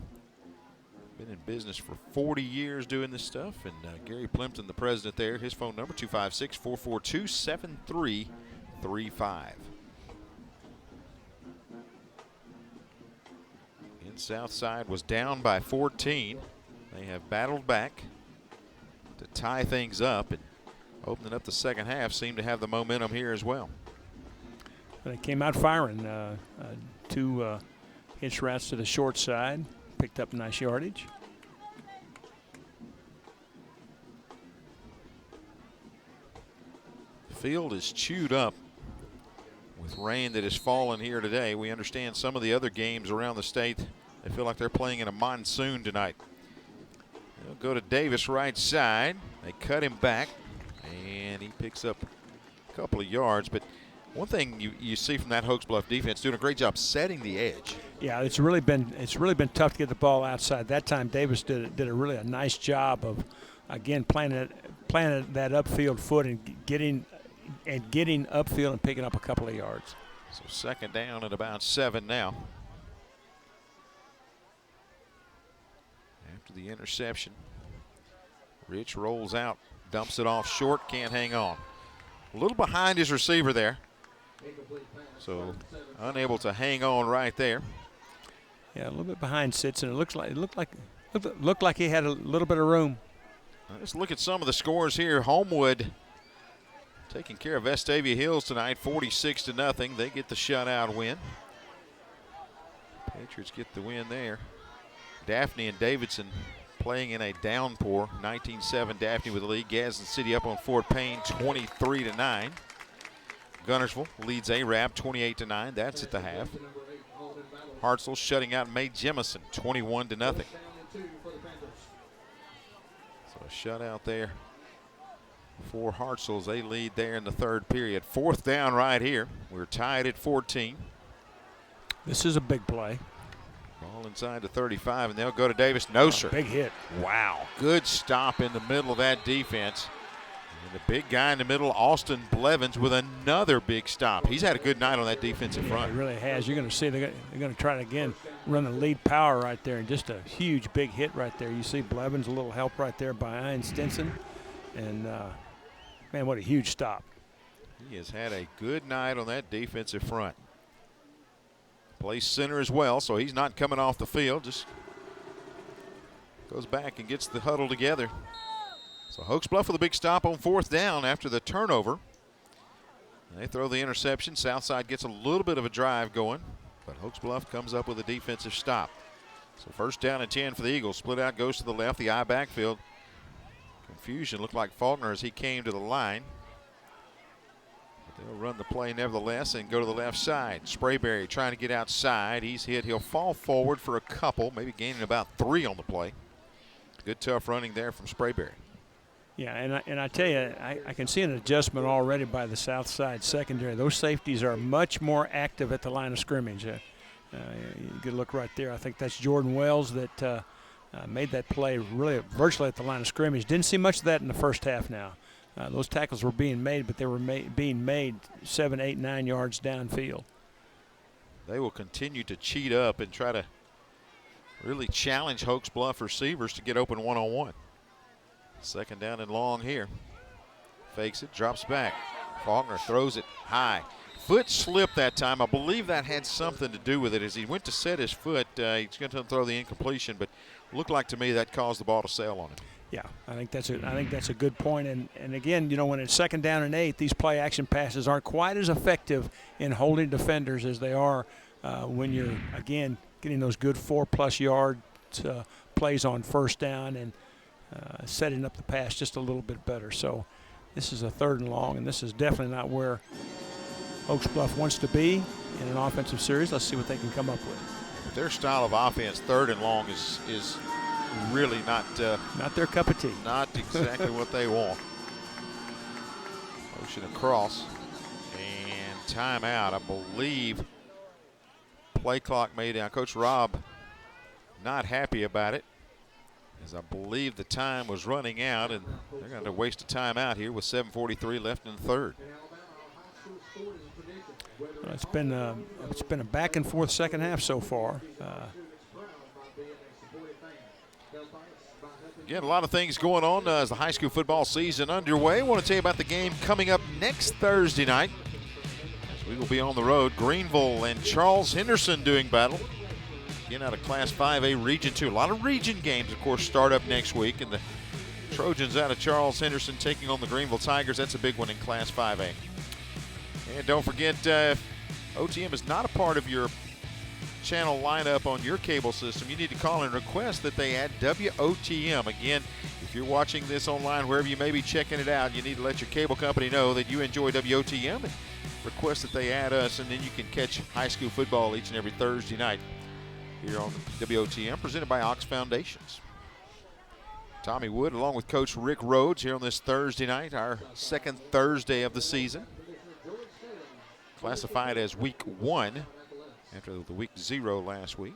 Been in business for 40 years doing this stuff. And Gary Plimpton, the president there, his phone number 256-442-7335. In Southside was down by 14. They have battled back to tie things up, and opening up the second half seemed to have the momentum here as well. They came out firing. 2 hitch routes to the short side. Picked up nice yardage. The field is chewed up with rain that has fallen here today. We understand some of the other games around the state, they feel like they're playing in a monsoon tonight. They'll go to Davis right side. They cut him back, and he picks up a couple of yards. But one thing you see from that Hokes Bluff defense, doing a great job setting the edge. Yeah, it's really been tough to get the ball outside. That time Davis did a really nice job of, again, planting that upfield foot and getting upfield and picking up a couple of yards. So 2nd down at about 7 now. After the interception, Rich rolls out, dumps it off short, can't hang on. A little behind his receiver there, so unable to hang on right there. Yeah, a little bit behind sits, and it looked like he had a little bit of room. Let's look at some of the scores here. Homewood taking care of Vestavia Hills tonight, 46-0. They get the shutout win. Patriots get the win there. Daphne and Davidson playing in a downpour. 19-7 Daphne with the lead. Gadsden City up on Fort Payne 23-9. Gunnersville leads A-Rab 28-9. That's at the half. Hartselle shutting out May Jemison 21-0. So a shutout there for Hartselle as they lead there in the 3rd period. 4th down right here. We're tied at 14. This is a big play. Ball inside the 35, and they'll go to Davis. No, sir. Big hit. Wow. Good stop in the middle of that defense. And the big guy in the middle, Austin Blevins, with another big stop. He's had a good night on that defensive front. He really has. You're going to see they're going to try to, again, run the lead power right there, and just a huge big hit right there. You see Blevins, a little help right there by Ian Stinson. And, man, what a huge stop. He has had a good night on that defensive front. Plays center as well, so he's not coming off the field. Just goes back and gets the huddle together. So Hokes Bluff with a big stop on 4th down after the turnover. They throw the interception. Southside gets a little bit of a drive going, but Hokes Bluff comes up with a defensive stop. So 1st down and 10 for the Eagles. Split out, goes to the left, the I backfield. Confusion looked like Faulkner as he came to the line. But they'll run the play nevertheless and go to the left side. Sprayberry trying to get outside. He's hit. He'll fall forward for a couple, maybe gaining about 3 on the play. Good tough running there from Sprayberry. Yeah, and I tell you, I can see an adjustment already by the Southside secondary. Those safeties are much more active at the line of scrimmage. You get a look right there. I think that's Jordan Wells that made that play really virtually at the line of scrimmage. Didn't see much of that in the 1st half now. Those tackles were being made, but they were being made 7, 8, 9 yards downfield. They will continue to cheat up and try to really challenge Hokes Bluff receivers to get open one-on-one. Second down and long here. Fakes it, drops back. Faulkner throws it high. Foot slipped that time. I believe that had something to do with it. As he went to set his foot, he's going to throw the incompletion, but looked like to me that caused the ball to sail on him. Yeah, I think that's a good point. And again, when it's second down and 8, these play action passes aren't quite as effective in holding defenders as they are when you're, again, getting those good 4+ yard plays on first down and setting up the pass just a little bit better. So this is a 3rd and long, and this is definitely not where Hokes Bluff wants to be in an offensive series. Let's see what they can come up with. Their style of offense, 3rd and long, is really not their cup of tea. Not exactly what they want. Motion across and timeout. I believe play clock made out. Coach Rob not happy about it, as I believe the time was running out, and they're going to waste a timeout here with 7:43 left in the 3rd. It's been a back and forth second half so far. Again, a lot of things going on as the high school football season underway. I want to tell you about the game coming up next Thursday night, as we will be on the road. Greenville and Charles Henderson doing battle. Again, out of Class 5A Region 2. A lot of region games, of course, start up next week. And the Trojans out of Charles Henderson taking on the Greenville Tigers. That's a big one in Class 5A. And don't forget, OTM is not a part of your channel lineup on your cable system. You need to call and request that they add WOTM. Again, if you're watching this online, wherever you may be checking it out, you need to let your cable company know that you enjoy WOTM and request that they add us, and then you can catch high school football each and every Thursday night here on WOTM, presented by Ox Foundations. Tommy Wood along with Coach Rick Rhodes here on this Thursday night, our second Thursday of the season. Classified as week 1 after the week 0 last week.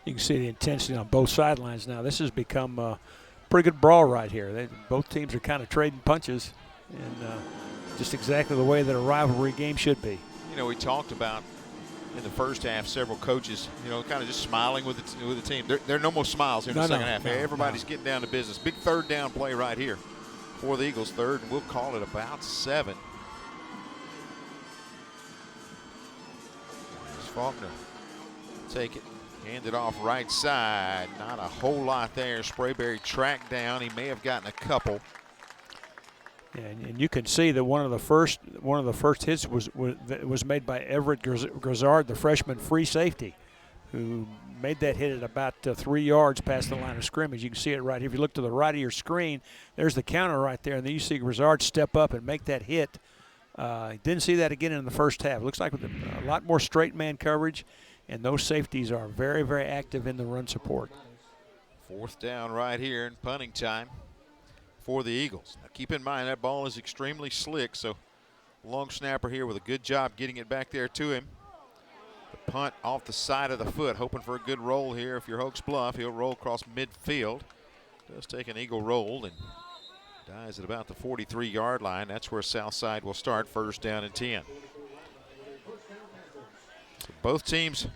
You can see the intensity on both sidelines now. This has become a pretty good brawl right here. Both teams are kind of trading punches, and just exactly the way that a rivalry game should be. We talked about in the first half several coaches, kind of just smiling with the team. There are no more smiles here in the second half. Everybody's getting down to business. Big 3rd down play right here for the Eagles. 3rd, and we'll call it about 7. Faulkner take it, hand it off right side. Not a whole lot there. Sprayberry tracked down. He may have gotten a couple. And you can see that one of the first hits was made by Everett Grizzard, the freshman free safety, who made that hit at about 3 yards past the line of scrimmage. You can see it right here. If you look to the right of your screen, there's the counter right there, and then you see Grizzard step up and make that hit. Didn't see that again in the first half. Looks like with a lot more straight man coverage, and those safeties are very, very active in the run support. 4th down right here in punting time for the Eagles. Now keep in mind that ball is extremely slick, so long snapper here with a good job getting it back there to him. The punt off the side of the foot, hoping for a good roll here. If you're Hokes Bluff, he'll roll across midfield. Does take an Eagle roll and dies at about the 43-yard line. That's where Southside will start, 1st down and 10. So both teams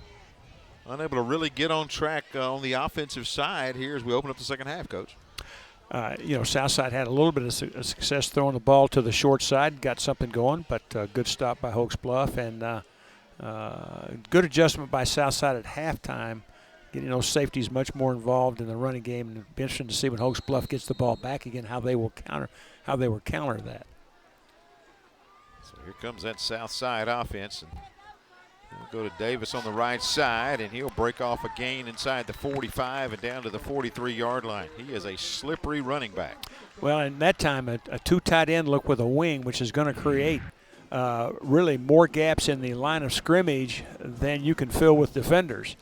unable to really get on track on the offensive side here as we open up the second half, Coach. Southside had a little bit of success throwing the ball to the short side, got something going, but good stop by Hokes Bluff, and good adjustment by Southside at halftime, getting those safeties much more involved in the running game. And it'll be interesting to see when Hokes Bluff gets the ball back again how they will counter that. So here comes that Southside offense, and we'll go to Davis on the right side, and he'll break off a gain inside the 45 and down to the 43-yard line. He is a slippery running back. Well, and that time a 2 tight end look with a wing, which is going to create really more gaps in the line of scrimmage than you can fill with defenders.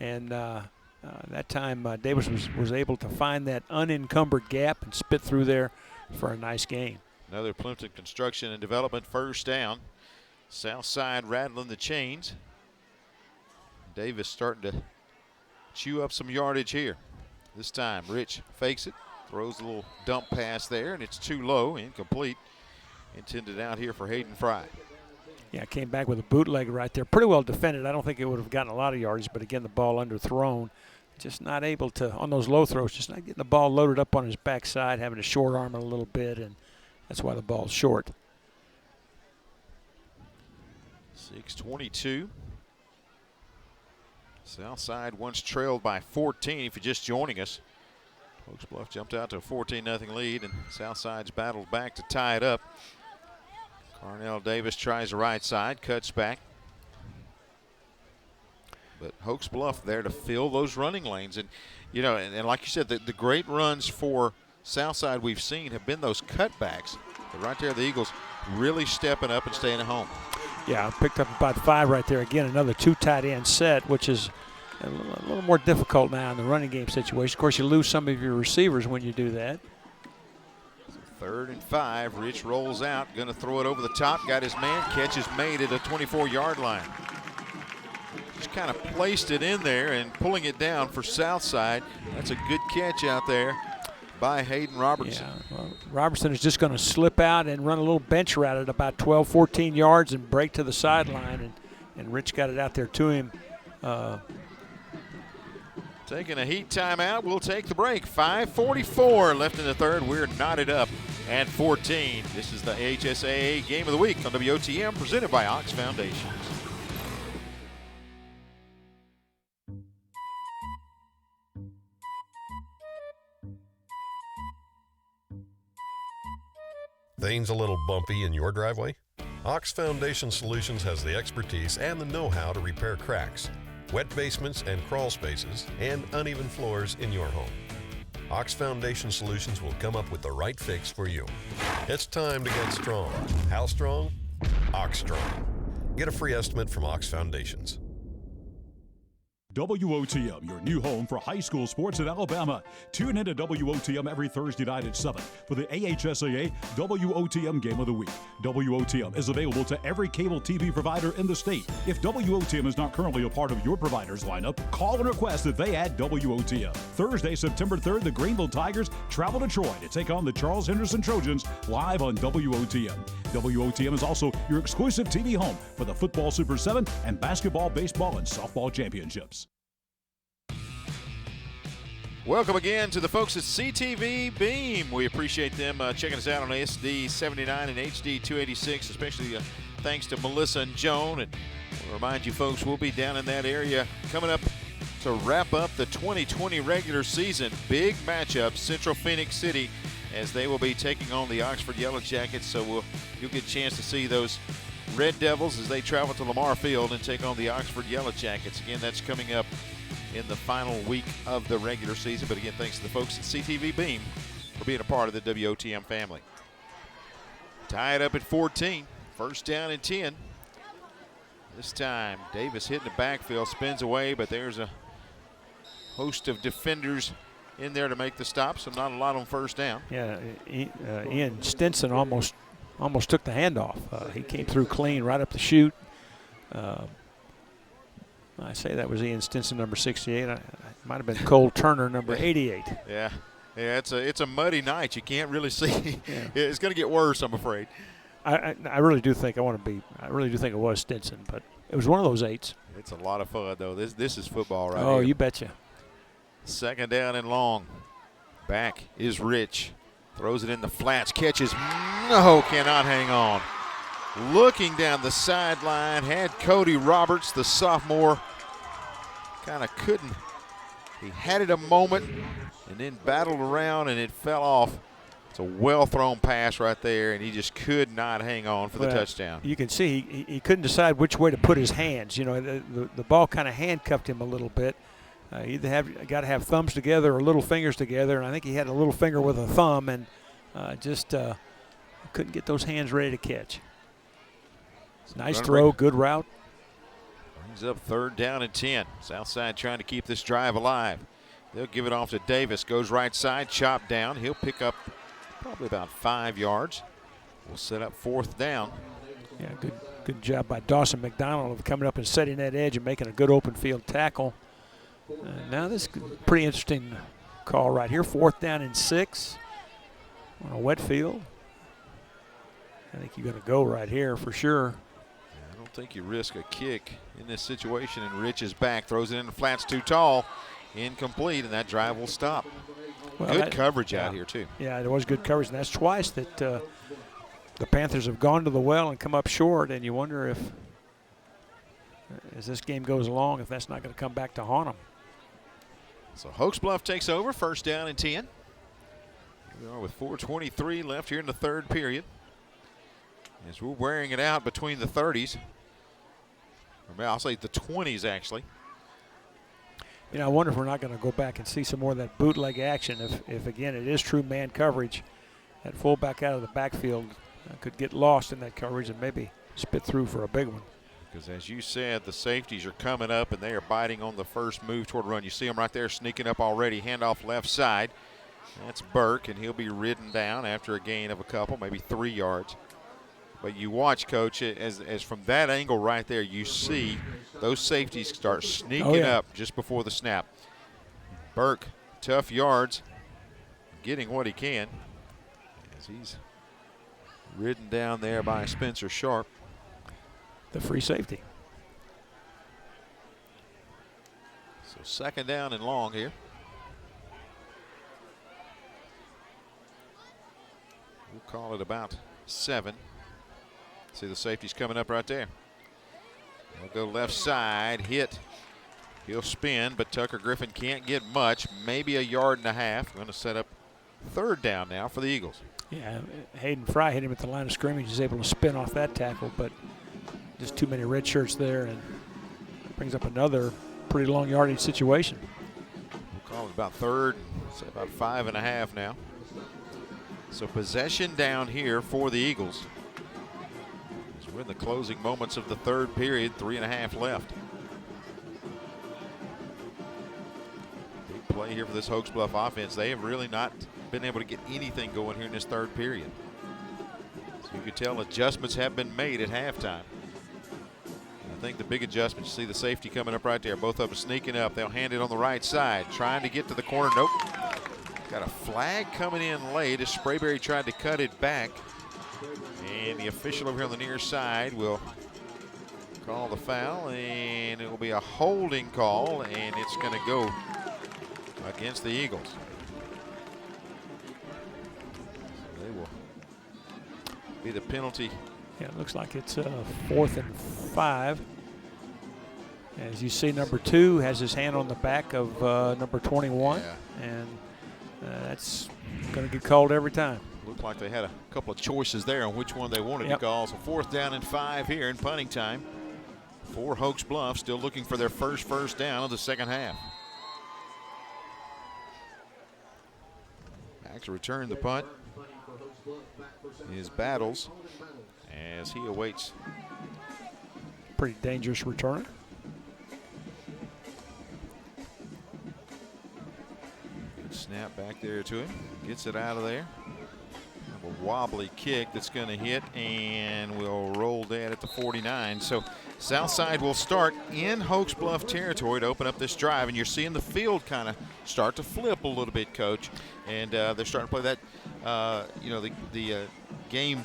And that time Davis was able to find that unencumbered gap and spit through there for a nice gain. Another Plimpton Construction and Development 1st down. Southside rattling the chains. Davis starting to chew up some yardage here. This time Rich fakes it, throws a little dump pass there, and it's too low, incomplete. Intended out here for Hayden Fry. Yeah, came back with a bootleg right there. Pretty well defended. I don't think it would have gotten a lot of yardage, but again, the ball underthrown. just not able to, on those low throws, just not getting the ball loaded up on his backside, having to short arm it a little bit, and that's why the ball's short. 6:22. Southside once trailed by 14 if you're just joining us. Hokes Bluff jumped out to a 14-0 lead, and Southside's battled back to tie it up. Carnell Davis tries the right side, cuts back. But Hokes Bluff there to fill those running lanes. And, you know, and like you said, the great runs for Southside we've seen have been those cutbacks. But right there, the Eagles really stepping up and staying at home. Yeah, picked up about 5 right there. Again, another 2 tight end set, which is a little more difficult now in the running game situation. Of course, you lose some of your receivers when you do that. 3rd and 5. Rich rolls out, going to throw it over the top. Got his man. Catch is made at a 24-yard line. Just kind of placed it in there and pulling it down for Southside. That's a good catch out there by Hayden Robertson. Yeah, well, Robertson is just going to slip out and run a little bench route at about 12, 14 yards and break to the sideline, and Rich got it out there to him. Taking a heat timeout, we'll take the break. 5:44 left in the third. We're knotted up at 14. This is the AHSAA Game of the Week on WOTM, presented by Hokes Foundation. Things a little bumpy in your driveway? Hokes Foundation Solutions has the expertise and the know-how to repair cracks, wet basements and crawl spaces, and uneven floors in your home. Hokes Foundation Solutions will come up with the right fix for you. It's time to get strong. How strong? Hokes Strong. Get a free estimate from Hokes Foundations. WOTM, your new home for high school sports in Alabama. Tune into WOTM every Thursday night at 7 for the AHSAA WOTM Game of the Week. WOTM is available to every cable TV provider in the state. If WOTM is not currently a part of your provider's lineup, call and request that they add WOTM. Thursday, September 3rd, the Greenville Tigers travel to Troy to take on the Charles Henderson Trojans live on WOTM. WOTM is also your exclusive TV home for the Football Super 7 and Basketball, Baseball, and Softball Championships. Welcome again to the folks at CTV Beam. We appreciate them checking us out on SD 79 and HD 286, especially thanks to Melissa and Joan. And we'll remind you folks, we'll be down in that area coming up to wrap up the 2020 regular season. Big matchup, Central Phoenix City, as they will be taking on the Oxford Yellow Jackets. So you'll get a chance to see those Red Devils as they travel to Lamar Field and take on the Oxford Yellow Jackets. Again, that's coming up in the final week of the regular season. But again, thanks to the folks at CTV Beam for being a part of the WOTM family. Tie it up at 14. 1st down and 10. This time, Davis hitting the backfield, spins away, but there's a host of defenders in there to make the stop, so not a lot on 1st down. Yeah, Ian Stinson almost took the handoff. He came through clean right up the chute. I say that was Ian Stinson, number 68. It might have been Cole Turner, number 88. Yeah, it's a muddy night. You can't really see. Yeah. It's going to get worse, I'm afraid. I really do think I really do think it was Stinson, but it was one of those 8s. It's a lot of fun though. This is football right Oh, here. you betcha. 2nd down and long. Back is Rich. Throws it in the flats. Catches. No, cannot hang on. Looking down the sideline, had Cody Roberts, the sophomore. Kind of couldn't. He had it a moment and then battled around and it fell off. It's a well-thrown pass right there, and he just could not hang on for the touchdown. You can see he couldn't decide which way to put his hands. You know, the ball kind of handcuffed him a little bit. Either got to have thumbs together or little fingers together, and I think he had a little finger with a thumb and just couldn't get those hands ready to catch. Nice throw, good route. Brings up 3rd down and 10. Southside trying to keep this drive alive. They'll give it off to Davis. Goes right side, chopped down. He'll pick up probably about 5 yards. We'll set up 4th down. Yeah, good job by Dawson McDonald of coming up and setting that edge and making a good open field tackle. Now this is a pretty interesting call right here. 4th down and 6 on a wet field. I think you're going to go right here for sure. I don't think you risk a kick in this situation, and Rich is back, throws it in the flats too tall. incomplete, and that drive will stop. Well, good coverage out yeah. here, too. Yeah, there was good coverage, and that's twice that the Panthers have gone to the well and come up short, and you wonder if, as this game goes along, if that's not going to come back to haunt them. So Hokes Bluff takes over, first down and 10. Here we are with 4:23 left here in the third period. As we're wearing it out between the 30s. Or I'll say the 20s, actually. You know, I wonder if we're not going to go back and see some more of that bootleg action. If again, it is true man coverage, that fullback out of the backfield could get lost in that coverage and maybe spit through for a big one. Because as you said, the safeties are coming up and they are biting on the first move toward run. You see them right there sneaking up already. Handoff left side. That's Burke, and he'll be ridden down after a gain of a couple, maybe 3 yards. But you watch, Coach, as from that angle right there, you see those safeties start sneaking up just before the snap. Burke, tough yards, getting what he can as he's ridden down there by Spencer Sharp. The free safety. So second down and long here. We'll call it about 7. See the safeties coming up right there. They'll go left side, hit. He'll spin, but Tucker Griffin can't get much, maybe 1.5 yards. Going to set up third down now for the Eagles. Yeah, Hayden Fry hit him at the line of scrimmage. He's able to spin off that tackle, but just too many red shirts there, and brings up another pretty long yardage situation. We'll call it about third, say about 5.5 now. So possession down here for the Eagles. We're in the closing moments of the third period, 3.5 left. Big play here for this Hokes Bluff offense. They have really not been able to get anything going here in this third period. So you could tell adjustments have been made at halftime. I think the big adjustment, you see the safety coming up right there. Both of them sneaking up. They'll hand it on the right side, trying to get to the corner. Nope. Got a flag coming in late as Sprayberry tried to cut it back. And the official over here on the near side will call the foul, and it will be a holding call, and it's going to go against the Eagles. So they will be the penalty. Yeah, it looks like it's 4th and 5. As you see, number 2 has his hand on the back of number 21, and that's going to get called every time. Looked like they had a couple of choices there on which one they wanted to call. So 4th down and 5 here in punting time for Hokes Bluff, still looking for their first down of the second half. Back to return the punt is Battles as he awaits. Pretty dangerous returner. Good snap back there to him. Gets it out of there. A wobbly kick that's going to hit, and we'll roll that at the 49. So Southside will start in Hokes Bluff territory to open up this drive, and you're seeing the field kind of start to flip a little bit, Coach. And they're starting to play that, you know, the game,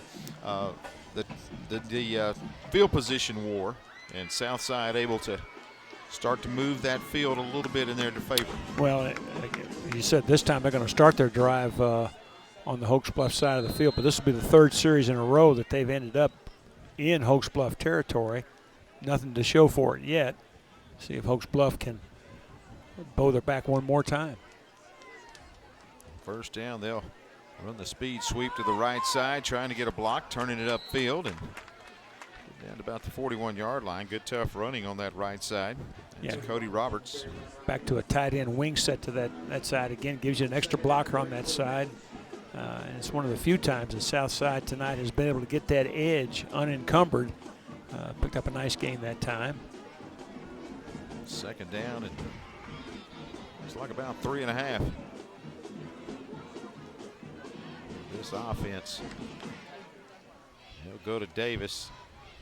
the field position war, and Southside able to start to move that field a little bit in their favor. Well, you said this time they're going to start their drive on the Hokes Bluff side of the field, but this will be the 3rd series in a row that they've ended up in Hokes Bluff territory. Nothing to show for it yet. See if Hokes Bluff can bow their back one more time. First down, they'll run the speed sweep to the right side, trying to get a block, turning it upfield, and down to about the 41-yard line. Good tough running on that right side. It's Cody Roberts. Back to a tight end wing set to that side again. Gives you an extra blocker on that side. And it's one of the few times that Southside tonight has been able to get that edge unencumbered. Picked up a nice gain that time. Second down, and it's like about 3.5. This offense. He'll go to Davis.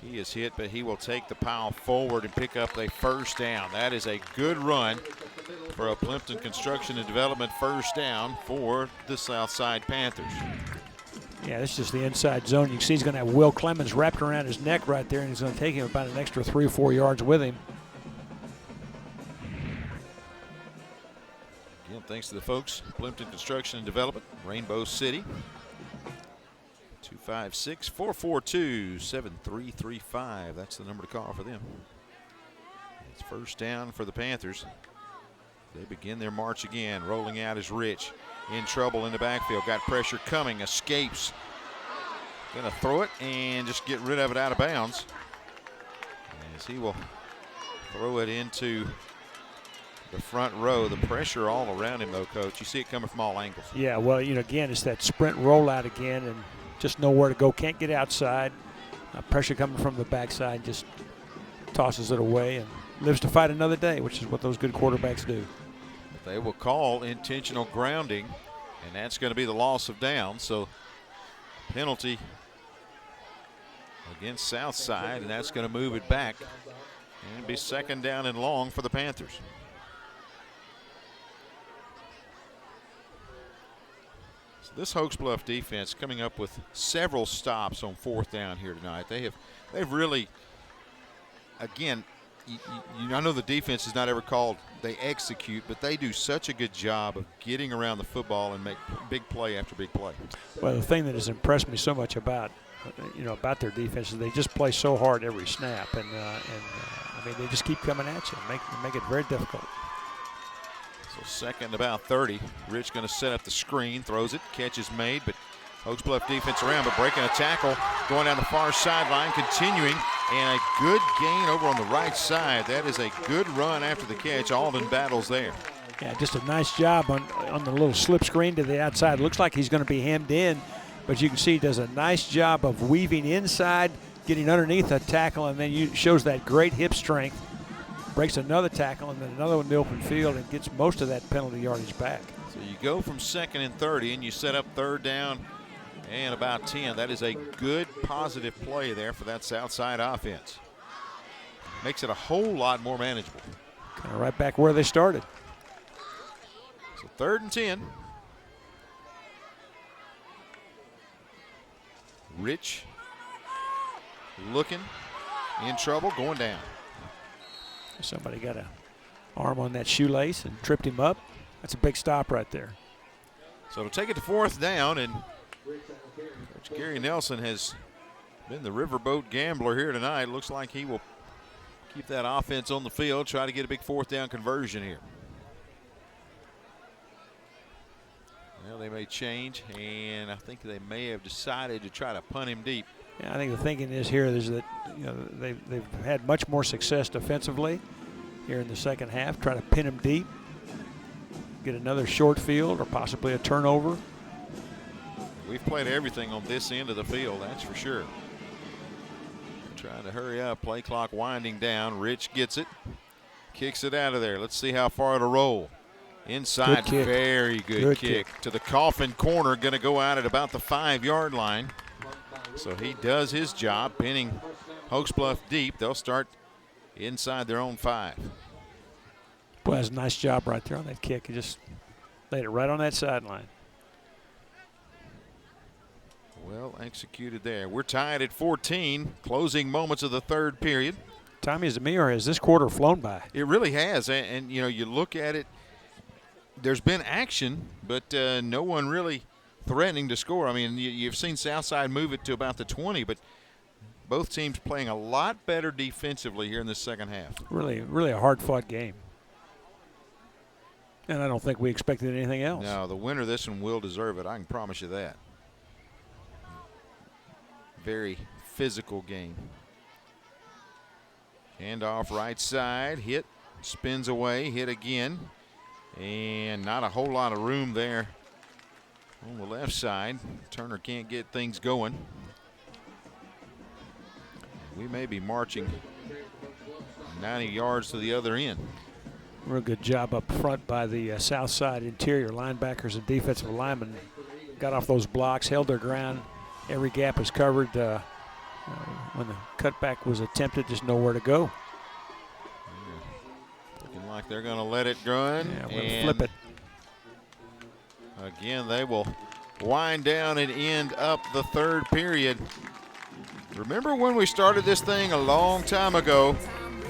He is hit, but he will take the pile forward and pick up a first down. That is a good run for a Plimpton Construction and Development first down for the Southside Panthers. Yeah, this is just the inside zone. You can see he's going to have Will Clemens wrapped around his neck right there, and he's going to take him about an extra 3 or 4 yards with him. thanks to the folks, Plimpton Construction and Development, Rainbow City. 256-442-7335. That's the number to call for them. It's first down for the Panthers. They begin their march again. Rolling out is Rich. In trouble in the backfield. Got pressure coming. Escapes. Gonna throw it and just get rid of it out of bounds. As he will throw it into the front row. The pressure all around him, though, Coach. You see it coming from all angles. Yeah, well, again, it's that sprint rollout again, and just nowhere to go. Can't get outside. Pressure coming from the backside, just tosses it away and lives to fight another day, which is what those good quarterbacks do. They will call intentional grounding, and that's going to be the loss of down. So penalty against Southside, and that's going to move it back and be second down and long for the Panthers. So this Hokes Bluff defense coming up with several stops on fourth down here tonight. They've really, again, I know the defense is not ever called they execute, but they do such a good job of getting around the football and make big play after big play. Well, the thing that has impressed me so much about their defense is they just play so hard every snap, and I mean, they just keep coming at you, make it very difficult. So second about 30. Rich going to set up the screen, throws it, catch is made, but Hokes Bluff defense around, but breaking a tackle, going down the far sideline, continuing, and a good gain over on the right side. That is a good run after the catch. Alden battles there. Yeah, just a nice job on the little slip screen to the outside. Looks like he's going to be hemmed in, but you can see he does a nice job of weaving inside, getting underneath a tackle, and then shows that great hip strength. Breaks another tackle, and then another one in the open field, and gets most of that penalty yardage back. So you go from second and 30, and you set up third down and about 10. That is a good positive play there for that Southside offense. Makes it a whole lot more manageable. Kind of right back where they started. So third and 10. Rich looking in trouble, going down. Somebody got an arm on that shoelace and tripped him up. That's a big stop right there. So to take it to fourth down, and Coach Gary Nelson has been the riverboat gambler here tonight. Looks like he will keep that offense on the field, try to get a big fourth down conversion here. Well, they may change, and I think they may have decided to try to punt him deep. Yeah, I think the thinking is here is that they've had much more success defensively here in the second half. Try to pin him deep, get another short field or possibly a turnover. We've played everything on this end of the field, that's for sure. Trying to hurry up, play clock winding down. Rich gets it, kicks it out of there. Let's see how far it'll roll. Inside, good kick. Very good kick to the coffin corner, going to go out at about the 5-yard line. So he does his job, pinning Hokes Bluff deep. They'll start inside their own 5. Boy, that's a nice job right there on that kick. He just laid it right on that sideline. Well executed there. We're tied at 14, closing moments of the third period. Tommy, is it me or has this quarter flown by? It really has, and you look at it, there's been action, but no one really threatening to score. I mean, you've seen Southside move it to about the 20, but both teams playing a lot better defensively here in the second half. Really, really a hard-fought game. And I don't think we expected anything else. No, the winner of this one will deserve it. I can promise you that. Very physical game. Handoff right side, hit, spins away, hit again. And not a whole lot of room there on the left side. Turner can't get things going. We may be marching 90 yards to the other end. Real good job up front by the Southside interior linebackers and defensive linemen. Got off those blocks, held their ground. Every gap is covered. When the cutback was attempted, just nowhere to go. Looking like they're going to let it run. Yeah, we'll flip it. Again, they will wind down and end up the third period. Remember when we started this thing a long time ago,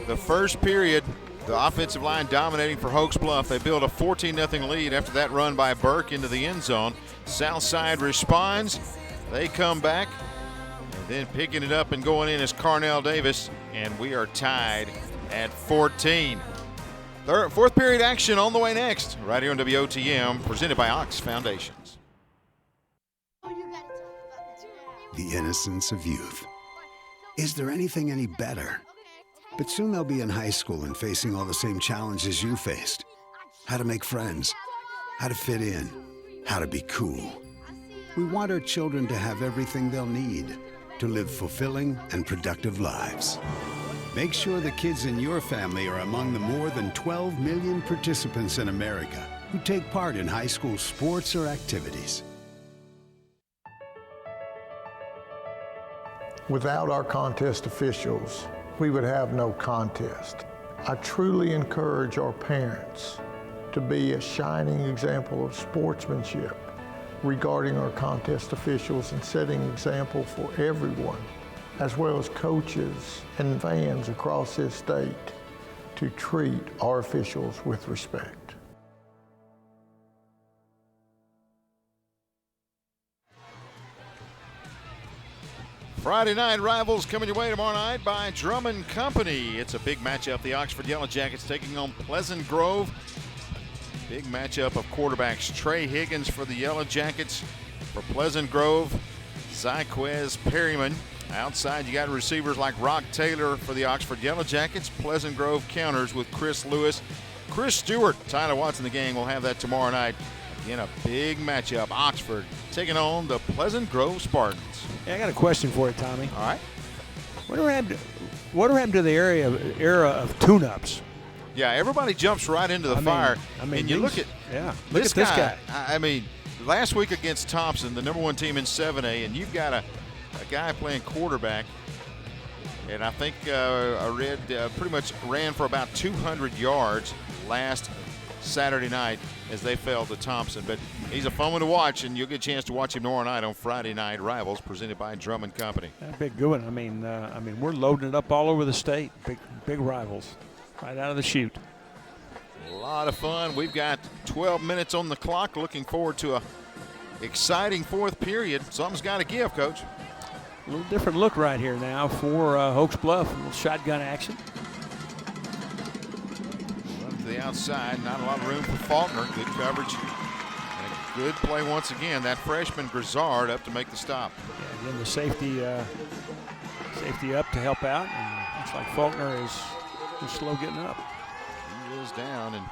the first period, The offensive line dominating for Hokes Bluff. They build a 14-0 lead after that run by Burke into the end zone. Southside responds. They come back. And then picking it up and going in is Carnell Davis. And we are tied at 14. Fourth period action on the way next. Right here on WOTM, presented by Hokes Foundations. The innocence of youth. Is there anything any better? But soon they'll be in high school and facing all the same challenges you faced. How to make friends, how to fit in, how to be cool. We want our children to have everything they'll need to live fulfilling and productive lives. Make sure the kids in your family are among the more than 12 million participants in America who take part in high school sports or activities. Without our contest officials, we would have no contest. I truly encourage our parents to be a shining example of sportsmanship regarding our contest officials and setting example for everyone, as well as coaches and fans across this state, to treat our officials with respect. Friday night rivals coming your way tomorrow night by Drummond Company. It's a big matchup. The Oxford Yellow Jackets taking on Pleasant Grove. Big matchup of quarterbacks. Trey Higgins for the Yellow Jackets. For Pleasant Grove, Zyquez Perryman. Outside, you got receivers like Rock Taylor for the Oxford Yellow Jackets. Pleasant Grove counters with Chris Lewis. Chris Stewart, Tyler Watson, the gang will have that tomorrow night. Again, a big matchup. Oxford taking on the Pleasant Grove Spartans. Yeah, I got a question for you, Tommy. All right. What happened to the era of tune-ups? Yeah, everybody jumps right into the fire. And you look at this guy. I mean, last week against Thompson, the #1 team in 7A, and you've got a guy playing quarterback. And I think I read pretty much ran for about 200 yards last Saturday night as they fell to Thompson. But he's a fun one to watch, and you'll get a chance to watch him tomorrow night on Friday Night Rivals, presented by Drummond Company. That's a big good one. I mean, we're loading it up all over the state. Big rivals, right out of the chute. A lot of fun. We've got 12 minutes on the clock. Looking forward to a exciting fourth period. Something's got to give, Coach. A little different look right here now for Hokes Bluff. A little shotgun action. Run to the outside. Not a lot of room for Faulkner. Good coverage. And a good play once again. That freshman Grizzard up to make the stop. Yeah, again, the safety up to help out. And looks like Faulkner is slow getting up. He is down, and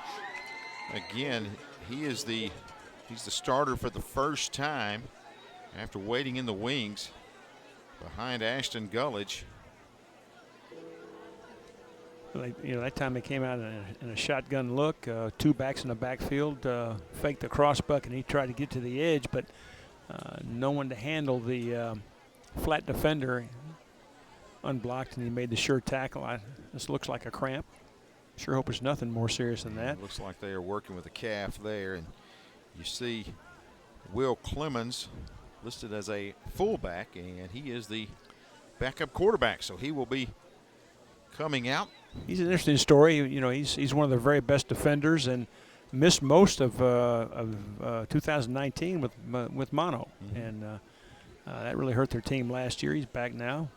again, he's the starter for the first time after waiting in the wings behind Ashton Gullidge. That time they came out in a shotgun look, two backs in the backfield, faked the crossbuck, and he tried to get to the edge, but no one to handle the flat defender, unblocked, and he made the sure tackle. This looks like a cramp. Sure hope it's nothing more serious than that. Looks like they are working with a calf there, and you see Will Clemens listed as a fullback, and he is the backup quarterback, so he will be coming out. He's an interesting story. He's one of the very best defenders and missed most of 2019 with mono, and that really hurt their team last year. He's back now.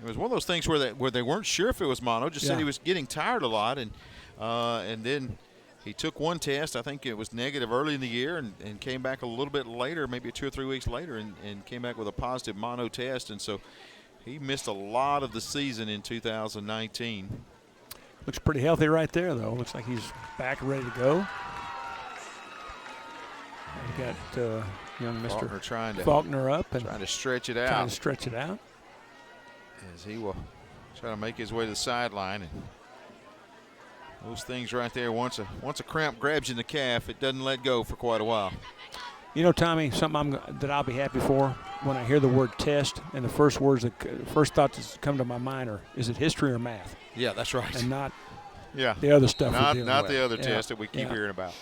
It was one of those things where they weren't sure if it was mono. Just said he was getting tired a lot, and then he took one test. I think it was negative early in the year, and came back a little bit later, maybe 2 or 3 weeks later, and came back with a positive mono test. And so he missed a lot of the season in 2019. Looks pretty healthy right there, though. Looks like he's back, ready to go. We've got young Mr. Faulkner up and trying to stretch it out. Trying to stretch it out. As he will try to make his way to the sideline. And those things right there, once a cramp grabs you in the calf, it doesn't let go for quite a while. Tommy, something that I'll be happy for when I hear the word test, and the first thoughts that come to my mind are, is it history or math? Yeah, that's right. And not the other stuff. Not the other test that we keep hearing about.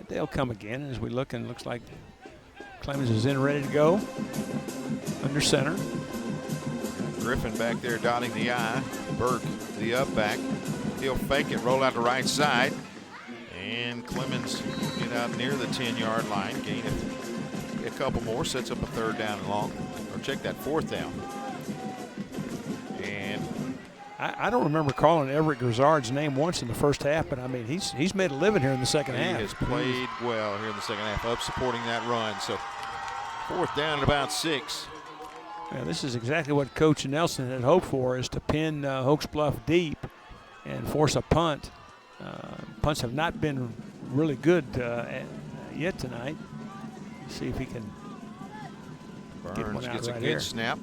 They'll come again as we look, and it looks like Clemens is in, ready to go. Under center. Griffin back there dotting the I. Burke, the up back. He'll fake it, roll out the right side. And Clemens get out near the 10-yard line. Gain a couple more, sets up a 3rd down and long. Or check that 4th down. And I don't remember calling Everett Grizzard's name once in the first half, but I mean, he's made a living here in the second half. He has played well here in the second half, up supporting that run. So 4th down at about 6. Yeah, this is exactly what Coach Nelson had hoped for, is to pin Hokes Bluff deep and force a punt. Punts have not been really good yet tonight. See if he can get one Burns out gets right a good here. snap.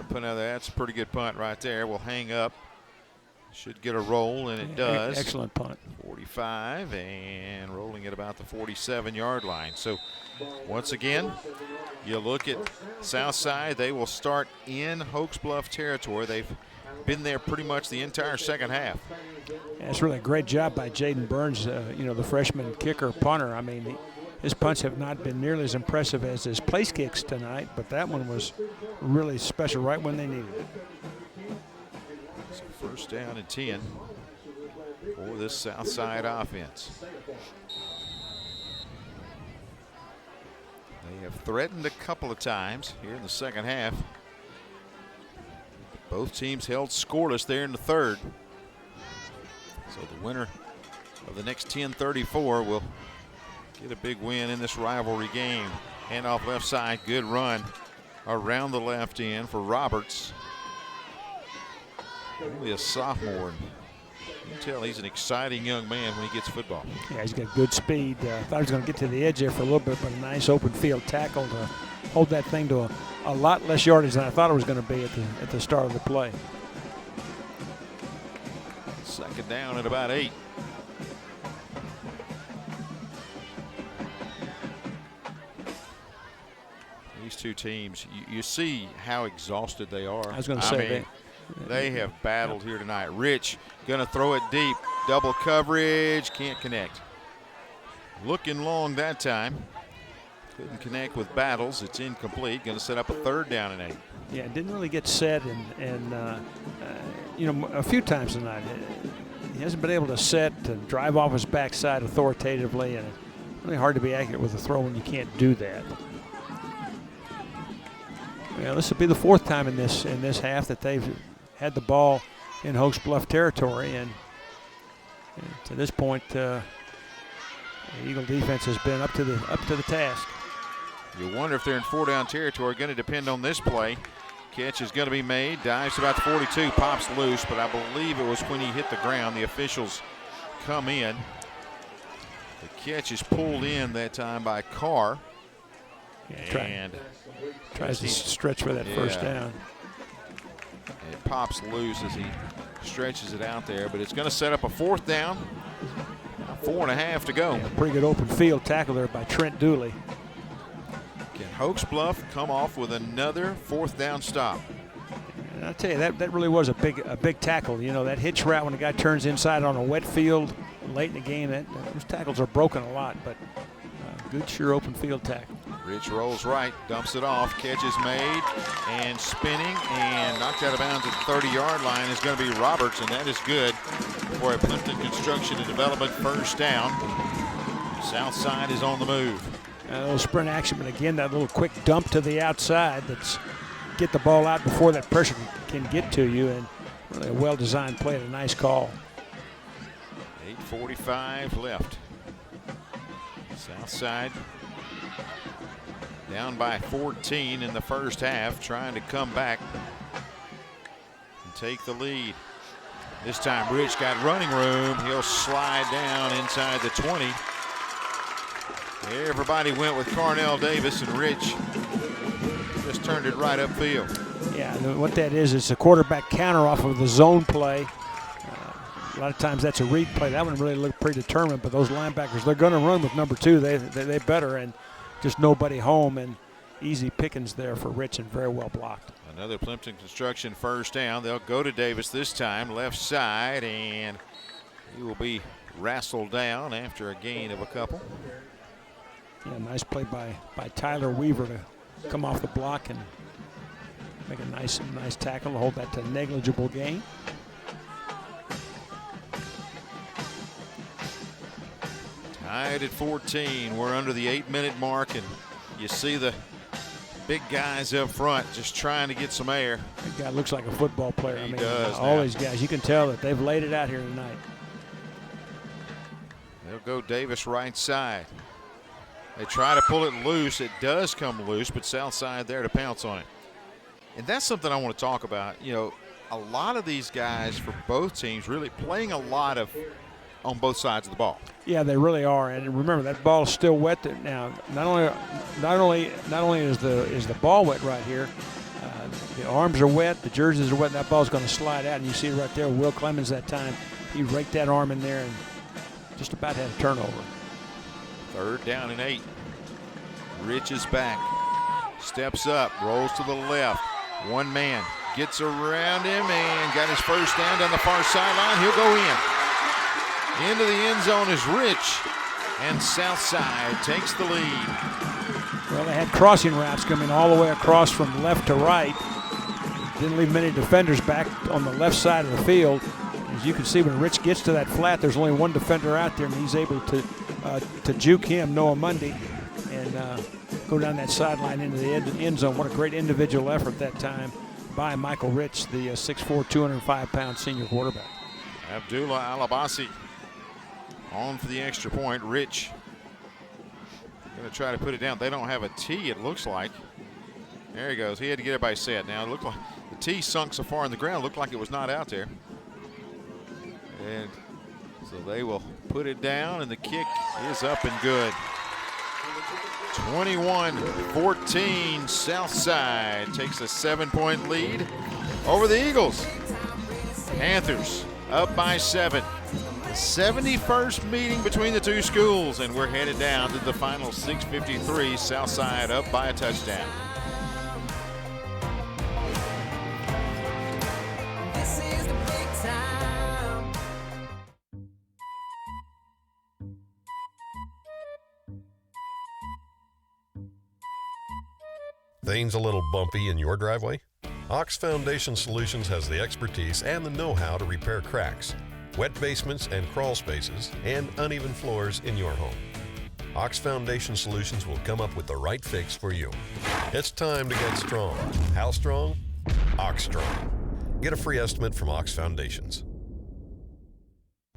That's a pretty good punt right there. We'll hang up. Should get a roll, and it does. Excellent punt. 45, and rolling at about the 47-yard line. So once again, you look at Southside, they will start in Hokes Bluff territory. They've been there pretty much the entire second half. Yeah, it's really a great job by Jaden Burns, the freshman kicker punter. I mean, his punts have not been nearly as impressive as his place kicks tonight, but that one was really special right when they needed it. So 1st down and 10 for this Southside offense. They have threatened a couple of times here in the second half. Both teams held scoreless there in the 3rd. So the winner of the next 10-34 will get a big win in this rivalry game. Handoff left side, good run around the left end for Roberts. Only a sophomore. You can tell he's an exciting young man when he gets football. Yeah, he's got good speed. Thought he was going to get to the edge there for a little bit, but a nice open field tackle to hold that thing to a lot less yardage than I thought it was going to be at the start of the play. 2nd down at about 8. These two teams, you see how exhausted they are. I was going to say they have battled here tonight. Rich going to throw it deep. Double coverage, can't connect. Looking long that time. Couldn't connect with Battles. It's incomplete. Going to set up a 3rd down and 8. Yeah, didn't really get set, and a few times tonight. He hasn't been able to set and drive off his backside authoritatively, and it's really hard to be accurate with a throw when you can't do that. Yeah, this will be the 4th time in this half that they've had the ball in Hokes Bluff territory, and to this point, the Eagle defense has been up to the task. You wonder if they're in 4-down territory. Going to depend on this play. Catch is going to be made. Dives about the 42, pops loose, but I believe it was when he hit the ground. The officials come in. The catch is pulled in that time by Carr. And tries to stretch for that 1st down. It pops loose as he stretches it out there, but it's going to set up a 4th down. 4.5 to go. Yeah, pretty good open field tackle there by Trent Dooley. Can Hokes Bluff come off with another 4th down stop? And I tell you, that really was a big tackle. You know, that hitch route when a guy turns inside on a wet field late in the game, those tackles are broken a lot, but good sure open field tackle. Rich rolls right, dumps it off, catch is made, and spinning, and knocked out of bounds at the 30-yard line is going to be Roberts, and that is good for a Plimpton Construction and Development 1st down. Southside is on the move. A little sprint action, but again, that little quick dump to the outside that's get the ball out before that person can get to you, and really a well-designed play and a nice call. 8:45 left. Southside down by 14 in the 1st half, trying to come back and take the lead. This time Rich got running room. He'll slide down inside the 20. Everybody went with Carnell Davis, and Rich just turned it right upfield. Yeah, what that is, it's a quarterback counter off of the zone play. A lot of times that's a read play. That one really looked predetermined, but those linebackers, they're going to run with number 2. They better, and just nobody home, and easy pickings there for Rich and very well blocked. Another Plimpton Construction 1st down. They'll go to Davis this time, left side, and he will be wrestled down after a gain of a couple. Yeah, nice play by Tyler Weaver to come off the block and make a nice tackle to hold that to negligible gain. Tied at 14. We're under the 8-minute mark, and you see the big guys up front just trying to get some air. That guy looks like a football player. He does all now. these guys, you can tell that they've laid it out here tonight. They'll go Davis right side. They try to pull it loose. It does come loose, but Southside there to pounce on it. And that's something I want to talk about. You know, a lot of these guys for both teams really playing a lot of on both sides of the ball. Yeah, they really are. And remember, that ball is still wet now. Not only is the ball wet right here, the arms are wet, the jerseys are wet, and that ball's going to slide out. And you see it right there. Will Clemens that time, he raked that arm in there and just about had a turnover. 3rd down and 8. Rich is back. Steps up, rolls to the left. One man gets around him and got his first down down the far sideline. He'll go in. Into the end zone is Rich, and Southside takes the lead. Well, they had crossing routes coming all the way across from left to right. Didn't leave many defenders back on the left side of the field. As you can see, when Rich gets to that flat, there's only one defender out there, and he's able to juke him, Noah Mundy, and go down that sideline into the end zone. What a great individual effort that time by Michael Rich, the 6'4", 205-pound senior quarterback. Abdullah Alabasi on for the extra point. Rich going to try to put it down. They don't have a tee, it looks like. There he goes. He had to get everybody set. Now it looked like the tee sunk so far in the ground, looked like it was not out there. And so they will put it down, and the kick is up and good. 21-14, Southside takes a 7-point lead over the Eagles. Panthers up by 7. The 71st meeting between the two schools, and we're headed down to the final 6:53. Southside up by a touchdown. This is the big time. Things a little bumpy in your driveway? Hokes Foundation Solutions has the expertise and the know-how to repair cracks, wet basements and crawl spaces, and uneven floors in your home. Hokes Foundation Solutions will come up with the right fix for you. It's time to get strong. How strong? Hokes Strong. Get a free estimate from Hokes Foundations.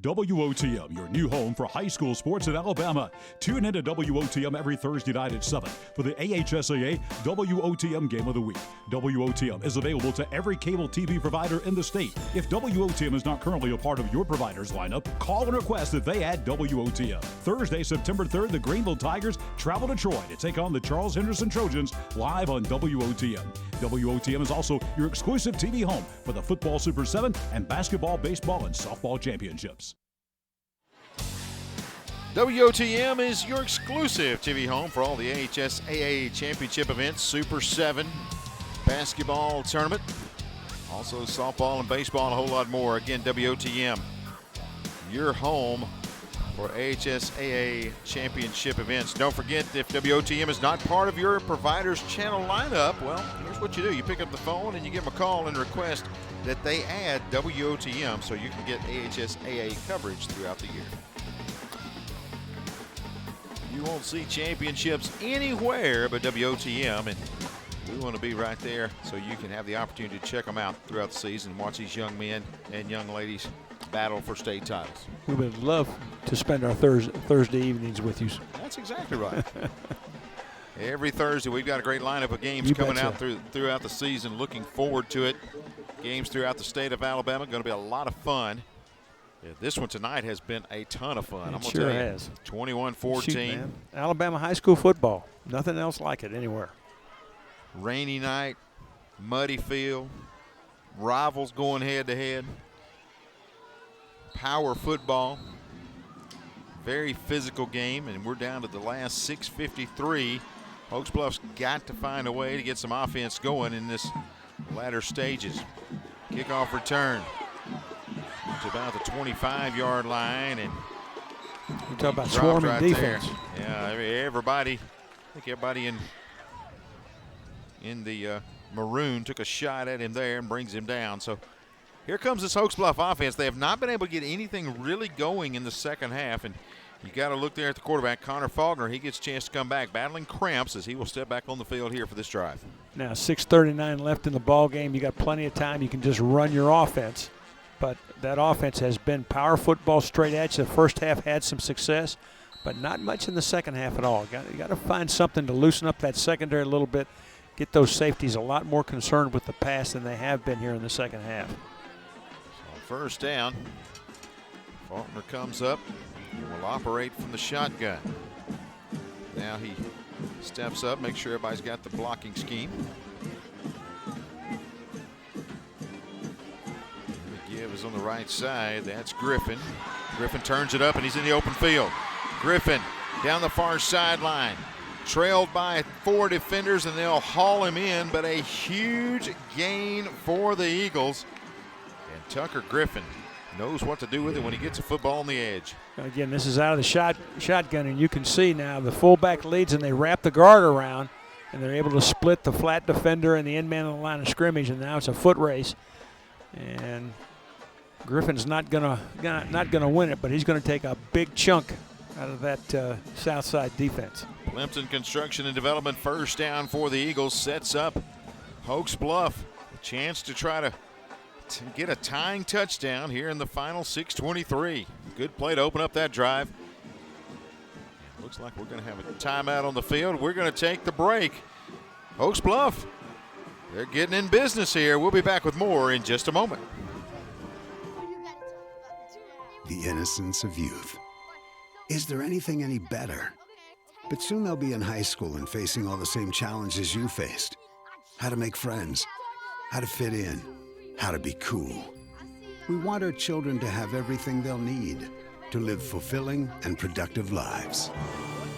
WOTM, your new home for high school sports in Alabama. Tune in to WOTM every Thursday night at 7 for the AHSAA WOTM Game of the Week. WOTM is available to every cable TV provider in the state. If WOTM is not currently a part of your provider's lineup, call and request that they add WOTM. Thursday, September 3rd, the Greenville Tigers travel to Troy to take on the Charles Henderson Trojans live on WOTM. WOTM is also your exclusive TV home for the Football Super 7 and Basketball, Baseball, and Softball Championships. WOTM is your exclusive TV home for all the AHSAA championship events, Super 7, basketball tournament, also softball and baseball and a whole lot more. Again, WOTM, your home for AHSAA championship events. Don't forget, if WOTM is not part of your provider's channel lineup, well, here's what you do. You pick up the phone and you give them a call and request that they add WOTM so you can get AHSAA coverage throughout the year. You won't see championships anywhere but WOTM, and we want to be right there so you can have the opportunity to check them out throughout the season and watch these young men and young ladies battle for state titles. We would love to spend our Thursday evenings with you. That's exactly right. Every Thursday we've got a great lineup of games coming out throughout the season. Looking forward to it. Games throughout the state of Alabama. Going to be a lot of fun. Yeah, this one tonight has been a ton of fun. It I'm gonna sure tell you, has. 21-14. Alabama high school football. Nothing else like it anywhere. Rainy night, muddy field, rivals going head-to-head. Power football. Very physical game, and we're down to the last 6:53. Hokes Bluff's got to find a way to get some offense going in this latter stages. Kickoff return. It's about the 25-yard line, and you talk about swarming right defense. There. Yeah, everybody. I think everybody in the maroon took a shot at him there and brings him down. So here comes this Hokes Bluff offense. They have not been able to get anything really going in the second half, and You got to look there at the quarterback, Connor Faulkner. He gets a chance to come back, battling cramps as he will step back on the field here for this drive. Now 6:39 left in the ball game. You got plenty of time. You can just run your offense. But that offense has been power football straight at you. The first half had some success, but not much in the second half at all. You got to find something to loosen up that secondary a little bit, get those safeties a lot more concerned with the pass than they have been here in the second half. So first down, Faulkner comes up and will operate from the shotgun. Now he steps up, make sure everybody's got the blocking scheme. Give is on the right side. That's Griffin. Griffin turns it up and he's in the open field. Griffin down the far sideline, trailed by 4 defenders, and they'll haul him in, but a huge gain for the Eagles. And Tucker Griffin knows what to do with it when he gets a football on the edge. Again, this is out of the shotgun, and you can see now the fullback leads, and they wrap the guard around, and they're able to split the flat defender and the end man on the line of scrimmage, and now it's a foot race. And Griffin's not gonna win it, but he's gonna take a big chunk out of that Southside defense. Plimpton Construction and Development first down for the Eagles sets up Hokes Bluff. A chance to try to get a tying touchdown here in the final 6:23. Good play to open up that drive. Looks like we're going to have a timeout on the field. We're going to take the break. Hokes Bluff, they're getting in business here. We'll be back with more in just a moment. The innocence of youth. Is there anything any better? But soon they'll be in high school and facing all the same challenges you faced. How to make friends, how to fit in, how to be cool. We want our children to have everything they'll need to live fulfilling and productive lives.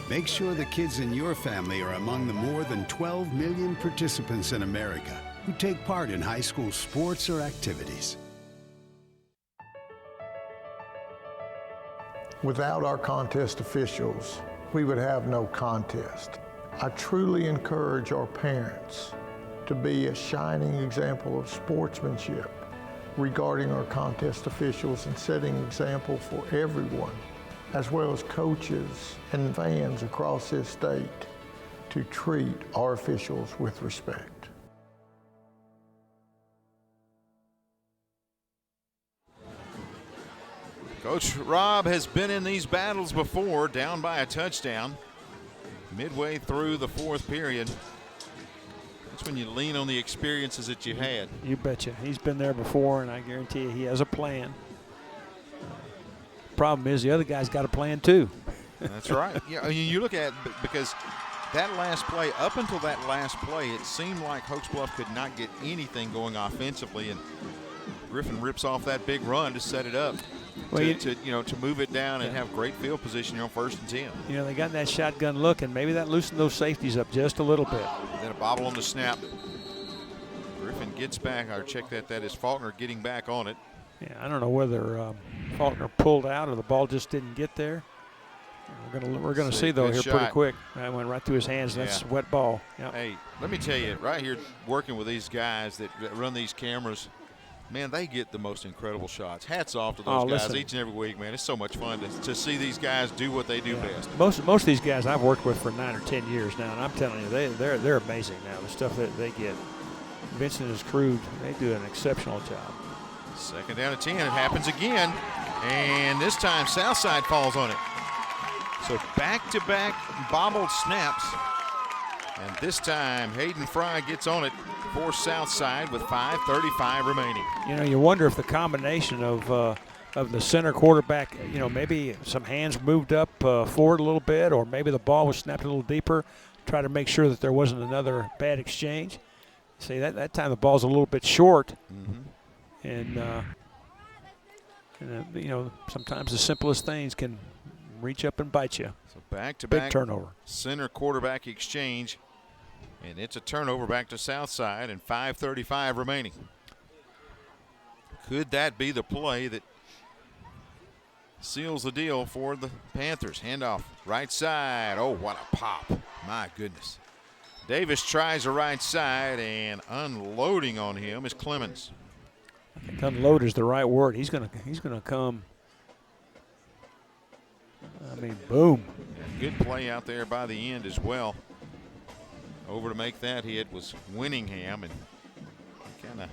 Make sure the kids in your family are among the more than 12 million participants in America who take part in high school sports or activities. Without our contest officials, we would have no contest. I truly encourage our parents to be a shining example of sportsmanship regarding our contest officials and setting example for everyone, as well as coaches and fans across this state, to treat our officials with respect. Coach Rob has been in these battles before, down by a touchdown midway through the fourth period. That's when you lean on the experiences that you had. You betcha. He's been there before, and I guarantee you he has a plan. Problem is the other guy's got a plan too. That's right. Yeah, I mean, you look at it because that last play, up until that last play, it seemed like Hokes Bluff could not get anything going offensively, and Griffin rips off that big run to set it up. Well, to move it down and have great field position on 1st and 10. You know, they got that shotgun look, and maybe that loosened those safeties up just a little bit. Then a bobble on the snap. Griffin gets back. I check that is Faulkner getting back on it. Yeah, I don't know whether Faulkner pulled out or the ball just didn't get there. We're gonna see though here pretty quick. That went right through his hands. That's a wet ball. Yep. Hey, let me tell you, right here, working with these guys that run these cameras, man, they get the most incredible shots. Hats off to those guys each and every week, man. It's so much fun to see these guys do what they do best. Most of these guys I've worked with for 9 or 10 years now, and I'm telling you, they're amazing now. The stuff that they get. Vincent and his crew, they do an exceptional job. 2nd down and 10. It happens again, and this time Southside falls on it. So back-to-back bobbled snaps, and this time Hayden Fry gets on it for Southside with 5:35 remaining. You know, you wonder if the combination of the center quarterback, you know, maybe some hands moved up forward a little bit, or maybe the ball was snapped a little deeper, try to make sure that there wasn't another bad exchange. See, that time the ball's a little bit short, and you know, sometimes the simplest things can reach up and bite you. So back-to-back big turnover. Center quarterback exchange. And it's a turnover back to Southside and 5:35 remaining. Could that be the play that seals the deal for the Panthers? Handoff right side. Oh, what a pop. My goodness. Davis tries the right side, and unloading on him is Clemens. I think unload is the right word. He's gonna come I mean, boom. Good play out there by the end as well. Over to make that hit was Winningham, and kind of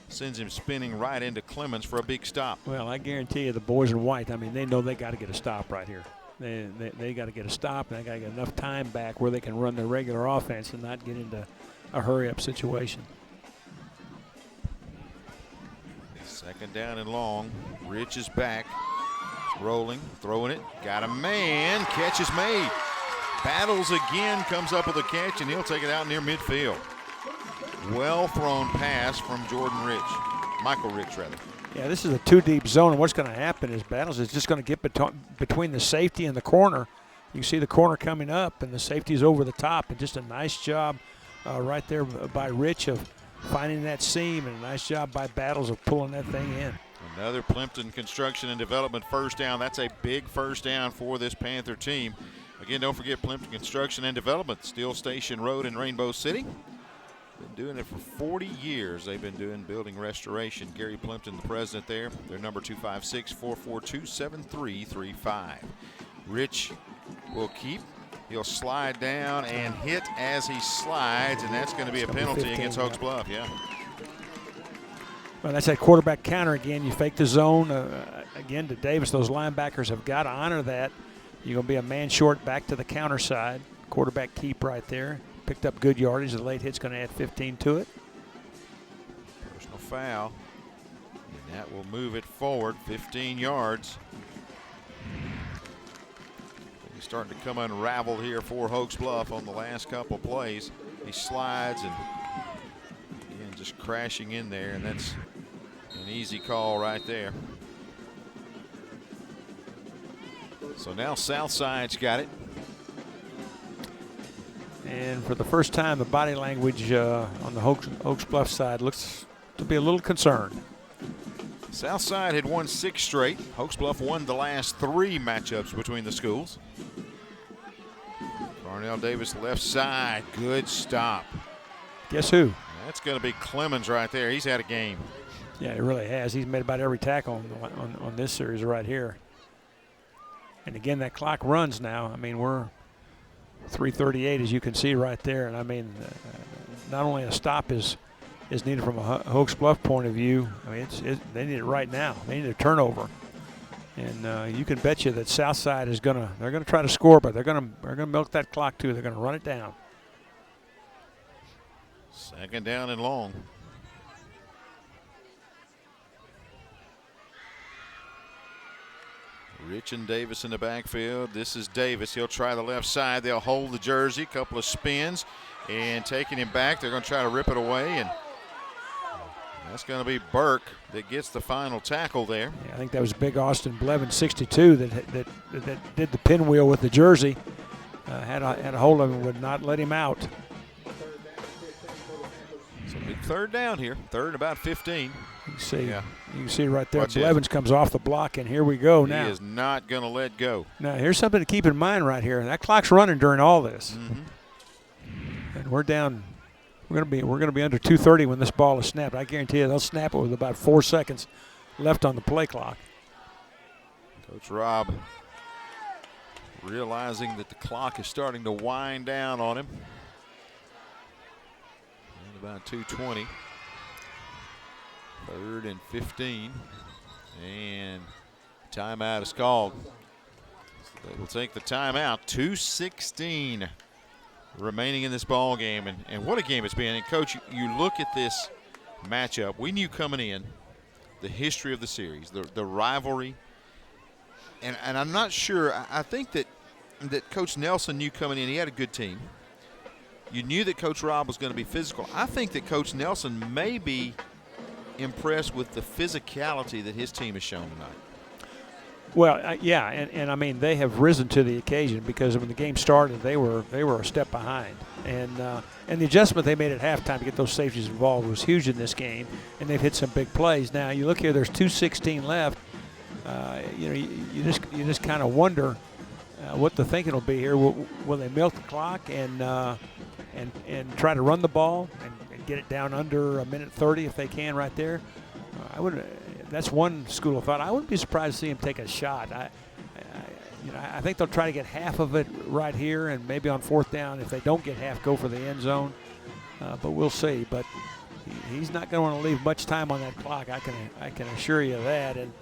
sends him spinning right into Clemens for a big stop. Well, I guarantee you the boys in white, I mean, they know they got to get a stop right here. They got to get a stop, and they got to get enough time back where they can run their regular offense and not get into a hurry-up situation. Second down and long. Rich is back. Rolling, throwing it. Got a man. Catch is made. Battles again, comes up with a catch, and he'll take it out near midfield. Well thrown pass from Jordan Rich. Michael Rich, rather. Yeah, this is a two-deep zone, and what's going to happen is Battles is just going to get between the safety and the corner. You can see the corner coming up, and the safety is over the top, and just a nice job right there by Rich of finding that seam, and a nice job by Battles of pulling that thing in. Another Plimpton Construction and Development first down. That's a big first down for this Panther team. Again, don't forget Plimpton Construction and Development, Steel Station Road in Rainbow City. Been doing it for 40 years. They've been doing building restoration. Gary Plimpton, the president there. Their number 256-442-7335. Rich will keep. He'll slide down and hit as he slides, and that's going to be a penalty against Hokes Bluff. Yeah. Well, that's that quarterback counter again. You fake the zone again to Davis. Those linebackers have got to honor that. You're going to be a man short back to the counter side. Quarterback keep right there. Picked up good yardage. The late hit's going to add 15 to it. Personal foul. And that will move it forward 15 yards. He's starting to come unraveled here for Hokes Bluff on the last couple plays. He slides and again just crashing in there, and that's an easy call right there. So now Southside's got it. And for the first time, the body language on the Hokes Bluff side looks to be a little concerned. Southside had won 6 straight. Hokes Bluff won the last 3 matchups between the schools. Darnell Davis left side. Good stop. Guess who? That's going to be Clemens right there. He's had a game. Yeah, he really has. He's made about every tackle on this series right here. And again, that clock runs now. I mean, we're 3:38, as you can see right there. And I mean, not only a stop is needed from a Hokes Bluff point of view. I mean, they need it right now. They need a turnover. And you can bet you that Southside is they're gonna try to score, but they're gonna milk that clock too. They're gonna run it down. Second down and long. Rich and Davis in the backfield. This is Davis. He'll try the left side. They'll hold the jersey. Couple of spins and taking him back. They're going to try to rip it away, and that's going to be Burke that gets the final tackle there. Yeah, I think that was Big Austin Blevin, 62, that did the pinwheel with the jersey. Had a hold of him, would not let him out. So big third down here. Third about 15. You can see, yeah. You can see right there. Watch Blevins comes off the block, and here we go now. He is not going to let go. Now, here's something to keep in mind right here. That clock's running during all this. Mm-hmm. And we're down. We're going to be under 2:30 when this ball is snapped. I guarantee you they'll snap it with about 4 seconds left on the play clock. Coach Rob realizing that the clock is starting to wind down on him. And about 2:20. 3rd and 15. And timeout is called. So they will take the timeout. 2:16 remaining in this ball game. And what a game it's been. And Coach, you look at this matchup. We knew coming in the history of the series, the rivalry. And I'm not sure. I think that Coach Nelson knew coming in he had a good team. You knew that Coach Rob was going to be physical. I think that Coach Nelson may be impressed with the physicality that his team has shown tonight. Well, yeah, and I mean they have risen to the occasion because when the game started, they were a step behind, and the adjustment they made at halftime to get those safeties involved was huge in this game, and they've hit some big plays. Now you look here, there's 2:16 left. You just kind of wonder what the thinking will be here. Will they milk the clock and try to run the ball and get it down under 1:30 if they can right there? That's one school of thought. I wouldn't be surprised to see him take a shot. I think they'll try to get half of it right here, and maybe on fourth down, if they don't get half, go for the end zone. But we'll see. But he's not going to want to leave much time on that clock. I can assure you of that. And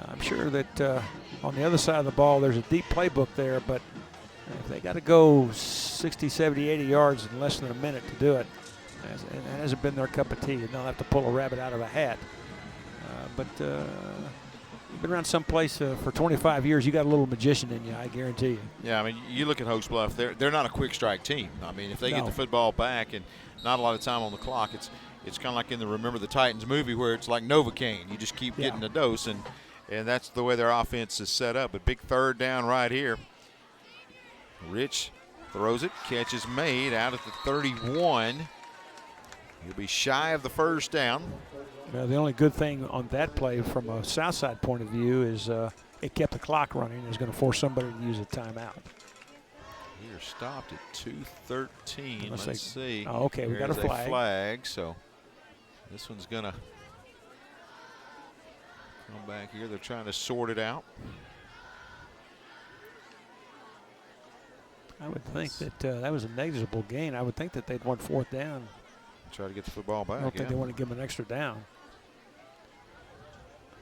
I'm sure that on the other side of the ball, there's a deep playbook there. But if they got to go 60, 70, 80 yards in less than a minute to do it, and that hasn't been their cup of tea. They'll have to pull a rabbit out of a hat. But you've been around someplace for 25 years. You got a little magician in you, I guarantee you. Yeah, I mean, you look at Hokes Bluff. They're not a quick strike team. I mean, if they get the football back and not a lot of time on the clock, it's kind of like in the Remember the Titans movie where it's like Novocaine. You just keep getting a dose, and that's the way their offense is set up. A big third down right here. Rich throws it. Catch is made out at the 31. He'll be shy of the first down. Well, the only good thing on that play from a Southside point of view is it kept the clock running. It's going to force somebody to use a timeout. We are stopped at 2:13. Let's see. Oh, okay, we got a flag. So this one's going to come back here. They're trying to sort it out. I would think that that was a negligible gain. I would think that they'd want fourth down. Try to get the football back. I don't think they want to give them an extra down.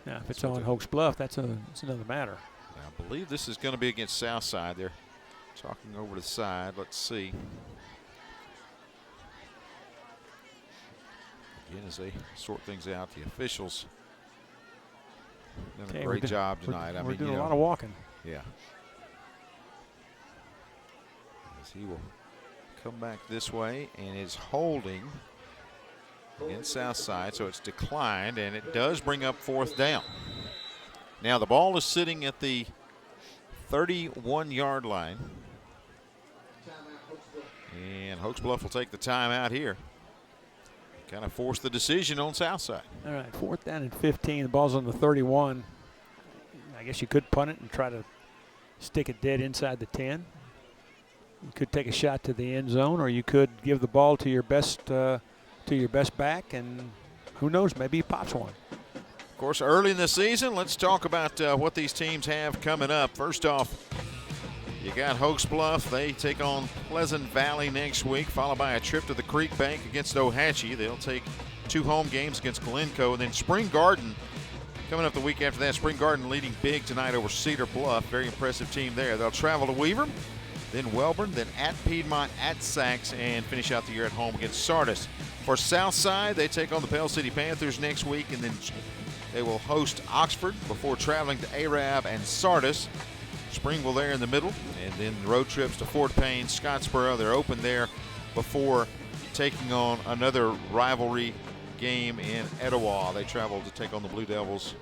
Now, if it's on Hokes Bluff, that's another matter. I believe this is going to be against Southside. They're talking over the side. Let's see. Again, as they sort things out, the officials done a great job tonight. We're doing a lot of walking. Yeah. As he will come back this way and is holding against Southside, so it's declined, and it does bring up fourth down. Now the ball is sitting at the 31-yard line, and Hokes Bluff will take the timeout here. Kind of force the decision on Southside. All right, fourth down and 15. The ball's on the 31. I guess you could punt it and try to stick it dead inside the 10. You could take a shot to the end zone, or you could give the ball to your best back, and who knows, maybe he pops one. Of course, early in the season, let's talk about what these teams have coming up. First off, you got Hokes Bluff. They take on Pleasant Valley next week, followed by a trip to the Creek Bank against Ohatchee. They'll take 2 home games against Glencoe, and then Spring Garden coming up the week after that. Spring Garden leading big tonight over Cedar Bluff. Very impressive team there. They'll travel to Weaver, then Welborn, then at Piedmont, at Sachs, and finish out the year at home against Sardis. For Southside, they take on the Pell City Panthers next week, and then they will host Oxford before traveling to Arab and Sardis. Springville there in the middle, and then road trips to Fort Payne, Scottsboro. They're open there before taking on another rivalry game in Etowah. They travel to take on the Blue Devils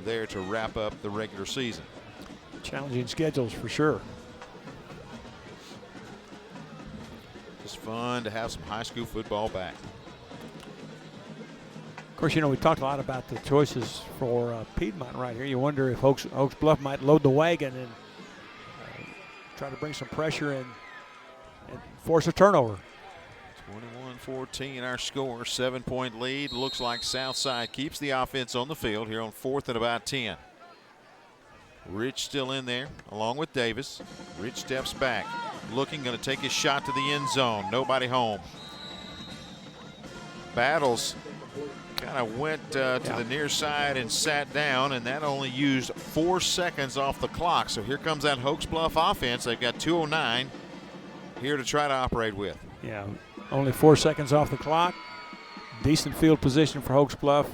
there to wrap up the regular season. Challenging schedules for sure. Just fun to have some high school football back. Of course, we talked a lot about the choices for Piedmont right here. You wonder if Hokes Bluff might load the wagon and try to bring some pressure and force a turnover. 21-14 our score, 7-point lead. Looks like Southside keeps the offense on the field here on 4th and about 10. Rich still in there along with Davis. Rich steps back, looking, going to take his shot to the end zone. Nobody home. Battles kind of went to the near side and sat down, and that only used 4 seconds off the clock. So here comes that Hokes Bluff offense. They've got 2:09 here to try to operate with. Yeah, only 4 seconds off the clock. Decent field position for Hokes Bluff.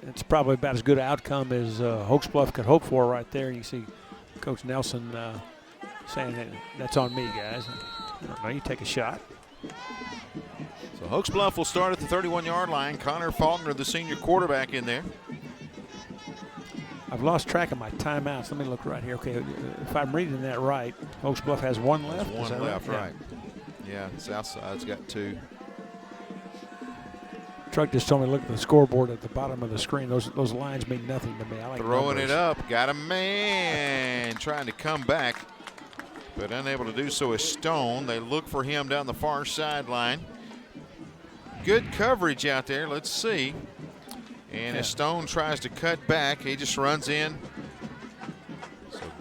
It's probably about as good an outcome as Hokes Bluff could hope for right there. You see Coach Nelson saying that's on me, guys. I don't know, you take a shot. So Hokes Bluff will start at the 31-yard line. Connor Faulkner, the senior quarterback, in there. I've lost track of my timeouts. Let me look right here. Okay, if I'm reading that right, Hokes Bluff has 1 left. There's 1 left, right. Yeah, Southside's got 2. Truck just told me to look at the scoreboard at the bottom of the screen. Those lines mean nothing to me. I like throwing numbers. It up. Got a man trying to come back, but unable to do so is Stone. They look for him down the far sideline. Good coverage out there. Let's see. And as Stone tries to cut back, he just runs in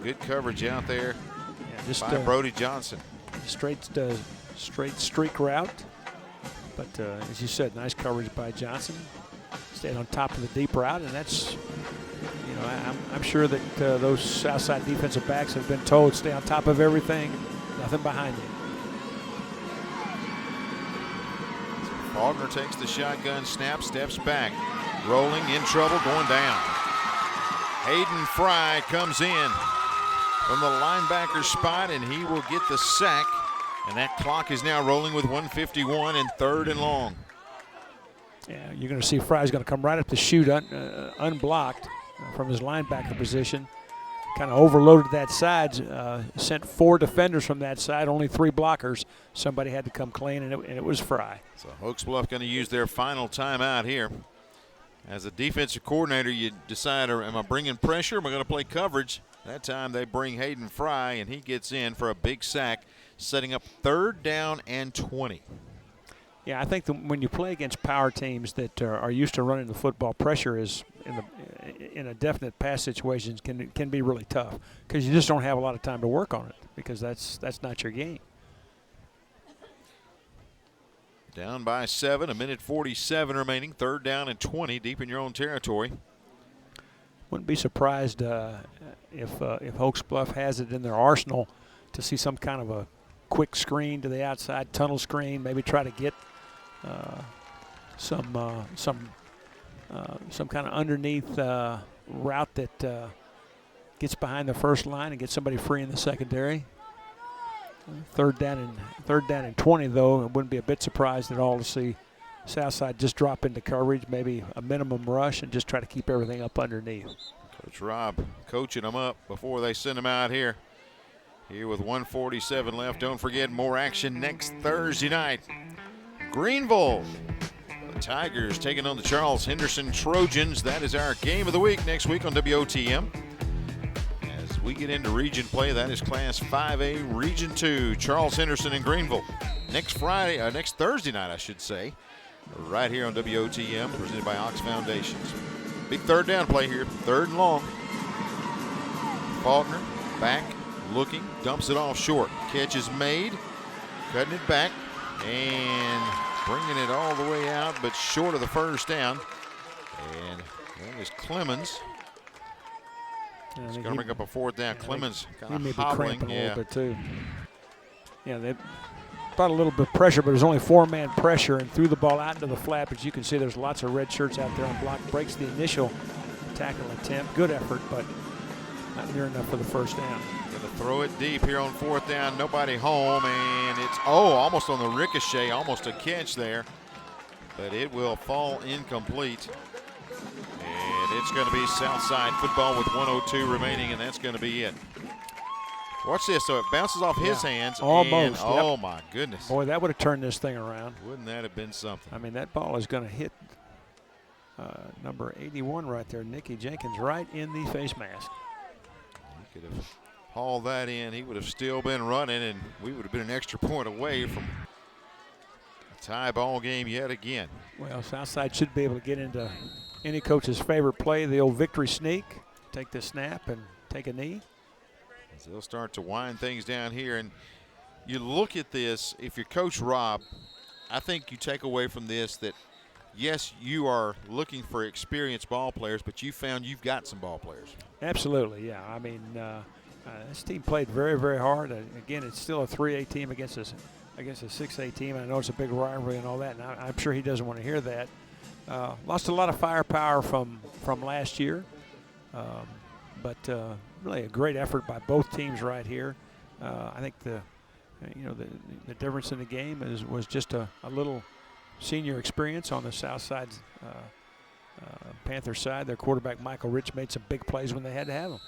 good coverage out there by just Brody Johnson. Straight streak route. But as you said, nice coverage by Johnson. Stayed on top of the deep route, and that's, you know, I'm sure that those Southside defensive backs have been told stay on top of everything, nothing behind you. Faulkner takes the shotgun snap, steps back, rolling, in trouble, going down. Hayden Fry comes in from the linebacker spot, and he will get the sack. And that clock is now rolling with 1:51 and 3rd and long. Yeah, you're going to see Fry's going to come right up the chute unblocked from his linebacker position. Kind of overloaded that side, sent 4 defenders from that side, only 3 blockers. Somebody had to come clean, and it was Fry. So Hokes Bluff going to use their final timeout here. As a defensive coordinator, you decide, am I bringing pressure? Am I going to play coverage? That time they bring Hayden Fry, and he gets in for a big sack, setting up 3rd down and 20. Yeah, I think when you play against power teams that are used to running the football, pressure is in a definite pass situations can be really tough because you just don't have a lot of time to work on it because that's not your game. Down by 7, 1:47 remaining, 3rd down and 20, deep in your own territory. Wouldn't be surprised if Hokes Bluff has it in their arsenal to see some kind of a quick screen to the outside, tunnel screen, maybe try to get some kind of underneath route that gets behind the first line and gets somebody free in the secondary. 3rd down and 20, though. I wouldn't be a bit surprised at all to see Southside just drop into coverage, maybe a minimum rush, and just try to keep everything up underneath. Coach Rob coaching them up before they send them out here. Here with 1:47 left. Don't forget, more action next Thursday night. Greenville, the Tigers taking on the Charles Henderson Trojans. That is our game of the week next week on WOTM. As we get into region play, that is Class 5A Region 2, Charles Henderson and Greenville. Next Thursday night, I should say, right here on WOTM, presented by Ox Foundations. Big 3rd down play here, 3rd and long. Faulkner back, looking, dumps it off short. Catch is made, cutting it back, and bringing it all the way out, but short of the 1st down. And that is Clemens. He's going to bring up a 4th down. Clemens kind of hobbling. A little bit too. Yeah, they brought a little bit of pressure, but it was only 4-man pressure and threw the ball out into the flat. But you can see there's lots of red shirts out there on block. Breaks the initial tackle attempt. Good effort, but not near enough for the 1st down. Going to throw it deep here on 4th down. Nobody home, and it's almost on the ricochet, almost a catch there, but it will fall incomplete. And it's going to be Southside football with 1:02 remaining, and that's going to be it. Watch this. So it bounces off his hands. Almost. And, oh, my goodness. Boy, that would have turned this thing around. Wouldn't that have been something? I mean, that ball is going to hit number 81 right there, Nicky Jenkins, right in the face mask. He could have hauled that in. He would have still been running, and we would have been an extra point away from a tie ball game yet again. Well, Southside should be able to get into any coach's favorite play, the old victory sneak. Take the snap and take a knee. So they'll start to wind things down here. And you look at this, if you're Coach Rob, I think you take away from this that, yes, you are looking for experienced ball players, but you found you've got some ball players. Absolutely, yeah. I mean, this team played very, very hard. Again, it's still a 3A team against a 6A team. I know it's a big rivalry and all that, and I'm sure he doesn't want to hear that. Lost a lot of firepower from last year, but really a great effort by both teams right here. I think the difference in the game was just a little senior experience on the Southside Panther side. Their quarterback Michael Rich made some big plays when they had to have them.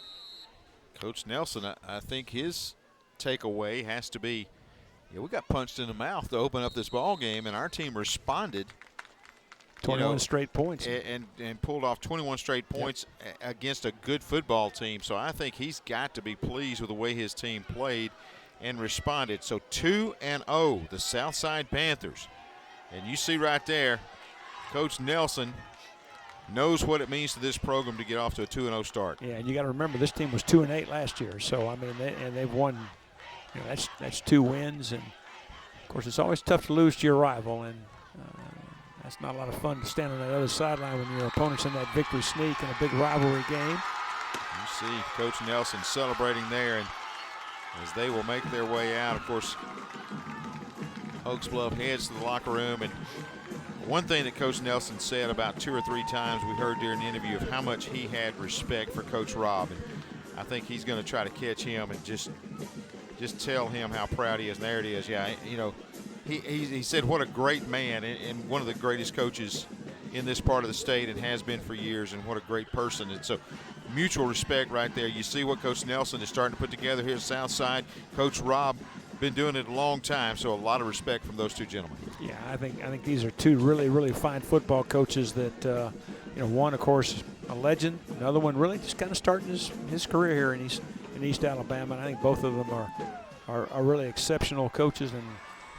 Coach Nelson, I think his takeaway has to be, we got punched in the mouth to open up this ball game, and our team responded. 21 straight points. And pulled off 21 straight points against a good football team. So I think he's got to be pleased with the way his team played and responded. So 2-0, the Southside Panthers. And you see right there, Coach Nelson knows what it means to this program to get off to a 2-0 start. Yeah, and you got to remember this team was 2-8 last year. So I mean, they've won. You know, that's 2 wins, and of course it's always tough to lose to your rival, and that's not a lot of fun to stand on that other sideline when your opponent's in that victory sneak in a big rivalry game. You see Coach Nelson celebrating there, and as they will make their way out, of course, Hokes Bluff heads to the locker room. And one thing that Coach Nelson said about 2 or 3 times we heard during the interview of how much he had respect for Coach Rob. And I think he's going to try to catch him and just tell him how proud he is. And there it is. Yeah, you know, he said what a great man and one of the greatest coaches in this part of the state and has been for years, and what a great person. And so mutual respect right there. You see what Coach Nelson is starting to put together here at Southside. Coach Rob been doing it a long time, so a lot of respect from those 2 gentlemen. Yeah, I think these are 2 really, really fine football coaches that, you know, one, of course, a legend, another one really just kind of starting his career here in East Alabama. And I think both of them are really exceptional coaches, and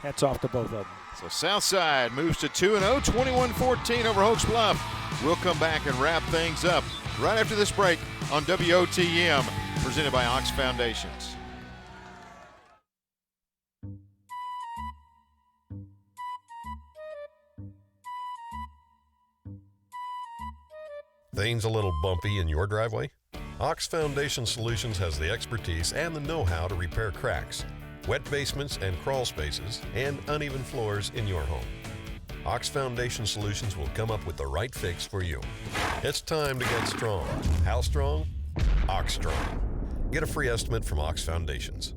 hats off to both of them. So Southside moves to 2-0, 21-14 over Hokes Bluff. We'll come back and wrap things up right after this break on WOTM, presented by Hokes Foundations. Things a little bumpy in your driveway? Hokes Foundation Solutions has the expertise and the know-how to repair cracks, wet basements and crawl spaces, and uneven floors in your home. Hokes Foundation Solutions will come up with the right fix for you. It's time to get strong. How strong? Hokes Strong. Get a free estimate from Hokes Foundations.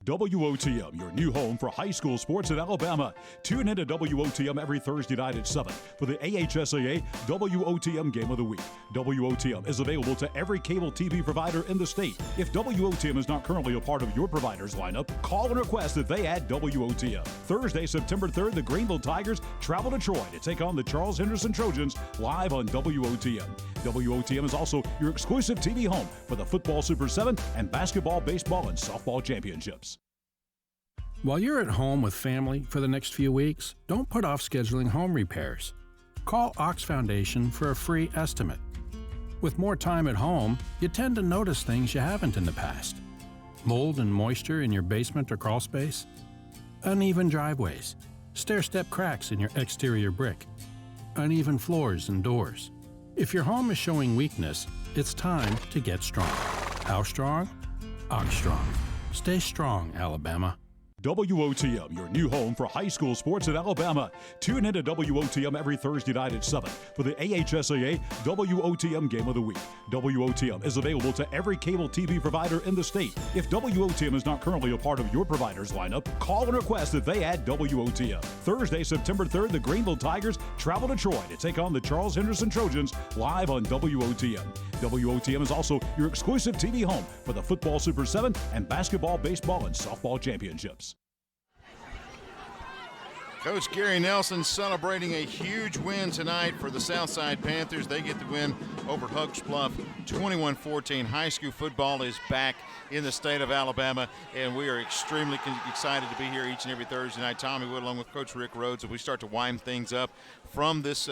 WOTM, your new home for high school sports in Alabama. Tune in to WOTM every Thursday night at 7 for the AHSAA WOTM Game of the Week. WOTM is available to every cable TV provider in the state. If WOTM is not currently a part of your provider's lineup, call and request that they add WOTM. Thursday, September 3rd, the Greenville Tigers travel to Troy to take on the Charles Henderson Trojans live on WOTM. WOTM is also your exclusive TV home for the Football Super 7 and basketball, baseball, and softball championships. While you're at home with family for the next few weeks, don't put off scheduling home repairs. Call Ox Foundation for a free estimate. With more time at home, you tend to notice things you haven't in the past. Mold and moisture in your basement or crawl space, uneven driveways, stair-step cracks in your exterior brick, uneven floors and doors. If your home is showing weakness, it's time to get strong. How strong? Ox Strong. Stay strong, Alabama. WOTM, your new home for high school sports in Alabama. Tune in to WOTM every Thursday night at 7 for the AHSAA WOTM Game of the Week. WOTM is available to every cable TV provider in the state. If WOTM is not currently a part of your provider's lineup, call and request that they add WOTM. Thursday, September 3rd, the Greenville Tigers travel to Troy to take on the Charles Henderson Trojans live on WOTM. WOTM is also your exclusive TV home for the Football Super 7 and basketball, baseball, and softball championships. Coach Gary Nelson celebrating a huge win tonight for the Southside Panthers. They get the win over Hokes Bluff, 21-14. High school football is back in the state of Alabama, and we are extremely excited to be here each and every Thursday night. Tommy Wood along with Coach Rick Rhodes, as we start to wind things up from this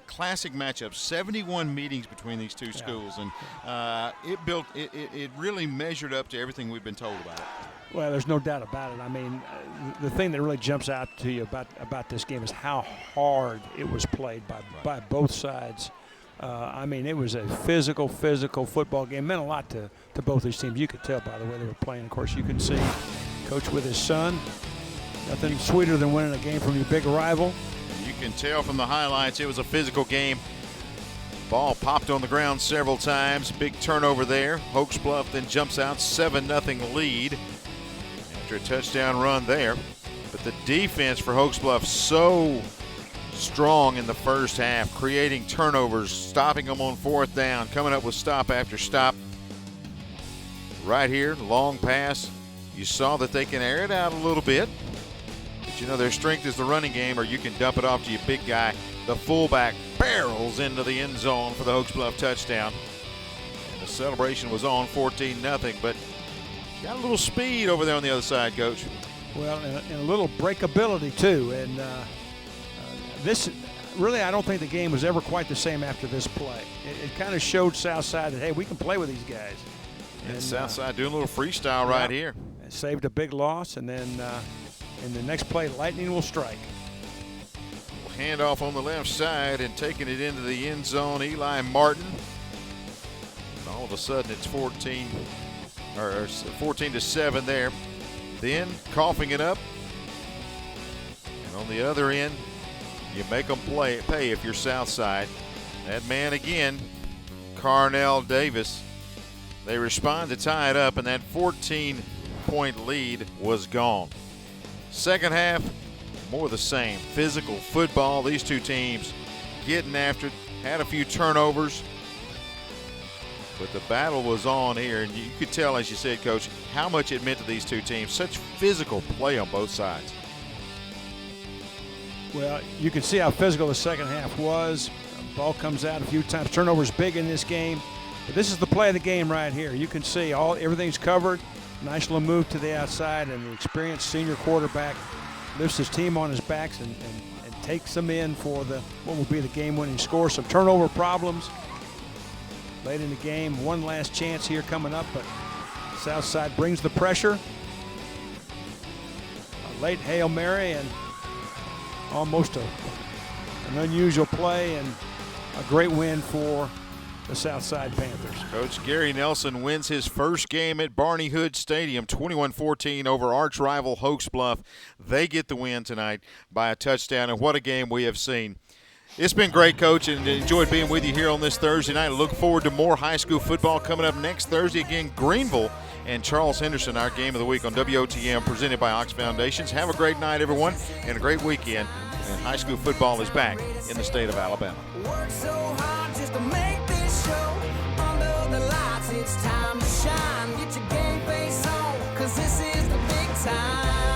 classic matchup. 71 meetings between these 2 schools, and it really measured up to everything we've been told about it. Well, there's no doubt about it. I mean, the thing that really jumps out to you about this game is how hard it was played by both sides. I mean, it was a physical football game. It meant a lot to both these teams. You could tell by the way they were playing. Of course, you can see Coach with his son. Nothing sweeter than winning a game from your big rival. You can tell from the highlights it was a physical game. Ball popped on the ground several times. Big turnover there. Hokes Bluff then jumps out 7-0 lead after a touchdown run there. But the defense for Hokes Bluff so strong in the first half, creating turnovers, stopping them on 4th down, coming up with stop after stop. Right here, long pass. You saw that they can air it out a little bit. But you know their strength is the running game, or you can dump it off to your big guy. The fullback barrels into the end zone for the Hokes Bluff touchdown. And the celebration was on 14-0, but got a little speed over there on the other side, Coach. Well, and a little breakability too. And this, really, I don't think the game was ever quite the same after this play. It kind of showed Southside that, hey, we can play with these guys. And Southside doing a little freestyle right here. Saved a big loss, and then in the next play, lightning will strike. Handoff on the left side and taking it into the end zone, Eli Martin. And all of a sudden, it's 14-7 there. Then coughing it up. And on the other end, you make them pay if you're Southside. That man again, Carnell Davis. They respond to tie it up, and that 14-point lead was gone. Second half, more of the same. Physical football. These two teams getting after it. Had a few turnovers. But the battle was on here, and you could tell, as you said, Coach, how much it meant to these two teams. Such physical play on both sides. Well, you can see how physical the second half was. Ball comes out a few times. Turnovers big in this game. But this is the play of the game right here. You can see everything's covered. Nice little move to the outside, and the experienced senior quarterback lifts his team on his backs and takes them in for what will be the game-winning score. Some turnover problems late in the game. One last chance here coming up, but Southside brings the pressure. A late Hail Mary and almost an unusual play, and a great win for the Southside Panthers. Coach Gary Nelson wins his first game at Barney Hood Stadium, 21-14 over arch rival Hokes Bluff. They get the win tonight by a touchdown, and what a game we have seen. It's been great, Coach, and enjoyed being with you here on this Thursday night. I look forward to more high school football coming up next Thursday. Again, Greenville and Charles Henderson, our game of the week on WOTM, presented by Ox Foundations. Have a great night, everyone, and a great weekend. And high school football is back in the state of Alabama. Work so hard just to make this show. Under the lights, it's time to shine. Get your game face on, 'cause this is the big time.